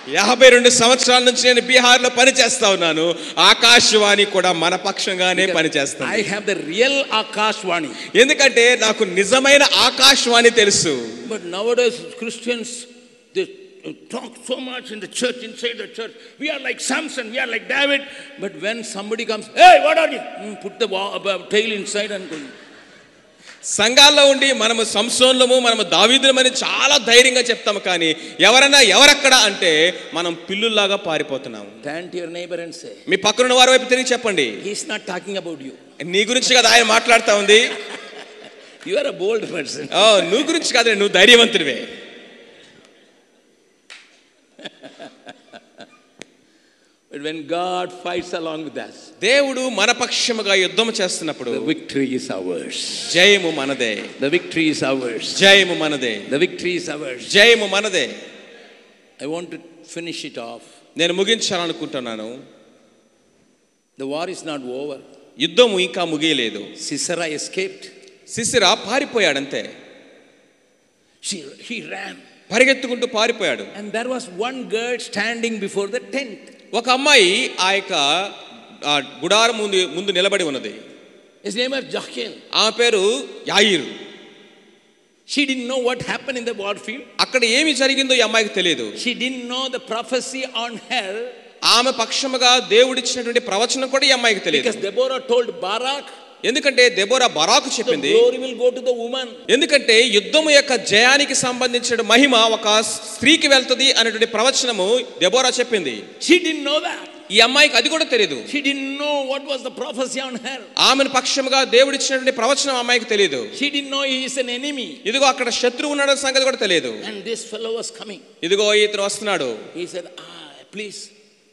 52 సంవత్సరాల నుంచి నేను బీహార్లో పని చేస్తా ఉన్నాను. ఆకాశవాణి కూడా మన పక్షంగానే పనిచేస్తుంది. I have the real Akashvani. ఎందుకంటే నాకు నిజమైన ఆకాశవాణి తెలుసు. But nowadays Christians, they talk so much in the church, inside the church. We are like Samson, we are like David. But when somebody comes, hey, what are you? Put the tail inside and go. సంఘాల్లో ఉండి మనము సంసోన్లము, మనము దావీదులమని చాలా ధైర్యంగా చెప్తాము. కానీ ఎవరక్కడ అంటే మనం పిల్లుల్లాగా పారిపోతున్నాము. Turn to your neighbor and say, మీ పక్కన వారి వైపు తిరిగి చెప్పండి, he is not talking about you. నీ గురించి కదా ఆయన మాట్లాడుతూ ఉంది. You are a bold person. నువ్వు గురించి కాదు, నువ్వు ధైర్యవంతుడివే. But when God fights along with us, దేవుడు మన పక్షముగా యుద్ధం చేస్తున్నప్పుడు the victory is ours. జయము మనదే. The victory is ours. జయము మనదే. The victory is ours. జయము మనదే. I want to finish it off. నేను ముగించాలనుకుంటున్నాను. The war is not over. యుద్ధము ఇంకా ముగియలేదు. Sisera escaped. సిసిరా పారిపోయాడంతే. He ran. పరిగెత్తుకుంటూ పారిపోయాడు. And there was one girl standing before the tent. ఒక అమ్మాయి ఆ యొక్క గుడారం ముందు నిలబడి ఉన్నది. His name was Jachel. ఆమె పేరు యాయిరు. She didn't know what happened in the war field. అక్కడ ఏమి జరిగిందో ఈ అమ్మాయికి తెలియదు. She didn't know the prophecy on her. ఆమె పక్షముగా దేవుడిచ్చినటువంటి ప్రవచనం కూడా ఈ అమ్మాయికి తెలియదు. Because Deborah told Barak, ఎందుకంటే దెబోరా బరాకు చెప్పింది, the glory will go to the woman. ఎందుకంటే యుద్ధము యొక్క జయానికి సంబంధించిన మహిమ ఒక స్త్రీకి వెళ్తుంది అనేటువంటి ప్రవచనము దెబోరా చెప్పింది. She didn't know that. ఈ అమ్మాయికి అది కూడా తెలియదు. She didn't know what was the prophecy on her. ఆమెను పక్షముగా దేవుడిచ్చినటువంటి ప్రవచనం అమ్మాయికి తెలియదు. She didn't know he is an enemy. ఇదిగో అక్కడ శత్రువు ఉన్నాడన్న సంగతి కూడా తెలియదు. And this fellow was coming. ఇదిగో ఇతను వస్తున్నాడు. He said,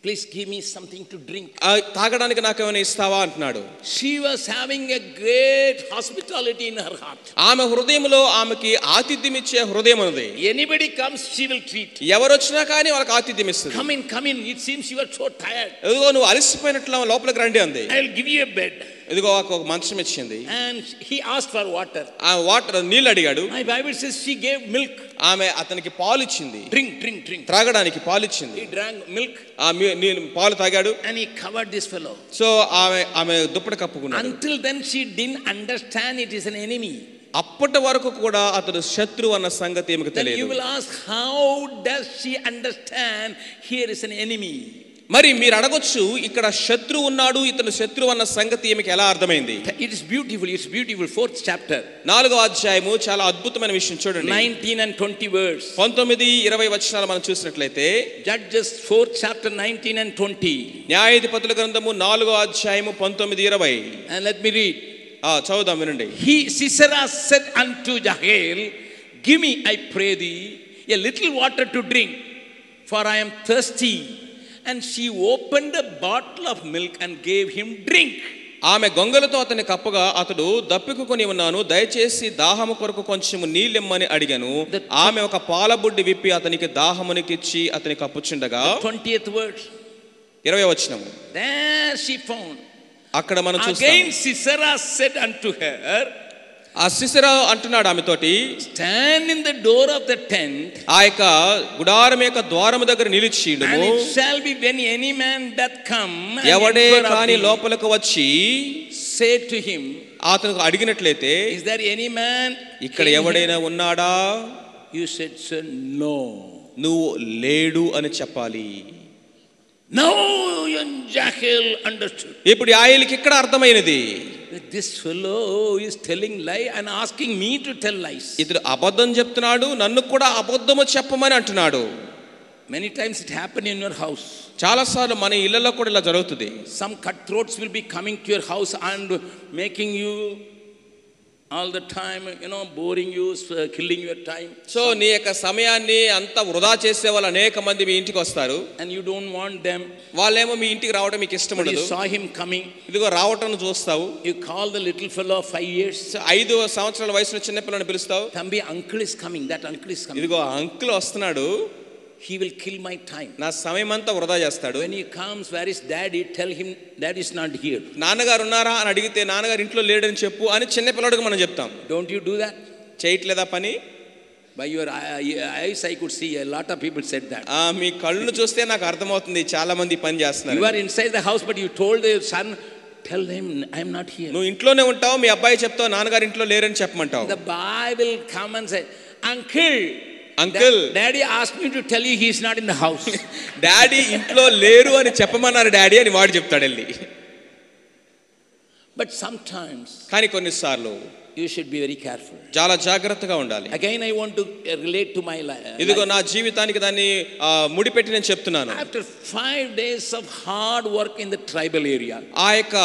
please give me something to drink. తాగడానికి నాకు ఏమైనా ఇస్తావా అంటున్నాడు. She was having a great hospitality in her heart. ఆమె హృదయంలో ఆమెకి ఆతిథ్యం ఇచ్చే హృదయం ఉంది. Anybody comes, she will treat. ఎవరు వచ్చినా కానీ వాళ్ళకి ఆతిథ్యం ఇస్తుంది. Come in. It seems you are so tired. ఇదిగో నువ్వు అలసిపోయినట్లు లోపలికి రండి అంది. I will give you a bed. ఇదిగో ఒక మంచం ఇచ్చింది. And he asked for water. ఆ వాటర్ నీళ్ళు అడిగాడు. My Bible says she gave milk. ఆమె అతనికి పాలు ఇచ్చింది. Drink. త్రాగడానికి పాలు ఇచ్చింది. He drank milk. పాలు తాగాడు. And he covered this fellow. So ఆమె దుప్పటి కప్పుకున్నాడు. Until then she didn't understand it is an enemy. అప్పటి వరకు కూడా అతడు శత్రువు అన్న సంగతి ఏమికి తెలియదు. Then you will ask, how does she understand here is an enemy? మరి మీరు అడగొచ్చు, ఇక్కడ శత్రువు ఉన్నాడు, ఇతను శత్రువు అన్న సంగతి ఏమికి ఎలా అర్థమైంది? It is beautiful. Fourth chapter. 4వ అధ్యాయము చాలా అద్భుతమైన విషయం చూడండి. 19 and 20 verse. 19-20 వచనాలు మనం చూసినట్లయితే, Judges 4th chapter 19 and 20. న్యాయాధిపతుల గ్రంథము 4వ అధ్యాయము 19-20. And let me read. చదువుదాం వినండి. Sisera said unto Jael, give me, I pray thee, a little water to drink, for I am thirsty. And she opened a bottle of milk and gave him drink. ఆమె గొంగలతో అతని కప్పగా, అతడు దప్పికొని ఉన్నాను, దయచేసి దాహము కొరకు కొంచెము నీళ్ళెమ్మని అడిగాను. ఆమె ఒక పాల బుడ్డి విప్పి అతనికి దాహమునికిచ్చి అతని కప్పుచుండగా. 20th verse. 20వ వచనము. There she found. అక్కడ మనం చూస్తాం. Again Sisera said unto her, ఆ సిసిరా అంటున్నాడు ఆమెతోటి, stand in the door of the tent. ఆ యొక్క గుడారం యొక్క ద్వారము దగ్గర నిలిచియుండుము. And it shall be when any man doth come, ఎవడే కాని లోపలకు వచ్చి say to him, అతనికి అడిగినట్లయితే, is there any man ఇక్కడ ఎవడైనా ఉన్నాడా? You said, sir, no. నువ్వు లేడు అని చెప్పాలి. Now Jael understood. ఇప్పుడు యాయేలుకి ఇక్కడ అర్థమైనది. This fellow is telling lie and asking me to tell lies. ఇతడు అబద్ధం చెప్తున్నాడు, నన్ను కూడా అబద్ధము చెప్పమని అంటున్నాడు. Many times it happen in your house. చాలా సార్లు మన ఇళ్లలో కూడా ఇలా జరుగుతుంది. Some cutthroats will be coming to your house and making you all the time, boring you, killing your time. So నీ యొక్క సమయాన్ని అంతా వృధా చేసే వాళ్ళు అనేక మంది మీ ఇంటికి వస్తారు. And you don't want them. వాళ్ళేమో మీ ఇంటికి రావడం మీకు ఇష్టం ఉండదు. You saw him coming. ఇదిగో రావటం చూస్తావు. You call the little fellow of 5 years. 5 సంవత్సరాల వయసులో చిన్న పిల్లని పిలుస్తావు. Thambi, uncle is coming. That uncle is coming. ఇదిగో అంకుల్ వస్తున్నాడు. He will kill my time. నా సమయం అంతా వృధా చేస్తాడు. When he comes, where is daddy? Tell him dad is not here. నాన్నగారు ఉన్నారా అని అడిగితే నాన్నగారు ఇంట్లో లేడని చెప్పు అని చిన్న పిల్లడికి మనం చెప్తాం. Don't you do that? చేయట్లేదా పని? By your eyes I could see a lot of people said that. మీ కళ్ళు చూస్తే నాకు అర్థమవుతుంది చాలా మంది పని చేస్తున్నారు. You are inside the house but you told the son, tell him I am not here. నువ్వు ఇంట్లోనే ఉంటావు, మీ అబ్బాయి చెప్తావు నాన్నగారు ఇంట్లో లేరని చెప్పమంటావు. The Bible come and say, uncle, daddy asked me to tell you he is not in the house. Daddy ఇంట్లో లేరు అని చెప్పమన్నారు డాడీ అని వాడు చెప్తాడు వెళ్ళి. But sometimes కానీ కొన్నిసార్లు you should be very careful. చాలా జాగ్రత్తగా ఉండాలి. Again I want to relate to my life. ఇదిగో నా జీవితానికి దాన్ని ముడిపెట్టి నేను చెప్తున్నాను. After 5 days of hard work in the tribal area, ఆ యొక్క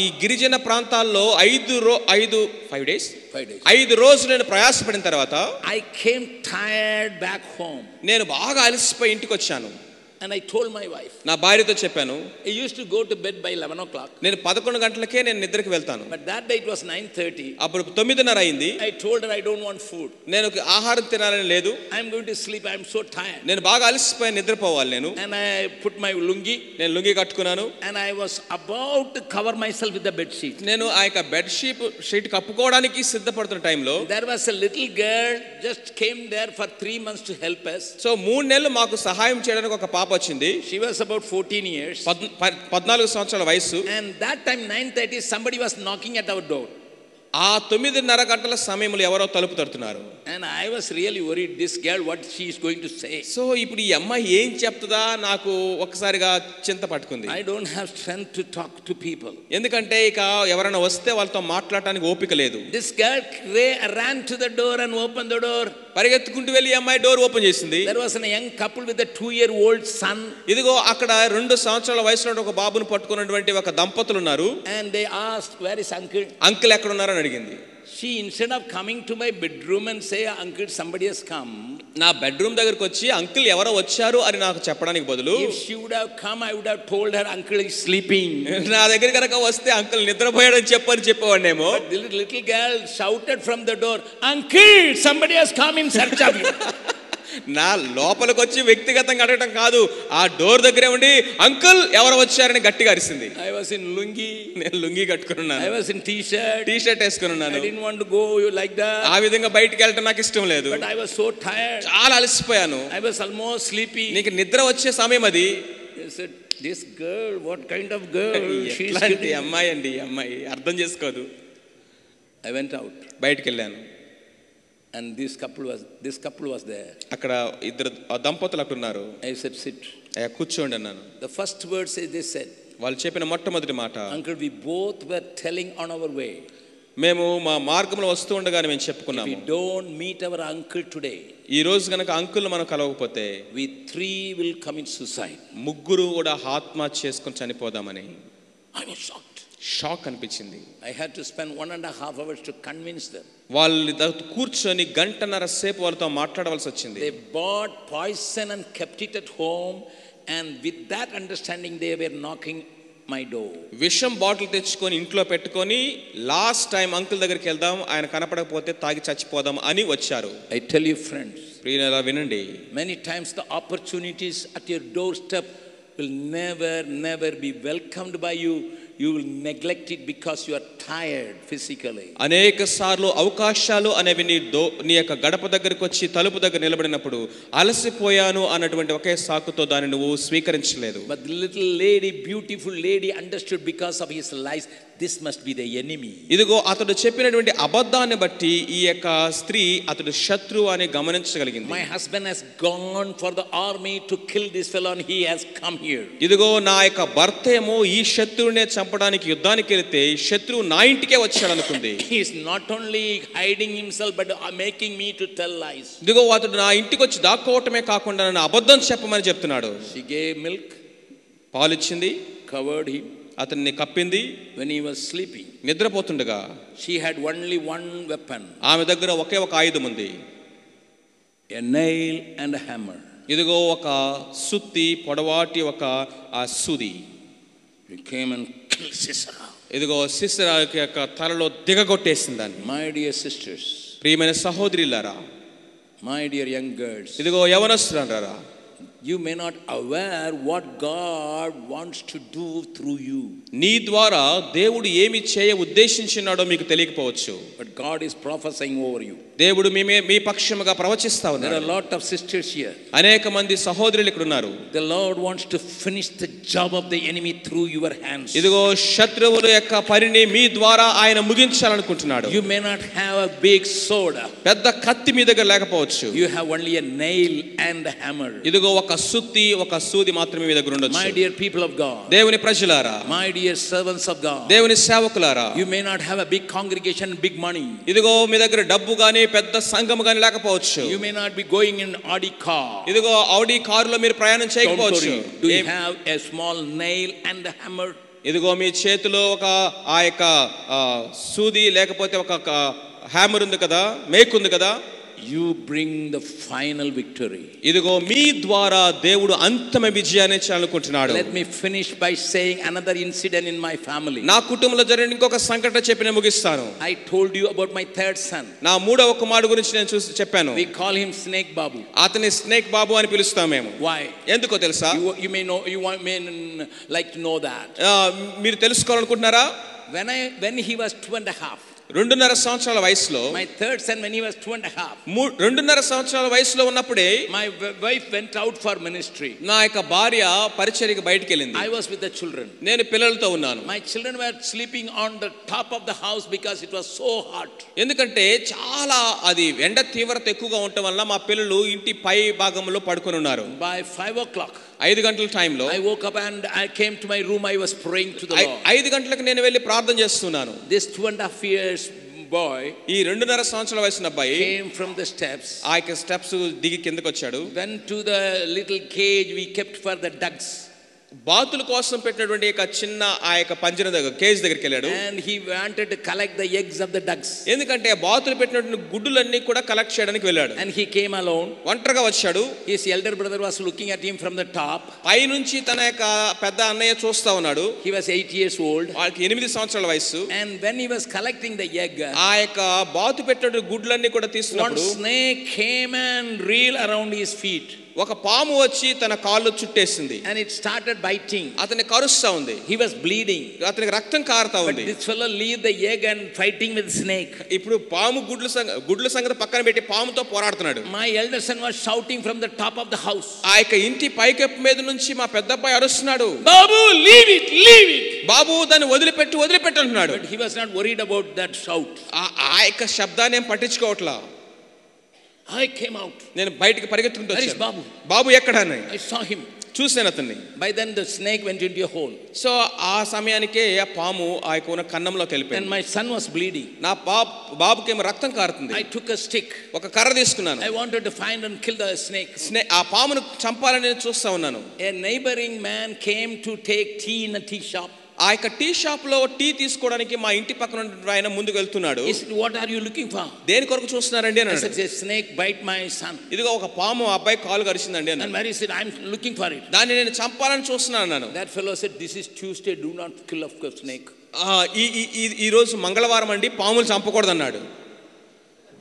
ఈ గిరిజన ప్రాంతాల్లో 5 రోజులు నేను ప్రయాసపడిన తర్వాత I came tired back home. నేను బాగా అలసిపోయి ఇంటికి వచ్చాను. And I told my wife, నా భార్యతో చెప్పాను, I used to go to bed by 11 o'clock. నేను 11 గంటలకే నేను నిద్రకి వెళ్తాను. But that day it was 9:30. అప్పుడు 9:30 అయింది. I told her I don't want food. నేను ఆహారం తినాలని లేదు. I am going to sleep. I am so tired. నేను బాగా అలసిపోయి నిద్రపోవాలి నేను. And I put my lungi. నేను లుంగి కట్టుకున్నాను. And I was about to cover myself with the bed sheet. నేను ఆ యొక్క బెడ్ షీట్ కప్పుకోవడానికి సిద్ధపడుతున్న టైంలో there was a little girl just came there for 3 months to help us. So 3 నెలలు మాకు సహాయం చేయడానికి ఒక పాప వచ్చింది. She was about 14 years. 14 సంవత్సరాల వయసు. And that time 9:30 somebody was knocking at our door. ఆ 9:30 గంటల సమయంలో ఎవరో తలుపు తడుతున్నారు. And I was really worried, this girl what she is going to say. So ఇప్పుడు ఈ అమ్మాయి ఏం చెప్తుందా నాకు ఒక్కసారిగా చింత పట్టుకుంది. I don't have strength to talk to people. ఎందుకంటే ఇక ఎవరైనా వస్తే వాళ్ళతో మాట్లాడడానికి ఓపిక లేదు. This girl ran to the door and opened the door. పరిగెత్తుకుంటూ వెళ్ళి అమ్మాయి డోర్ ఓపెన్ చేసింది. There was a young couple with a 2-year-old son. ఇదిగో అక్కడ 2 సంవత్సరాల వయసులో ఒక బాబును పట్టుకున్నటువంటి ఒక దంపతులు ఉన్నారు. And they asked, where is uncle? Uncle ఎక్కడ ఉన్నారని అడిగింది. She instead of coming to my bedroom and say, uncle somebody has come, నా బెడ్రూమ్ దగ్గరికి వచ్చి అంకుల్ ఎవరో వచ్చారు అని నాకు చెప్పడానికి బదులు, if she would have come I would have told her uncle is sleeping. నా దగ్గర కనుక వస్తే uncle నిద్రపోయాడని చెప్పేవాడేమో. But the little girl shouted from the door, uncle somebody has come in search of you. నా లోపలికి వచ్చి వ్యక్తిగతంగా అడగటం కాదు, ఆ డోర్ దగ్గరే ఉండి అంకుల్ ఎవరు వచ్చారని గట్టిగా అరిసింది. I was in lungi. నేను లుంగి కట్టుకుని ఉన్నాను. I was in t-shirt వేసుకుని ఉన్నాను. I didn't want to go like that. ఆ విధంగా బయటికి వెళ్ళటం నాకు ఇష్టం లేదు. But I was so tired. చాలా అలసిపోయాను. I was almost sleepy. నీకు నిద్ర వచ్చే సమయం అది. I said, this girl what kind of girl? ఎట్లాంటి అమ్మాయి అండి ఈ అమ్మాయి, అర్థం చేసుకోదు. I went out. బయటికి వెళ్ళాను. And this couple was there. అక్కడ ఇద్దరు దంపతులు అక్కడ ఉన్నారు. I said, sit. కూర్చోండి అన్నాను. The first words they said, వాళ్ళు చెప్పిన మొట్టమొదటి మాట, uncle we both were telling on our way, మేము మా మార్గంలో వస్తూ ఉండగానే మేము చెప్పుకున్నాము, we don't meet our uncle today, ఈ రోజు గనక అంకుల్ మనం కలవకపోతే we 3 will commit suicide. ముగ్గురు కూడా ఆత్మహత్య చేసుకొని చనిపోదామని. I was shocked. షాక్ అనిపించింది. I had to spend 1.5 hours to convince them. వాళ్ళు కూర్చొని గంటన్నర సేపు వాళ్ళతో మాట్లాడవలసి వచ్చింది. They bought poison and kept it at home, and with that understanding they were knocking my door. విషం బాటిల్ తెచ్చుకొని ఇంట్లో పెట్టుకొని లాస్ట్ టైం అంకుల్ దగ్గరికి వెళ్దాం, ఆయన కనపడకపోతే తాగి చచ్చిపోదాం అని వచ్చారు. I tell you friends, ప్రియులారా వినండి, many times the opportunities at your doorstep will never be welcomed by you. You will neglect it because you are tired physically. అనేక సార్లు అవకాశాలు అనేవి నీ యొక్క గడప దగ్గరికి వచ్చి తలుపు దగ్గర నిలబడినప్పుడు అలసిపోయాను అన్నటువంటి ఒకే సాకుతో దాన్ని నువ్వు స్వీకరించలేదు. But the little lady, beautiful lady, understood because of his lies, this must be the enemy. ఇదిగో అతడు చెప్పినటువంటి అబద్ధాన్ని బట్టి ఈ యొక్క స్త్రీ అతడు శత్రువు అని గమనించగలిగింది. My husband has gone for the army to kill this fellow and he has come here. ఇదిగో నా యొక్క భర్త ఏమో ఈ శత్రువునే చంపడానికి యుద్ధానికి వెళ్తే శత్రువు నా ఇంటికే వచ్చాడు అనుకుంది. He is not only hiding himself but making me to tell lies. ఇదిగో అతడు నా ఇంటికి వచ్చి దాక్కోవటమే కాకుండా నన్ను అబద్ధం చెప్పమని చెప్తున్నాడు. She gave milk, పాలిచ్చింది, covered him, అతన్ని కప్పింది. when he was sleeping, నిద్రపోతుండగా she had only one weapon, ఆమె దగ్గర ఒకే ఒక ఆయుధం ఉంది, a nail and a hammer. ఇదిగో ఒక సుత్తి, పొడవాటి ఒక సూది. He came and killed Sisera. ఇదిగో సిసెరా యొక్క తలలో దిగగొట్టేసిందాన్ని. My dear sisters, ప్రియమైన సహోదరులారా, my dear young girls, ఇదిగో యవనస్తులారా, You may not aware what God wants to do through you. నీ ద్వారా దేవుడు ఏమి చేయ ఉద్దేశించున్నాడో మీకు తెలియకపోవచ్చు. But God is prophesying over you. దేవుడు మీ పక్షముగా ప్రవచిస్తా ఉన్నాడు. There are a lot of sisters here. అనేక మంది సహోదరులు ఇక్కడ ఉన్నారు. The Lord wants to finish the job of the enemy through your hands. ఇదిగో శత్రువుల యొక్క పనిని మీ ద్వారా ఆయన ముగించాలనుకుంటున్నాడు. You may not have a big sword. పెద్ద కత్తి మీ దగ్గర లేకపోవచ్చు. You have only a nail and a hammer. ఇదిగో ఒక సుత్తి ఒక సూది మాత్రమే మీ దగ్గర ఉండొచ్చు. My dear people of God. దేవుని ప్రజలారా, my dear servants of God. దేవుని సేవకులారా, you may not have a big congregation, big money. ఇదిగో మీ దగ్గర డబ్బు గాని పెద్ద సంఘం గాని లేకపోవచ్చు. You may not be going in Audi car. ఇదిగో ఆడి కారులో మీరు ప్రయాణం చేయకపోవచ్చు. Do you have a small nail and a hammer? ఇదిగో మీ చేతిలో ఒక ఆ యొక్క సూది లేకపోతే ఒక హ్యామర్ ఉంది కదా, మేక్ ఉంది కదా. You bring the final victory. ఇదిగో మీ ద్వారా దేవుడు అంతిమ విజయాన్ని చేయాలనుకుంటున్నాడు. Let me finish by saying another incident in my family. నా కుటుంబంలో జరిగిన ఇంకొక సంఘటన చెప్పి నేను ముగిస్తాను. I told you about my third son. నా మూడవ కుమారుడు గురించి నేను చెప్పాను. We call him Snake Babu. అతని స్నేక్ బాబు అని పిలుస్తాం మేము. Why? ఎందుకో తెలుసా? You may know, may like to know that. మీరు తెలుసుకోవాలనుకుంటున్నారా? When he was 2.5. 2.5 సంవత్సరాల వయసులో, my third son when he was 2.5. 2.5 సంవత్సరాల వయసులో ఉన్నప్పుడే my wife went out for ministry. నా యొక్క భార్య పరిచర్యకి బయటికి వెళ్ళింది. I was with the children. నేను పిల్లలతో ఉన్నాను. my children were sleeping on the top of the house because it was so hot. ఎందుకంటే చాలా అది ఎండ తీవ్రత ఎక్కువగా ఉండటం వల్ల మా పిల్లలు ఇంటి పై భాగంలో పడుకొని ఉన్నారు. by 5 o'clock 5 గంటల టైంలో I woke up and I came to my room. I was praying to the Lord. 5 గంటలకు నేను వెళ్ళి ప్రార్థన చేస్తున్నాను. this 2.5 years boy, ఈ 2.5 సంవత్సరాల వయసున్న అబ్బాయి came from the steps. ఆ యొక్క స్టెప్స్ దిగి కిందకి వచ్చాడు. went to the little cage we kept for the ducks. బాతుల కోసం పెట్టినటువంటి ఒక చిన్న ఆ యొక్క పంజరం దగ్గర కేజ్ దగ్గరికి వెళ్ళాడు. and he wanted to collect the eggs of the ducks. ఎందుకంటే బాతులు పెట్టినటువంటి గుడ్డులన్నీ కూడా కలెక్ట్ చేయడానికి వెళ్ళాడు. and he came alone. ఒంటరిగా వచ్చాడు. his elder brother was looking at him from the top. పై నుంచి తన యొక్క పెద్ద అన్నయ్య చూస్తా ఉన్నాడు. he was 8 years old. వాళ్ళకి 8 సంవత్సరాల వయసు. and when he was collecting the egg, ఆ యొక్క బాతు పెట్టినటువంటి గుడ్లన్నీ కూడా తీస్తున్నప్పుడు one snake came and reeled around his feet. ఒక పాము వచ్చి తన కాళ్ళు చుట్టేసింది. and it started biting. అతన్ని కరుస్తా ఉంది. he was bleeding. అతనికి రక్తం కారుతా ఉంది. but this fellow leave the egg and fighting with snake. ఇప్పుడు పాము గుడ్ల సంగతి పక్కన పెట్టి పాముతో పోరాడుతున్నాడు. my elder son was shouting from the top of the house. ఆ యొక్క ఇంటి పైకప్పు మీద నుంచి మా పెద్దబ్బాయి అరుస్తున్నాడు. బాబు leave it. బాబు దాన్ని వదిలిపెట్టు అంటున్నాడు. but he was not worried about that shout. ఆ యొక్క శబ్దాన్ని ఏం పట్టించుకోవట్లా. I came out. నేను బయటికి పరిగెత్తుకుంటూ Where is వచ్చాను. Babu? Babu ఎక్కడని I saw him. చూశాను అతన్ని. by then the snake went into a hole. So ఆ సమయానికే ఆ పాము ఆ యొక్క ఉన్న కన్నంలోకి వెళ్ళిపోయింది. and my son was bleeding. నా బాబుకేమో రక్తం కారుతుంది. I took a stick. ఒక కర్ర తీసుకున్నాను. I wanted to find and kill the snake. ఆ పామును చంపాలని నేను చూస్తా ఉన్నాను. a neighboring man came to take tea in a tea shop. ఆ యొక్క టీ షాప్ లో టీ తీసుకోవడానికి మా ఇంటి పక్కన ఆయన ముందుకు వెళ్తున్నాడు. what are you looking for? దేని కొరకు చూస్తున్నారండి అని అన్నాడు. a snake bite my son. ఇదిగో ఒక పాము ఆ అబ్బాయి కాలు కరిచిందండి అన్నాడు. and Mary said I'm looking for it. దాన్ని నేను చంపాలని చూస్తున్నాను అన్నాను. that fellow said this is Tuesday, do not kill of a snake. ఈ రోజు మంగళవారం అండి, పాములు చంపకూడదు అన్నాడు.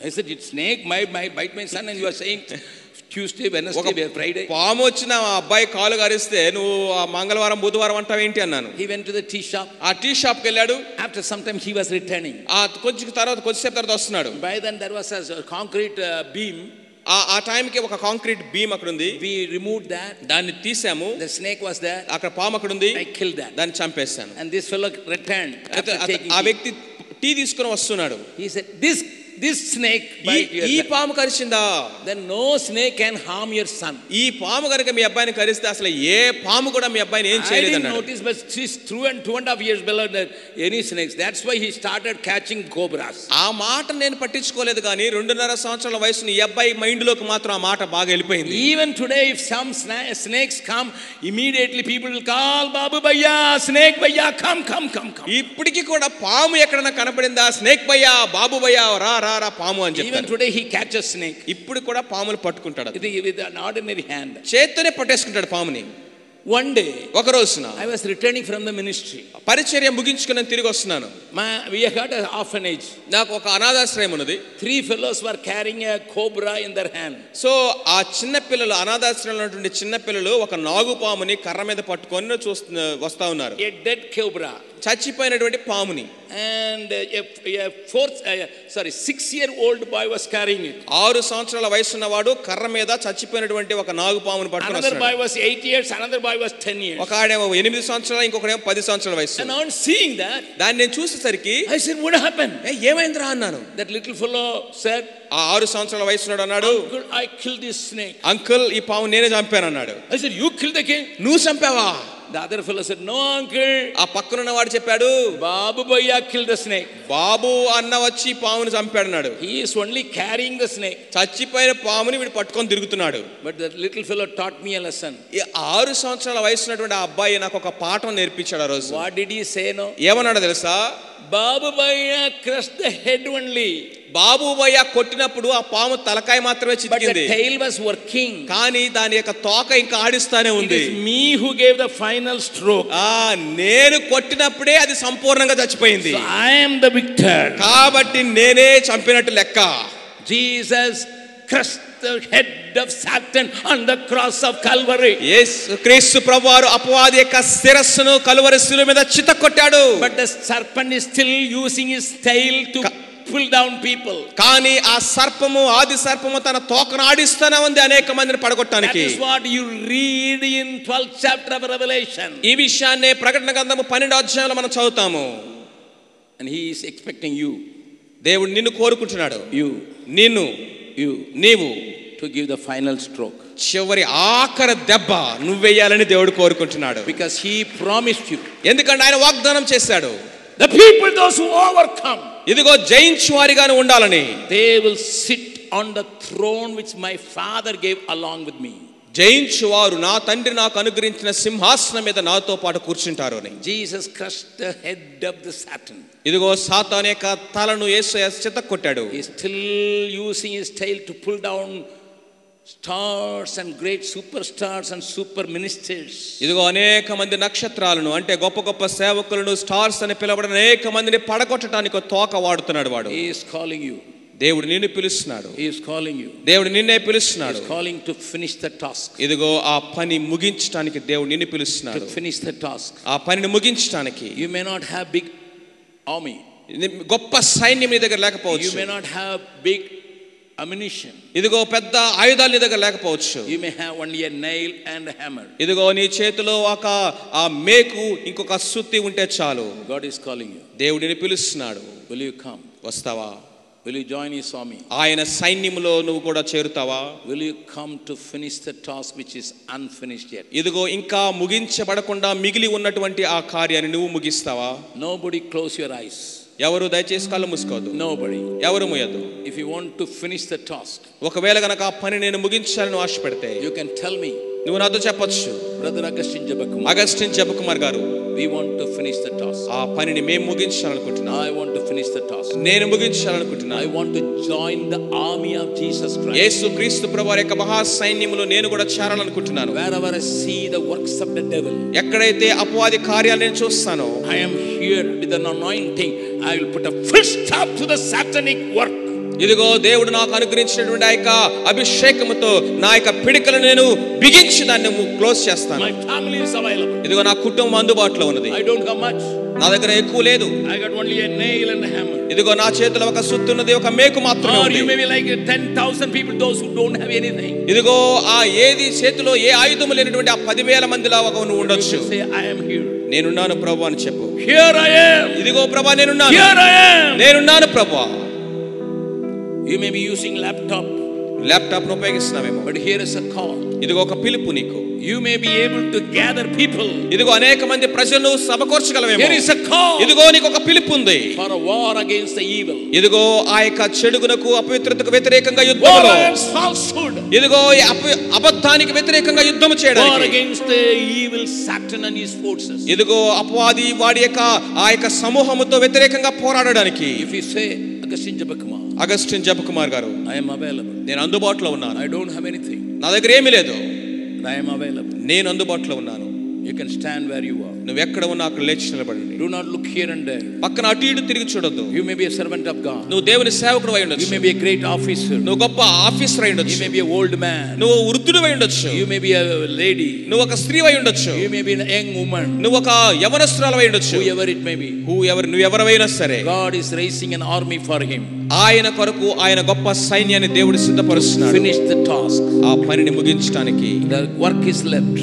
I said it's snake bite my son and you are saying Tuesday, Wednesday, Friday. పాము వచ్చిన ఆ అబ్బాయి కాలు కరిస్తే నువ్వు మంగళవారం బుధవారం అంటావు ఏంటి అన్నాను. he went to the tea shop. ఆ టీ షాప్ కి వెళ్ళాడు. after some time he was returning. కొద్దిసేపు తర్వాత వస్తున్నాడు. by then there was a concrete beam. ఆ టైం కి ఒక కాంక్రీట్ బీమ్ అక్కడ ఉంది. we removed that. దాన్ని తీసాము. the snake was there. అక్కడ పాము అక్కడ ఉంది. I killed that. దాన్ని చంపేశాను. and this fellow returned after taking ఆ వ్యక్తి టీ తీసుకొని వస్తున్నాడు. he said this snake bite your ఈ పాము కరిచిందా? then no snake can harm your son. ఈ పాము కనుక మీ అబ్బాయిని కరిస్తే అసలు ఏ పాము కూడా మీ అబ్బాయిని ఏం చేయలేదు అన్నాడు. I didn't notice, but she's 2.5 years below any snakes. That's why he started catching cobras. ఆ మాట నేను పట్టించుకోలేదు కానీ 2.5 సంవత్సరాల వయసుని ఈ అబ్బాయి మైండ్ లోకి మాత్రం ఆ మాట బాగా వెళ్ళిపోయింది. even today if some snakes come, immediately people will call babu bhaiya, snake bhaiya, come. ఇప్పటికి కూడా పాము ఎక్కడన్నా కనపడిందా, స్నేక్ భయ్యా, బాబు భయ్యా, రా పాము అని చెప్తారు. even today he catches snake. ఇప్పుడు కూడా పాములు పట్టుకుంటాడు with an ordinary hand. చేత్తోనే పట్టేసుకుంటాడు పాముని. One day, ఒక రోజున I was returning from the ministry. పరిచర్య ముగించుకుని తిరిగి వస్తున్నాను. We had an orphanage. నాకు ఒక అనాథాశ్రయం ఉన్నది. 3 fellows were carrying a cobra in their hand. So ఆ చిన్న పిల్లలు, అనాథాశ్రయంలో ఉన్నటువంటి చిన్న పిల్లలు ఒక నాగుపాముని కర్ర మీద పట్టుకొని వస్తా ఉన్నారు. A dead cobra. చచ్చిపోయినటువంటి పాముని. And a 6-year-old boy was carrying it. 6 సంవత్సరాల వయసున్న వాడు కర్ర మీద చచ్చిపోయినటువంటి ఒక నాగుపాముని పట్టుకొని Another వస్తున్నాడు. boy was 8 years, another boy was 10 years. ఒక ఆడేమో 8 సంవత్సరాలు, ఇంకొకడేమో 10 సంవత్సరాల వయసు. And on seeing that, దాన్ని నేను చూసేసరికి I said, what happened? ఏమైందిరా అన్నాను. That little fellow said, ఆ 6 సంవత్సరాల వయసున్నాడు అన్నాడు, Uncle, I killed this snake. Uncle ఈ పాము నేనే చంపాను అన్నాడు. I said, you killed the king? నువ్వు చంపావా? The other fellow said, no uncle. ఆ పక్కనున్న వాడు చెప్పాడు, Babu Bhaiya killed the snake. బాబు అన్న వచ్చి పాముని చంపాడు అన్నాడు. He is only carrying the snake. చచ్చిపోయిన పాముని వీడు పట్టుకొని తిరుగుతున్నాడు. But the little fellow taught me a lesson. ఈ 6 సంవత్సరాల వయసున్నటువంటి ఆ అబ్బాయి నాకు ఒక పాఠం నేర్పించాడు ఆ రోజు. What did he say? No. ఏమన్నాడో తెలుసా? Babu Bhaiya crushed the head only. బాబు భయ్య కొట్టినప్పుడు ఆ పాము తలకాయ మాత్రమే చితికింది. But the tail was working. కానీ దాని యొక్క తోక ఇంకా ఆడిస్తానే ఉంది. It is me who gave the final stroke. నేను కొట్టినప్పుడే అది సంపూర్ణంగా చచ్చిపోయింది. So I am the victor. కాబట్టి నేనే చంపినట్టు లెక్క. Jesus crushed the head of Satan on the cross of Calvary. యేసు క్రీస్తు ప్రభువారు అపవాది యొక్క శిరస్సును కల్వరి శిలువ మీద చితకొట్టాడు. But the serpent is still using his tail to pull down people. కానీ ఆ సర్పము, ఆది సర్పము తన తోకను ఆడిస్తూనే ఉంది అనేక మందిని పడగొట్టడానికి. That is what you read in 12th chapter of Revelation. ఈ విషయాన్నే ప్రకటన గ్రంథము 12వ అధ్యాయంలో మనం చదువుతాము. And he is expecting you. దేవుడు నిన్ను కోరుకుంటున్నాడు. You నీవు to give the final stroke. చివరి ఆఖరి దెబ్బ నువ్వేయాలని దేవుడు కోరుకుంటున్నాడు. Because he promised you. ఎందుకంటే ఆయన వాగ్దానం చేశాడు, the people, those who overcome, ఇదిగో జయించు వారిగానే ఉండాలని. they will sit on the throne which my father gave along with me. జయించు వారు నా తండ్రి నాకు అనుగ్రహించిన సింహాసనం మీద నాతో పాటు కూర్చుంటారు అని. Jesus crushed the head of the Satan. ఇదిగో సాతాను యొక్క తలను యేసయ్య చితకొట్టాడు. He is still using his tail to pull down stars and great superstars and super ministers. ఇదిగో అనేక మంది నక్షత్రాలను, అంటే గొప్ప గొప్ప సేవకులను, స్టార్స్ అని పిలవబడిన అనేక మందిని పడగొట్టడానికి తోక వాడుతున్నాడు వాడు. He is calling you. దేవుడు నిన్ను పిలుస్తున్నాడు. He is calling you. దేవుడు నిన్నే పిలుస్తున్నాడు. He is calling to finish the task. ఇదిగో ఆ పని ముగించడానికి దేవుడు నిన్ను పిలుస్తున్నాడు. To finish the task. ఆ పనిని ముగించడానికి. You may not have big army. గొప్ప సైన్యం నీ దగ్గర లేకపోవచ్చు. You may not have big ammunition. ఇదిగో పెద్ద ఆయుధాలు నీ దగ్గర లేకపోవచ్చు. You may have only a nail and a hammer. ఇదిగో నీ చేతిలో ఒక ఆ మేకు, ఇంకొక సుత్తి ఉంటే చాలు. God is calling you. దేవుడు నిన్ను పిలుస్తున్నాడు. Will you come? వస్తావా? Will you join his army? ఆయన సైన్యములో నువ్వు కూడా చేరుతావా? Will you come to finish the task which is unfinished yet? ఇదిగో ఇంకా ముగించబడకుండా మిగిలి ఉన్నటువంటి ఆ కార్యాన్ని నువ్వు ముగిస్తావా? Nobody close your eyes. ఎవరు దయచేసి కళ్ళు మూసుకోవద్దు. Nobody. ఎవరు మూయద్దు. If you want to finish the task, ఒకవేళ గనక ఆ పని నేను ముగించాలని ఆశపడితే you can tell me. నువ్వు నాతో చెప్పొచ్చు. Brother Augustine Jabakumar. అగస్టిన్ జబకుమార్ గారు, we want to finish the task. ఆ పనిని మేము ముగించాలనుకుంటున్నాం. I want to finish the task. నేను ముగించాలనుకుంటున్నాను. I want to join the army of Jesus Christ. యేసు క్రీస్తు ప్రభువారి యొక్క మహా సైన్యములో నేను కూడా చేరాలనుకుంటున్నాను. Wherever I see the works of the devil, ఎక్కడైతే అపవాది కార్యాలు నేను చూస్తానో, I am here with an anointing. I will put a full stop to the satanic work. ఇదిగో దేవుడు నాకు అనుగ్రహించినటువంటి ఆ యొక్క అభిషేకముతో నా యొక్క పిడికలను నేను బిగించి దాన్ని క్లోజ్ చేస్తాను. My family is available. ఇదిగో నా కుటుంబం అందుబాటులో ఉన్నది. I don't have much. నా దగ్గర ఎక్కువ లేదు. I got only a nail and a hammer. ఇదిగో నా చేతిలో ఒక సుత్తి ఉన్నది, ఒక మేకు మాత్రమే ఉంది. Or you may be like 10,000 people, those who don't have anything. ఇదిగో ఆ ఏది చేతిలో ఏ ఆయుధము లేనటువంటి ఆ 10,000 మందిలో ఒక నువ్వు ఉండొచ్చు. Say, I am here. నేనున్నాను ప్రభువా అని చెప్పు. Here I am. ఇదిగో ప్రభువా నేనున్నాను. Here I am. నేనున్నాను ప్రభువా. You may be using laptop ఉపయోగిస్తున్నావేమో. but here is a call. ఇదిగో ఒక పిలుపు నీకు. You may be able to gather people. ఇదిగో అనేక మంది ప్రజలను సమకూర్చగలవేమో. Here is a call. ఇదిగో నీకు ఒక పిలుపు ఉంది. For a war against the evil. ఇదిగో ఆ యొక్క చెడుగునకు, అపవిత్రతకు వ్యతిరేకంగా యుద్ధములో. War against falsehood. ఇదిగో అబద్ధానికి వ్యతిరేకంగా యుద్ధం చేయడానికి. War against the evil Satan and his forces. ఇదిగో అపవాది వాడి యొక్క ఆ యొక్క సమూహముతో వ్యతిరేకంగా పోరాడడానికి. If you say అగస్టిన్ జబకుమార్ గారు, I am available. నేను అందుబాటులో ఉన్నాను. I don't have anything. నా దగ్గర ఏమీ లేదు. I am available. నేను అందుబాటులో ఉన్నాను. You can stand where you are. నువ్వు ఎక్కడ ఉన్నా అక్కడ లేచి నిలబడండి. Do not look here and there. పక్కన అటు ఇటు తిరిగి చూడొద్దు. You may be a servant of God. నువ్వు దేవుని సేవకుడు అయి ఉండొచ్చు. You may be a great officer. నువ్వు గొప్ప ఆఫీసర్ అయి ఉండొచ్చు. You may be a old man. నువ్వు వృద్ధుడు అయి ఉండొచ్చు. You may be a lady. నువ్వు ఒక స్త్రీ అయి ఉండొచ్చు. You may be a young woman. నువ్వు ఒక యవనస్తురాలు అయి ఉండొచ్చు. Whoever it may be. నువ్వు ఎవరైనా సరే. God is raising an army for him. ఆయన కొరకు ఆయన గొప్ప సైన్యాన్ని దేవుడు సిద్ధపరుస్తున్నాడు. Finish the task. ఆ పనిని ముగించడానికి. The work is left.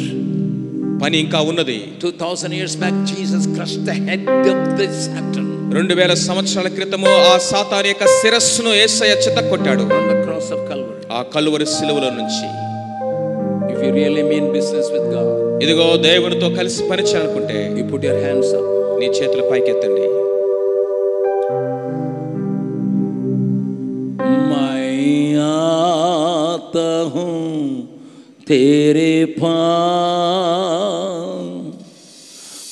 పని ఇంకా ఉన్నది. 2000 years back Jesus crushed the head of the Satan. 2000 సంవత్సరాల క్రితము ఆ సాతాను యొక్క శిరస్సును యేసయ్య చితకొట్టాడు. On the cross of Calvary. ఆ కల్వరి శిలువలో నుంచి. If you really mean business with God, ఇదిగో దేవునితో కలిసి పని చేయాలనుకుంటే you put your hands up. నీ చేతులు పైకెత్తండి. आता हूँ तेरे पास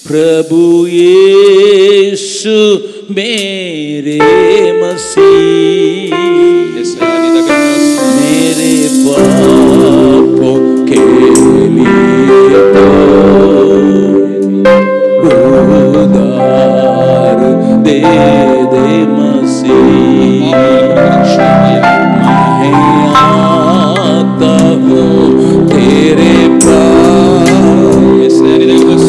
प्रभु यीशु मेरे मसीह मेरे पापों के लिए उधार दे दे मसीह आता हूँ तेरे पास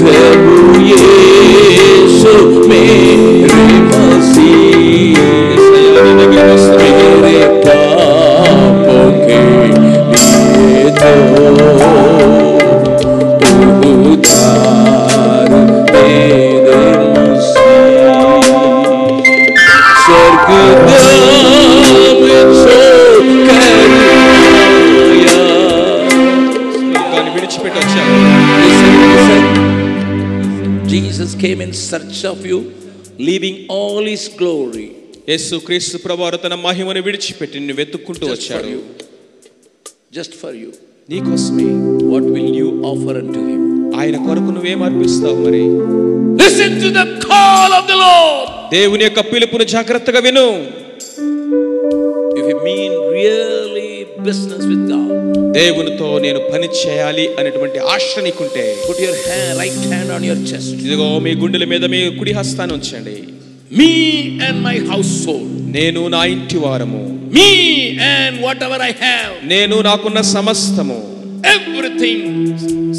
प्रभु यीशु मेरे मसीह मेरे पापों के लिए तो उधार दे दे मसीह स्वर्गधाम छोड़कर Jesus came in search of you, leaving all his glory. యేసు క్రీస్తు ప్రభువు తన మహిమను విడిచిపెట్టి నిన్ను వెతుక్కుంటూ వచ్చాడు. Just for you. నీ కోసమే. What will you offer unto him? ఆయన కొరకు నువ్వేం అర్పిస్తావు మరి? Listen to the call of the Lord. దేవుని యొక్క పిలుపును జాగ్రత్తగా విను. If you mean really business with God, దేవునితో నేను పని చేయాలి అనేటువంటి ఆశ నీకుంటే put your right hand on your chest. ఇదిగో మీ గుండెల మీద మీ కుడి హస్తాన్ని ఉంచండి. Me and my household. నేను నా ఇంటి వారము. Me and whatever I have. నేను నాకున్న సమస్తము. Everything.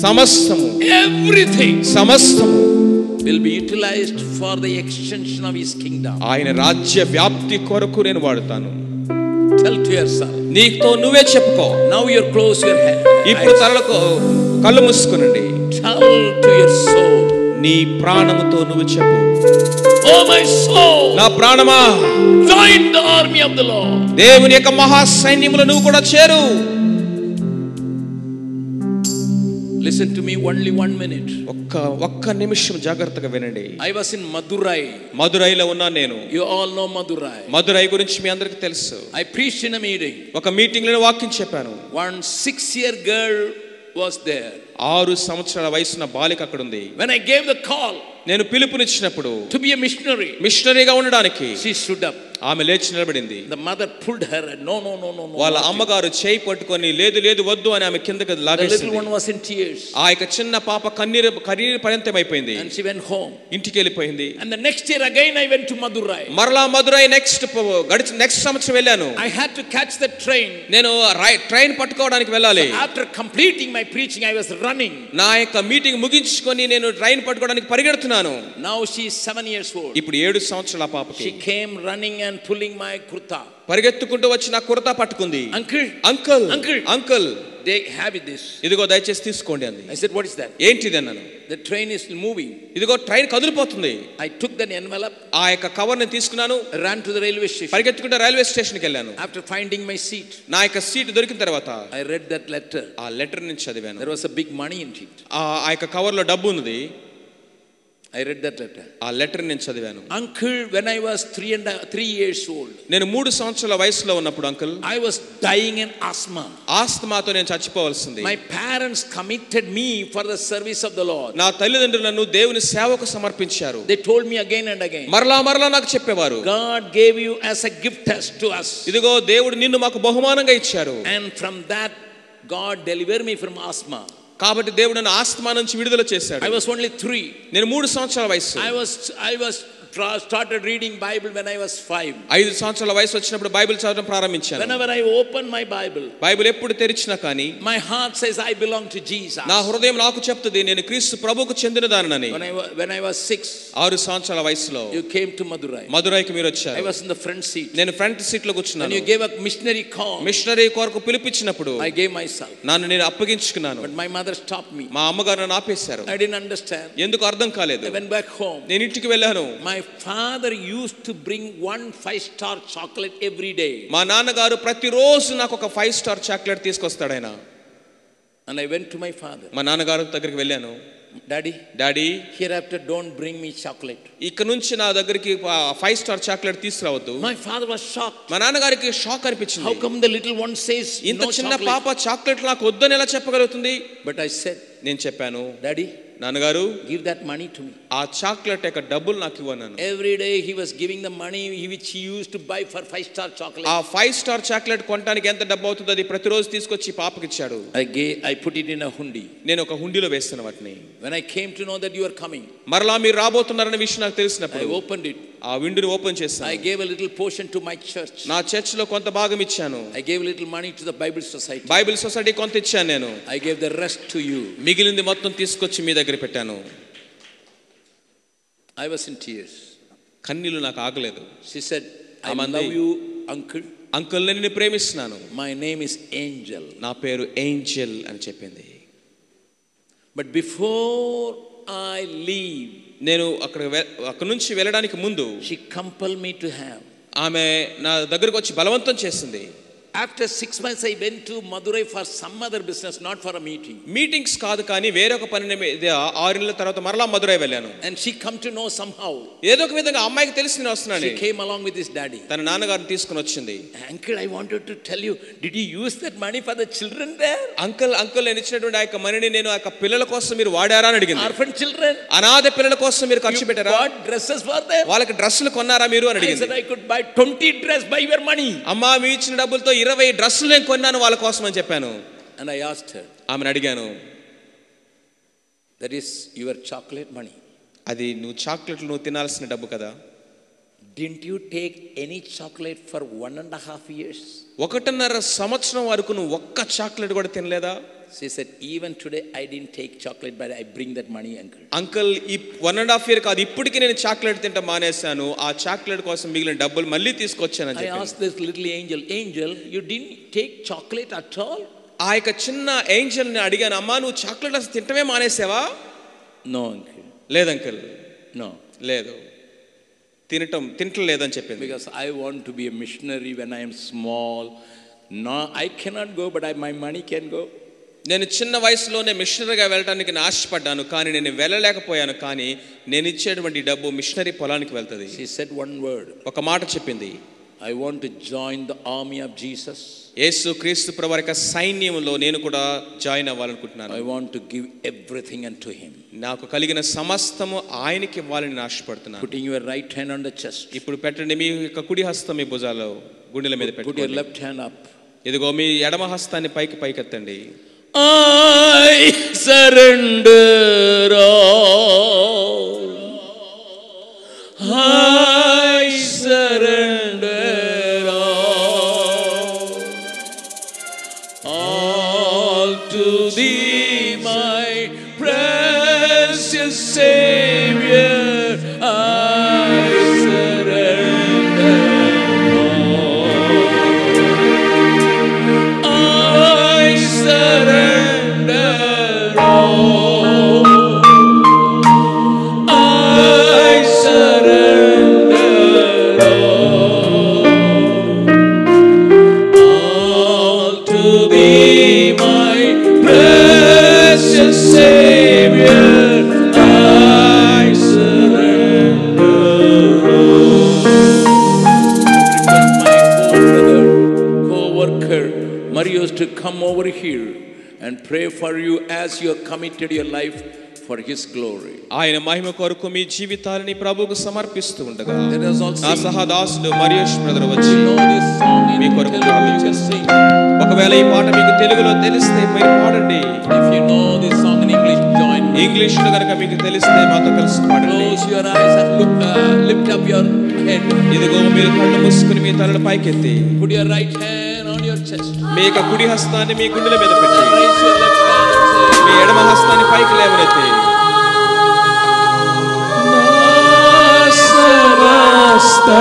సమస్తము. Everything. సమస్తము will be utilized for the extension of his kingdom. ఆయన రాజ్య వ్యాప్తి కొరకు నేను వాడుతాను. Tell to yourself. నీతో నువ్వే చెప్పుకో. Now you close your head. ఇప్పుడు కళ్ళు మూసుకునండి. Tell to your soul. నీ ప్రాణముతో నువ్వు చెప్పు. Oh my soul. నా ప్రాణమా, join the army of the Lord. దేవుని యొక్క మహా సైన్యములో నువ్వు కూడా చేరు. Listen to me only 1 minute. ఒక్క నిమిషం జాగ్రత్తగా వినండి. I was in Madurai. మదురైలో ఉన్నా నేను. You all know Madurai. Madurai గురించి మీ అందరికీ తెలుసు. I preached in a meeting. ఒక మీటింగ్ లో వాక్యం చెప్పాను. One 6-year girl was there. 6 సంవత్సరాల వయసున్న బాలిక అక్కడ ఉంది. When I gave the call, నేను పిలుపునిచ్చినప్పుడు to be a missionary, మిషనరీగా ఉండడానికి she stood up. ఆమె లేచి నిలబడింది. The mother pulled her and no. వాళ్ళ అమ్మగారు చేయి పట్టుకొని లేదు వద్దు అని ఆమె కిందకి లాగేసింది. The little one was in tears. ఆ యొక్క చిన్న పాప కన్నీరు పర్యంతమైపోయింది. And she went home. ఇంటికి వెళ్ళిపోయింది. And the next year again I went to Madurai. మరలా మదురై నెక్స్ట్ సంవత్సరం వెళ్ళాను. I had to catch the train. నేను ట్రైన్ పట్టుకోవడానికి వెళ్ళాలి. So after completing my preaching I was running. నా యొక్క మీటింగ్ ముగించుకొని నేను ట్రైన్ పట్టుకోవడానికి పరిగెడుతున్నాను. Now she is 7 years old. ఇప్పుడు 7 సంవత్సరాల పాపకి. She came running and pulling my kurta. పరిగెత్తుకుంటూ వచ్చి నా కుర్తా పట్టుకుంది. Uncle they have this. ఇదిగో దయచేసి తీసుకోండి అంది. I said, what is that? ఏంటిది అన్నాను. The train is moving. ఇదిగో train కదిలిపోతుంది. I took the envelope. ఆ యొక్క కవర్ ని తీసుకున్నాను. Ran to the railway station. పరిగెత్తుకుంటూ రైల్వే స్టేషన్ కి వెళ్ళాను. After finding my seat, నా యొక్క సీట్ దొరికిన తర్వాత I read that letter. ఆ లెటర్ ని చదివాను. There was a big money in it. ఆ యొక్క కవర్ లో డబ్బు ఉంది. I read that letter. ఆ లెటర్ నేను చదివాను. Uncle, when I was 3 years old, నేను 3 సంవత్సరాల వయసులో ఉన్నప్పుడు uncle, I was dying in asthma. ఆస్తమాతో నేను చచ్చిపోవాల్సింది. My parents committed me for the service of the Lord. నా తల్లిదండ్రులు నన్ను దేవుని సేవకు సమర్పించారు. They told me again and again. మరలా నాకు చెప్పేవారు. God gave you as a gift to us. ఇదిగో దేవుడు నిన్ను మాకు బహుమానంగా ఇచ్చారు. And from that God delivered me from asthma. కాబట్టి దేవుడు నన్ను ఆస్తమా నుంచి విడుదల చేశాడు. I was only 3. నేను 3 సంవత్సరాల వయసు. I was started reading Bible when I was 5. 5 సంవత్సరాల వయసు వచ్చినప్పుడు బైబిల్ చదవడం ప్రారంభించాను. Whenever I open my Bible, Bible ఎప్పుడు తెరిచినా కానీ my heart says I belong to Jesus. నా హృదయం నాకు చెప్తుంది నేను క్రీస్తు ప్రభువుకు చెందినదానని. When I was 6, 6 సంవత్సరాల వయసులో you came to Madurai. మదురైకి మీరు వచ్చారు. I was in the front seat. నేను ఫ్రంట్ సీట్ లో కూర్చున్నాను. When you gave a missionary call, missionary కొరకు పిలిపించినప్పుడు I gave myself. నన్ను నేను అప్పగించుకున్నాను. But my mother stopped me. మా అమ్మగారు నన్ను ఆపేశారు. I didn't understand. ఎందుకు అర్థం కాలేదు. I went back home. నేను ఇంటికి వెళ్ళాను. My father used to bring 1 5-star chocolate every day. మా నాన్నగారు ప్రతిరోజు నాకు ఒక 5-star చాక్లెట్ తీసుకొస్తాడు ఆయన. And I went to my father. మా నాన్నగారు దగ్గరికి వెళ్ళాను. Daddy hereafter don't bring me chocolate. ఇక నుంచి నా దగ్గరికి 5-star చాక్లెట్ తీసుకురావద్దు. My father was shocked. మా నాన్నగారికి షాక్ అనిపించింది. How come the little one says ఇంత no చిన్న chocolate? పాప చాక్లెట్ నాకు వద్దని ఎలా చెప్పగలుగుతుంది? But I said, నేను చెప్పాను, Daddy, నాన్నగారు give that money to me. ఆ చాక్లెట్ యొక్క డబ్బులు నాకు ఇవ్వన్నాను. Every day he was giving the money which he used to buy for 5-star chocolate. ఆ 5-star చాక్లెట్ కొనడానికి ఎంత డబ్బు అవుతుందో అది ప్రతిరోజు తీసుకొచ్చి పాపకి ఇచ్చాడు. I put it in a hundi. నేను ఒక హుండీలో వేస్తాను వాటిని. When I came to know that you are coming, మరలా మీరు రాబోతున్నారనే విషయం నాకు తెలిసినప్పుడు I opened it. ఆ విండోని ఓపెన్ చేశాను. I gave a little portion to my church. నా చర్చ్ లో కొంత భాగం ఇచ్చాను. I gave a little money to the Bible society. Bible society కొంత ఇచ్చాను నేను. I gave the rest to you. మిగిలింది మొత్తం తీసుకొచ్చి మీ దగ్గర పెట్టాను. I was in tears. కన్నీళ్లు నాకు ఆగలేదు. She said, I love you, uncle. Uncle నేను ప్రేమిస్తున్నాను. My name is Angel. నా పేరు ఏంజెల్ అని చెప్పింది. But before I leave, నేను అక్కడ నుంచి వెళ్ళడానికి ముందు she compelled me to have. ఆమె నా దగ్గరకు వచ్చి బలవంతం చేసింది. After 6 months, I went to Madurai for some other business, not for a meeting. Meetings కాదు కానీ వేరొక పని మీద 6 నెలల తర్వాత మరలా మదురై వెళ్ళాను. And she come to know somehow. ఏదో ఒక విధంగా అమ్మాయికి తెలిసి నేను వస్తున్నాను. She came along with his daddy. తన నాన్నగారిని తీసుకొని వచ్చింది. Uncle, I wanted to tell you, did you use that money for the children there? Uncle నేను ఇచ్చినటువంటి ఆ యొక్క మనీని నేను ఆ యొక్క పిల్లల కోసం మీరు వాడారా అని అడిగింది. Orphan children. అనాథ పిల్లల కోసం మీరు ఖర్చు పెట్టారా? Bought dresses for them. వాళ్ళకి డ్రెస్సులు కొన్నారా మీరు అని అడిగింది. I said I could buy 20 dresses by your money. అమ్మా మీ ఇచ్చిన డబ్బులతో 20 డ్రెస్సులు నేను కొన్నాను వాళ్ళ కోసం అని చెప్పాను. And I asked her. ఆమెను అడిగాను. That is your chocolate money. అది నువ్వు చాక్లెట్లు నువ్వు తినాల్సిన డబ్బు కదా. Didn't you take any chocolate for 1.5 years? 1.5 సంవత్సరం వరకు నువ్వు ఒక్క చాక్లెట్ కూడా తినలేదా? She said, even today I didn't take chocolate, but I bring that money, uncle. Uncle ఈ 1.5 year కాదు ఇప్పటికి నేను చాక్లెట్ తింటా మానేశాను. ఆ చాక్లెట్ కోసం మిగిలిన డబ్బులు మళ్ళీ తీసుకొచ్చానని చెప్పాను. I asked this little angel, you didn't take chocolate at all? ఆ యొక్క చిన్న ఏంజెల్ ని అడిగాను, అమ్మా నువ్వు చాక్లెట్ అసలు తింటమే మానేసావా? No, uncle. లేదు అంకుల్. No. లేదు. తింటలేదని చెప్పింది. Because I want to be a missionary when I am small. No, I cannot go, but my money can go. నేను చిన్న వయసులోనే మిషనరీగా వెళ్ళడానికి ఆశపడ్డాను కానీ నేను వెళ్ళలేకపోయాను. కానీ నేను ఇచ్చేటువంటి డబ్బు మిషనరీ పొలానికి వెళ్తుంది. She said one word. ఒక మాట చెప్పింది. I want to join the army of Jesus. యేసు క్రీస్తు ప్రభువు యొక్క సైన్యంలో నేను కూడా join అవ్వాలనుకుంటున్నాను. I want to give everything unto him. నాకు కలిగిన సమస్తము ఆయనకి ఇవ్వాలని ఆశపడుతున్నాను. Putting your right hand on the chest. ఇప్పుడు పెట్టండి మీ యొక్క కుడి హస్తం మీ భుజాల్లో గుండెల మీద పెట్టుకోండి. Put your left hand up. ఇదిగో మీ ఎడమ హస్తాన్ని పైకెత్తండి. I surrender all. I surrender all to thee, my precious Savior. I surrender all. I surrender all. I surrender all to thee, my precious Savior. I surrender all. My co-brother, co-worker, Marius, to come over here and pray for you as you have committed your life for His glory. ఆయన మహిమ కొరకు మీ జీవితాలని ప్రభువుకు సమర్పిస్తూ ఉండగా Let us all నా sing. సహదాసులు మరియోష్ brother వచ్చి You know this song in మీ కొరకు Telugu, you can sing. ఒకవేళ ఈ పాట మీకు తెలుగులో తెలిస్తే మీరు పాడండి. If you know this song in English, join me. English లో కనుక మీకు తెలిస్తే మాతో కలిసి పాడండి. Close your eyes and lift up your head. ఇదిగో మీరు కళ్ళు మూసుకుని మీ తలల పైకెత్తి Put your right hand on your chest. మీ యొక్క కుడి హస్తాన్ని మీ గుండెల మీద పెట్టి Raise your left hand and say, మీ ఎడమ హస్తాన్ని పైకి లేవనెత్తి Nasarasta